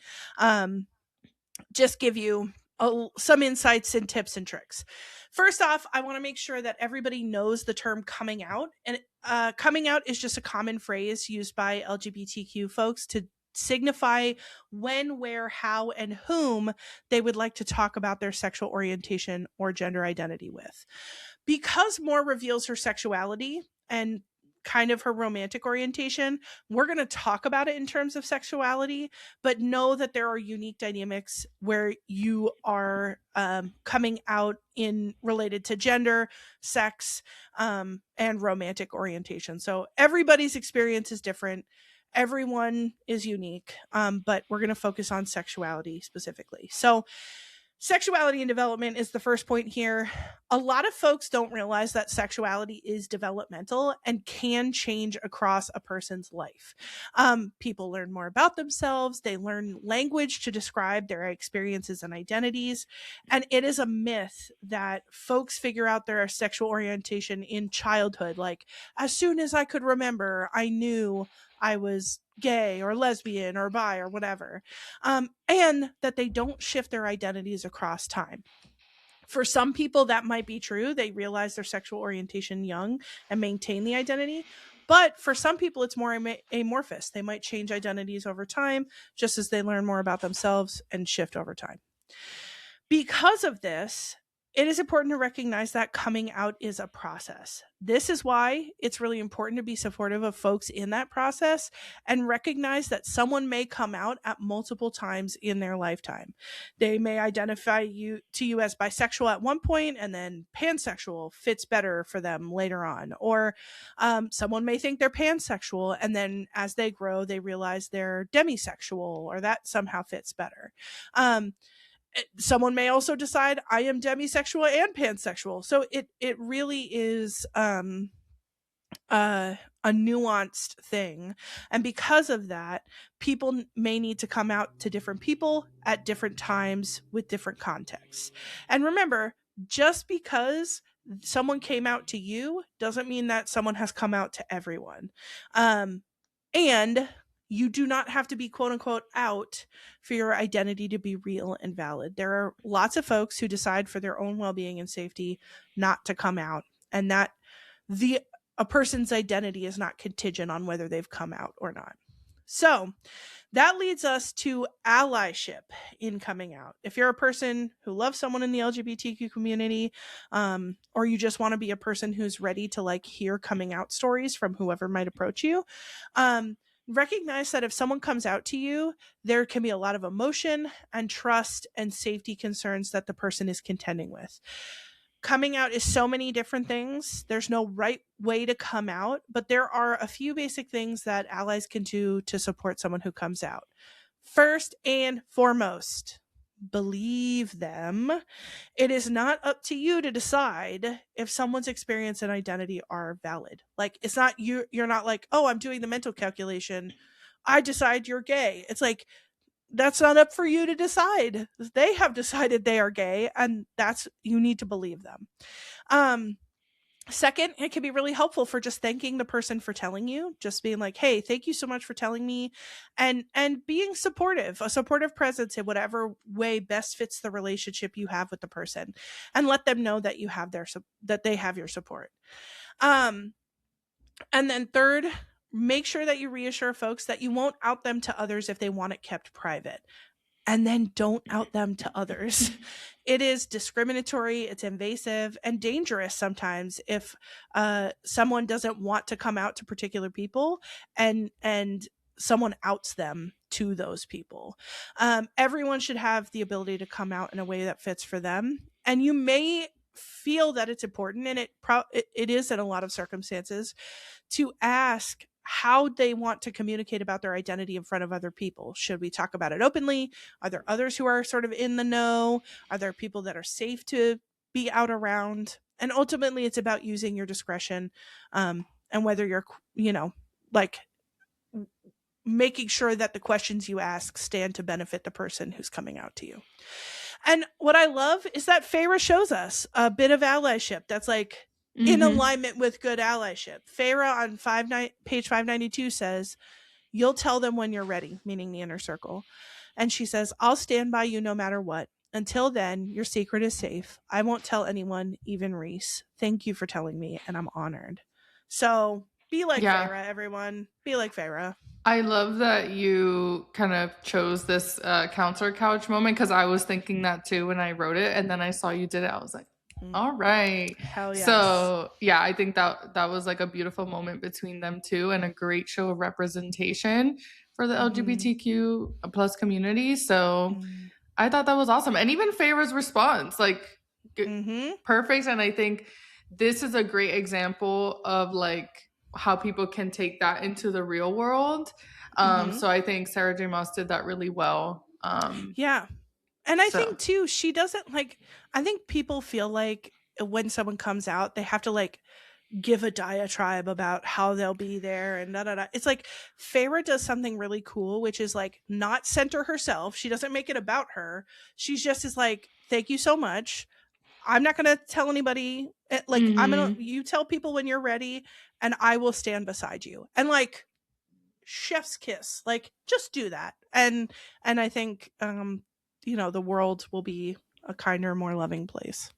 Speaker 1: just give you some insights and tips and tricks. First off, I want to make sure that everybody knows the term coming out. And coming out is just a common phrase used by LGBTQ folks to signify when, where, how, and whom they would like to talk about their sexual orientation or gender identity with. Because Moore reveals her sexuality and kind of her romantic orientation, we're going to talk about it in terms of sexuality, but know that there are unique dynamics where you are coming out in related to gender, sex, and romantic orientation. So everybody's experience is different. Everyone is unique, but we're going to focus on sexuality specifically. So sexuality and development is the first point here. A lot of folks don't realize that sexuality is developmental and can change across a person's life. People learn more about themselves, they learn language to describe their experiences and identities. And it is a myth that folks figure out their sexual orientation in childhood. Like, as soon as I could remember, I knew I was gay or lesbian or bi or whatever, and that they don't shift their identities across time. For some people, that might be true. They realize their sexual orientation young and maintain the identity. But for some people, it's more amorphous. They might change identities over time, just as they learn more about themselves and shift over time. Because of this, it is important to recognize that coming out is a process. This is why it's really important to be supportive of folks in that process and recognize that someone may come out at multiple times in their lifetime. They may identify you as bisexual at one point, and then pansexual fits better for them later on. Or someone may think they're pansexual, and then as they grow, they realize they're demisexual, or that somehow fits better. Someone may also decide I am demisexual and pansexual. So it really is a nuanced thing. And because of that, people may need to come out to different people at different times with different contexts. And remember, just because someone came out to you doesn't mean that someone has come out to everyone. And you do not have to be quote unquote out for your identity to be real and valid. There are lots of folks who decide for their own well-being and safety not to come out, and that a person's identity is not contingent on whether they've come out or not. So that leads us to allyship in coming out. If you're a person who loves someone in the LGBTQ community, or you just want to be a person who's ready to like hear coming out stories from whoever might approach you, recognize that if someone comes out to you, there can be a lot of emotion and trust and safety concerns that the person is contending with. Coming out is so many different things. There's no right way to come out, but there are a few basic things that allies can do to support someone who comes out. First and foremost, believe them. It is not up to you to decide if someone's experience and identity are valid. Like, it's not you're not like, oh, I'm doing the mental calculation, I decide you're gay. It's like, that's not up for you to decide. They have decided they are gay, and you need to believe them. Second, it can be really helpful for just thanking the person for telling you, just being like, hey, thank you so much for telling me, and being supportive, a supportive presence in whatever way best fits the relationship you have with the person, and let them know that that they have your support. And then third, make sure that you reassure folks that you won't out them to others if they want it kept private. and then don't out them to others. It is discriminatory, it's invasive, and dangerous sometimes if someone doesn't want to come out to particular people and someone outs them to those people. Everyone should have the ability to come out in a way that fits for them. And you may feel that it's important, and it is in a lot of circumstances, to ask how they want to communicate about their identity in front of other people. Should we talk about it openly? Are there others who are sort of in the know? Are there people that are safe to be out around? And ultimately, it's about using your discretion, and whether you're, like making sure that the questions you ask stand to benefit the person who's coming out to you. And what I love is that Feyre shows us a bit of allyship that's like in alignment with good allyship. Feyre on page 592 says, "You'll tell them when you're ready," meaning the inner circle. And she says, "I'll stand by you no matter what. Until then, your secret is safe. I won't tell anyone, even Reese. Thank you for telling me, and I'm honored." So be like Feyre, everyone. Be like Feyre.
Speaker 2: I love that you kind of chose this counselor couch moment, because I was thinking that too when I wrote it, and then I saw you did it. I was like, all right.
Speaker 1: Hell yes.
Speaker 2: So yeah, I think that was like a beautiful moment between them two, and a great show of representation for the LGBTQ plus community. So I thought that was awesome. And even Feyre's response, like perfect. And I think this is a great example of like how people can take that into the real world. So I think Sarah J Maas did that really well.
Speaker 1: Yeah. And I think too, she doesn't I think people feel like when someone comes out, they have to like give a diatribe about how they'll be there and da da da. It's like Feyre does something really cool, which is like not center herself. She doesn't make it about her. She's just is like, "Thank you so much. I'm not going to tell anybody. Like, you tell people when you're ready, and I will stand beside you." And like, chef's kiss, like, just do that. And I think, the world will be a kinder, more loving place.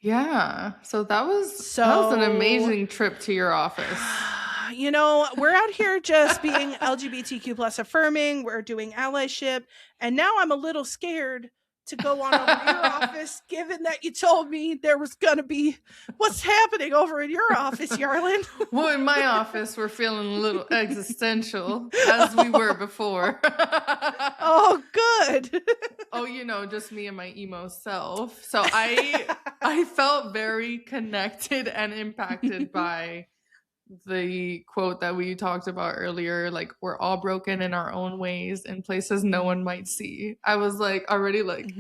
Speaker 2: Yeah. So that was an amazing trip to your office.
Speaker 1: We're out here just being LGBTQ plus affirming. We're doing allyship. And now I'm a little scared to go on over to your office, given that you told me there was going to be what's happening over in your office, Yarlin.
Speaker 2: Well, in my office, we're feeling a little existential, as we were before.
Speaker 1: Oh, good.
Speaker 2: Oh, just me and my emo self. So I felt very connected and impacted by the quote that we talked about earlier, like, we're all broken in our own ways in places no one might see. I was like already like,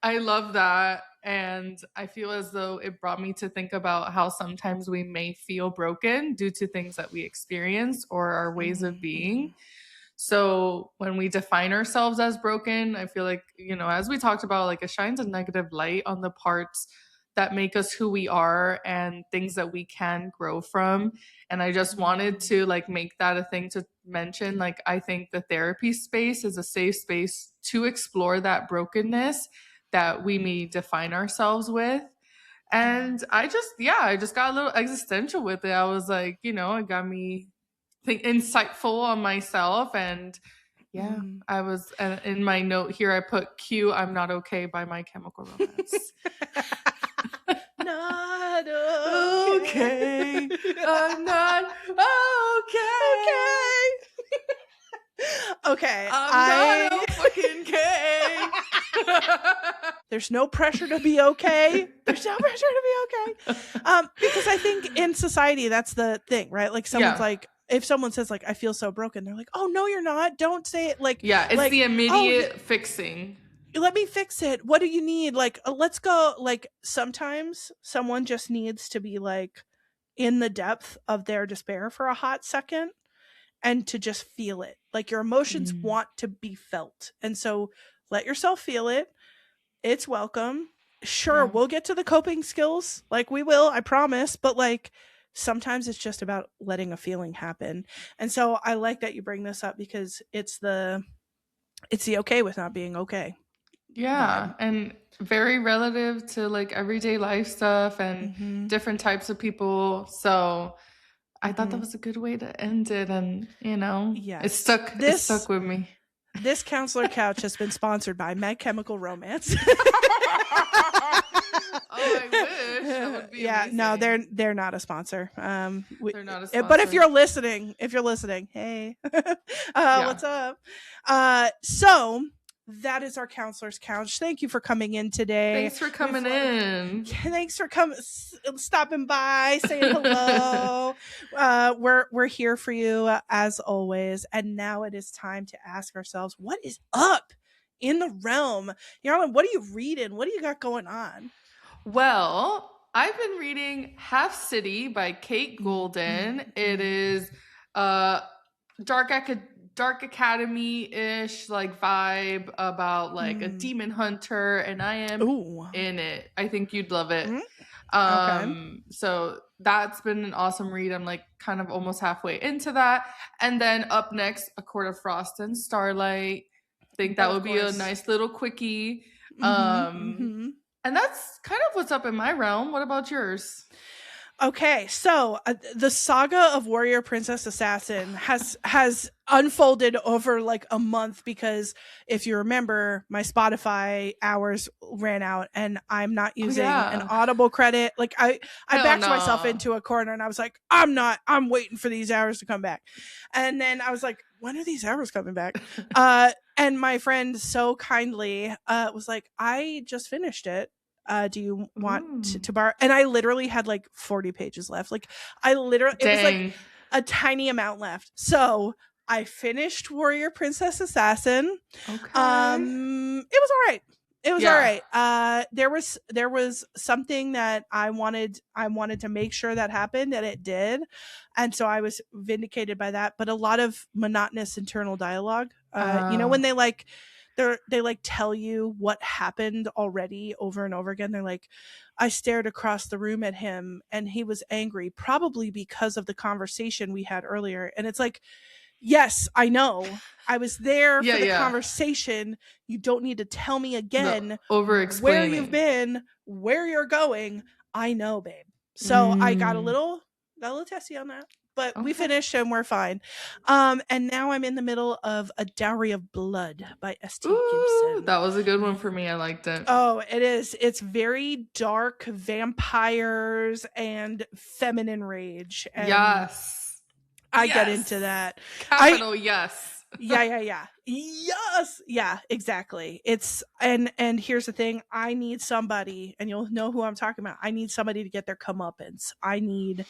Speaker 2: I love that. And I feel as though it brought me to think about how sometimes we may feel broken due to things that we experience or our ways of being. So when we define ourselves as broken, I feel like, as we talked about, like, it shines a negative light on the parts that make us who we are and things that we can grow from. And I just wanted to like make that a thing to mention. Like, I think the therapy space is a safe space to explore that brokenness that we may define ourselves with. And I just got a little existential with it. I was like, it got me insightful on myself. And I was, in my note here, I put Q, "I'm Not Okay" by My Chemical Romance.
Speaker 1: Not okay.
Speaker 2: I'm not okay.
Speaker 1: Okay.
Speaker 2: I'm not fucking okay.
Speaker 1: There's no pressure to be okay. There's no pressure to be okay. Because I think in society, that's the thing, right? Like, someone's like, if someone says like, "I feel so broken," they're like, "Oh, no, you're not. Don't say it." Like,
Speaker 2: it's
Speaker 1: like,
Speaker 2: the immediate fixing.
Speaker 1: Let me fix it. What do you need? Like, let's go. Like, sometimes someone just needs to be like in the depth of their despair for a hot second and to just feel it. Like, your emotions want to be felt. And so let yourself feel it. It's welcome. Sure, we'll get to the coping skills. Like, we will, I promise. But like, sometimes it's just about letting a feeling happen. And so I like that you bring this up, because it's the okay with not being okay.
Speaker 2: Yeah, and very relative to like everyday life stuff and different types of people. So I thought that was a good way to end it, and it stuck with me.
Speaker 1: This counselor couch has been sponsored by My Chemical Romance.
Speaker 2: Oh, I wish. That would be amazing.
Speaker 1: No, they're not a sponsor.
Speaker 2: They're not a sponsor.
Speaker 1: But if you're listening, hey, what's up? So that is our counselor's couch. Thank you for coming in today.
Speaker 2: Thanks for coming in.
Speaker 1: Thanks for stopping by, saying hello. We're here for you as always. And now it is time to ask ourselves, what is up in the realm? Yarlin, what are you reading? What do you got going on?
Speaker 2: Well, I've been reading Half City by Kate Golden. It is dark academy-ish like vibe about like a demon hunter, and I am in it. I think you'd love it. Okay. So that's been an awesome read. I'm like kind of almost halfway into that. And then up next, A Court of Frost and Starlight. I think that would be a nice little quickie. And that's kind of what's up in my realm. What about yours?
Speaker 1: Okay, so the saga of Warrior Princess Assassin has unfolded over like a month, because if you remember, my Spotify hours ran out and I'm not using an Audible credit. Like I backed myself into a corner and I was like, I'm waiting for these hours to come back. And then I was like, when are these hours coming back? And my friend so kindly was like, I just finished it. Do you want to borrow? And I literally had like 40 pages left. Like it was like a tiny amount left. So I finished Warrior Princess Assassin. Okay. It was all right. All right. There was something that I wanted to make sure that happened, and it did. And so I was vindicated by that. But a lot of monotonous internal dialogue. When they tell you what happened already over and over again. They're like, I stared across the room at him and he was angry, probably because of the conversation we had earlier. And it's like, yes, I know. I was there for the conversation. You don't need to tell me again where you've been, where you're going. I know, babe. So I got a little testy on that. But we finished and we're fine. And now I'm in the middle of A Dowry of Blood by S.T. Gibson.
Speaker 2: That was a good one for me. I liked it.
Speaker 1: Oh, it is. It's very dark vampires and feminine rage. And
Speaker 2: yes.
Speaker 1: I get into that.
Speaker 2: Capital yes.
Speaker 1: Yeah. Yes. Yeah, exactly. It's and here's the thing. I need somebody, and you'll know who I'm talking about. I need somebody to get their comeuppance. I need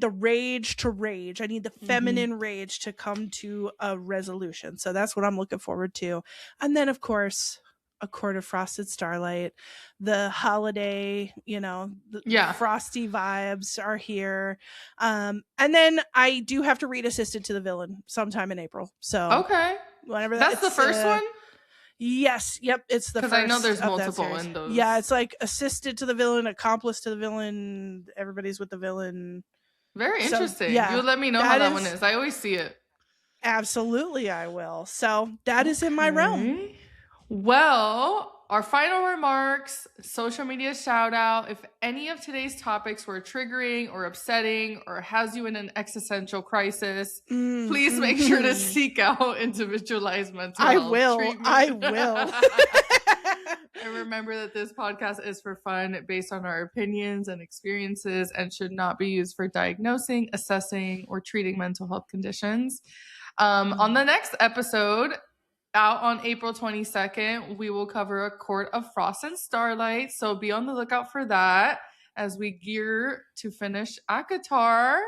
Speaker 1: the rage to rage. I need the feminine rage to come to a resolution. So that's what I'm looking forward to. And then, of course, A Court of Frosted Starlight. The holiday, the frosty vibes are here. And then I do have to read Assisted to the Villain sometime in April. So whenever
Speaker 2: that's the first one?
Speaker 1: Yes. Yep. It's the first.
Speaker 2: Because I know there's multiple in those.
Speaker 1: Yeah. It's like Assisted to the Villain, Accomplice to the Villain. Everybody's with the villain.
Speaker 2: Very interesting. So, you'll let me know how that one is. I always see it.
Speaker 1: Absolutely, I will. So that is in my realm.
Speaker 2: Well, our final remarks, social media shout out. If any of today's topics were triggering or upsetting or has you in an existential crisis, please make sure to seek out individualized mental health treatment.
Speaker 1: I will.
Speaker 2: And remember that this podcast is for fun, based on our opinions and experiences, and should not be used for diagnosing, assessing, or treating mental health conditions. On the next episode, out on April 22nd, we will cover A Court of Frost and Starlight. So be on the lookout for that as we gear to finish ACOTAR.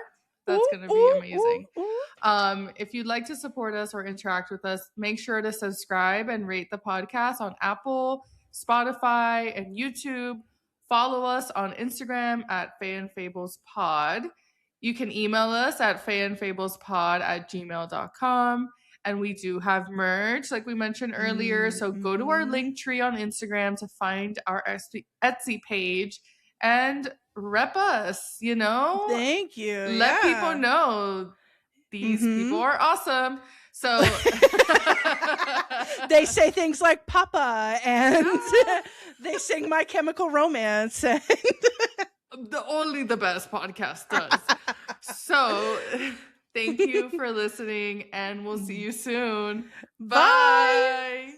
Speaker 2: That's going to be amazing. If you'd like to support us or interact with us, make sure to subscribe and rate the podcast on Apple, Spotify, and YouTube. Follow us on Instagram at FayeandFablesPod. You can email us at fayandfablespod@gmail.com. And we do have merch, like we mentioned earlier. So go to our link tree on Instagram to find our Etsy page and rep us,
Speaker 1: Thank you.
Speaker 2: Let people know these people are awesome. So
Speaker 1: they say things like Papa, and they sing My Chemical Romance.
Speaker 2: Only the best podcast does. So Thank you for listening, and we'll see you soon.
Speaker 1: Bye.
Speaker 2: Bye.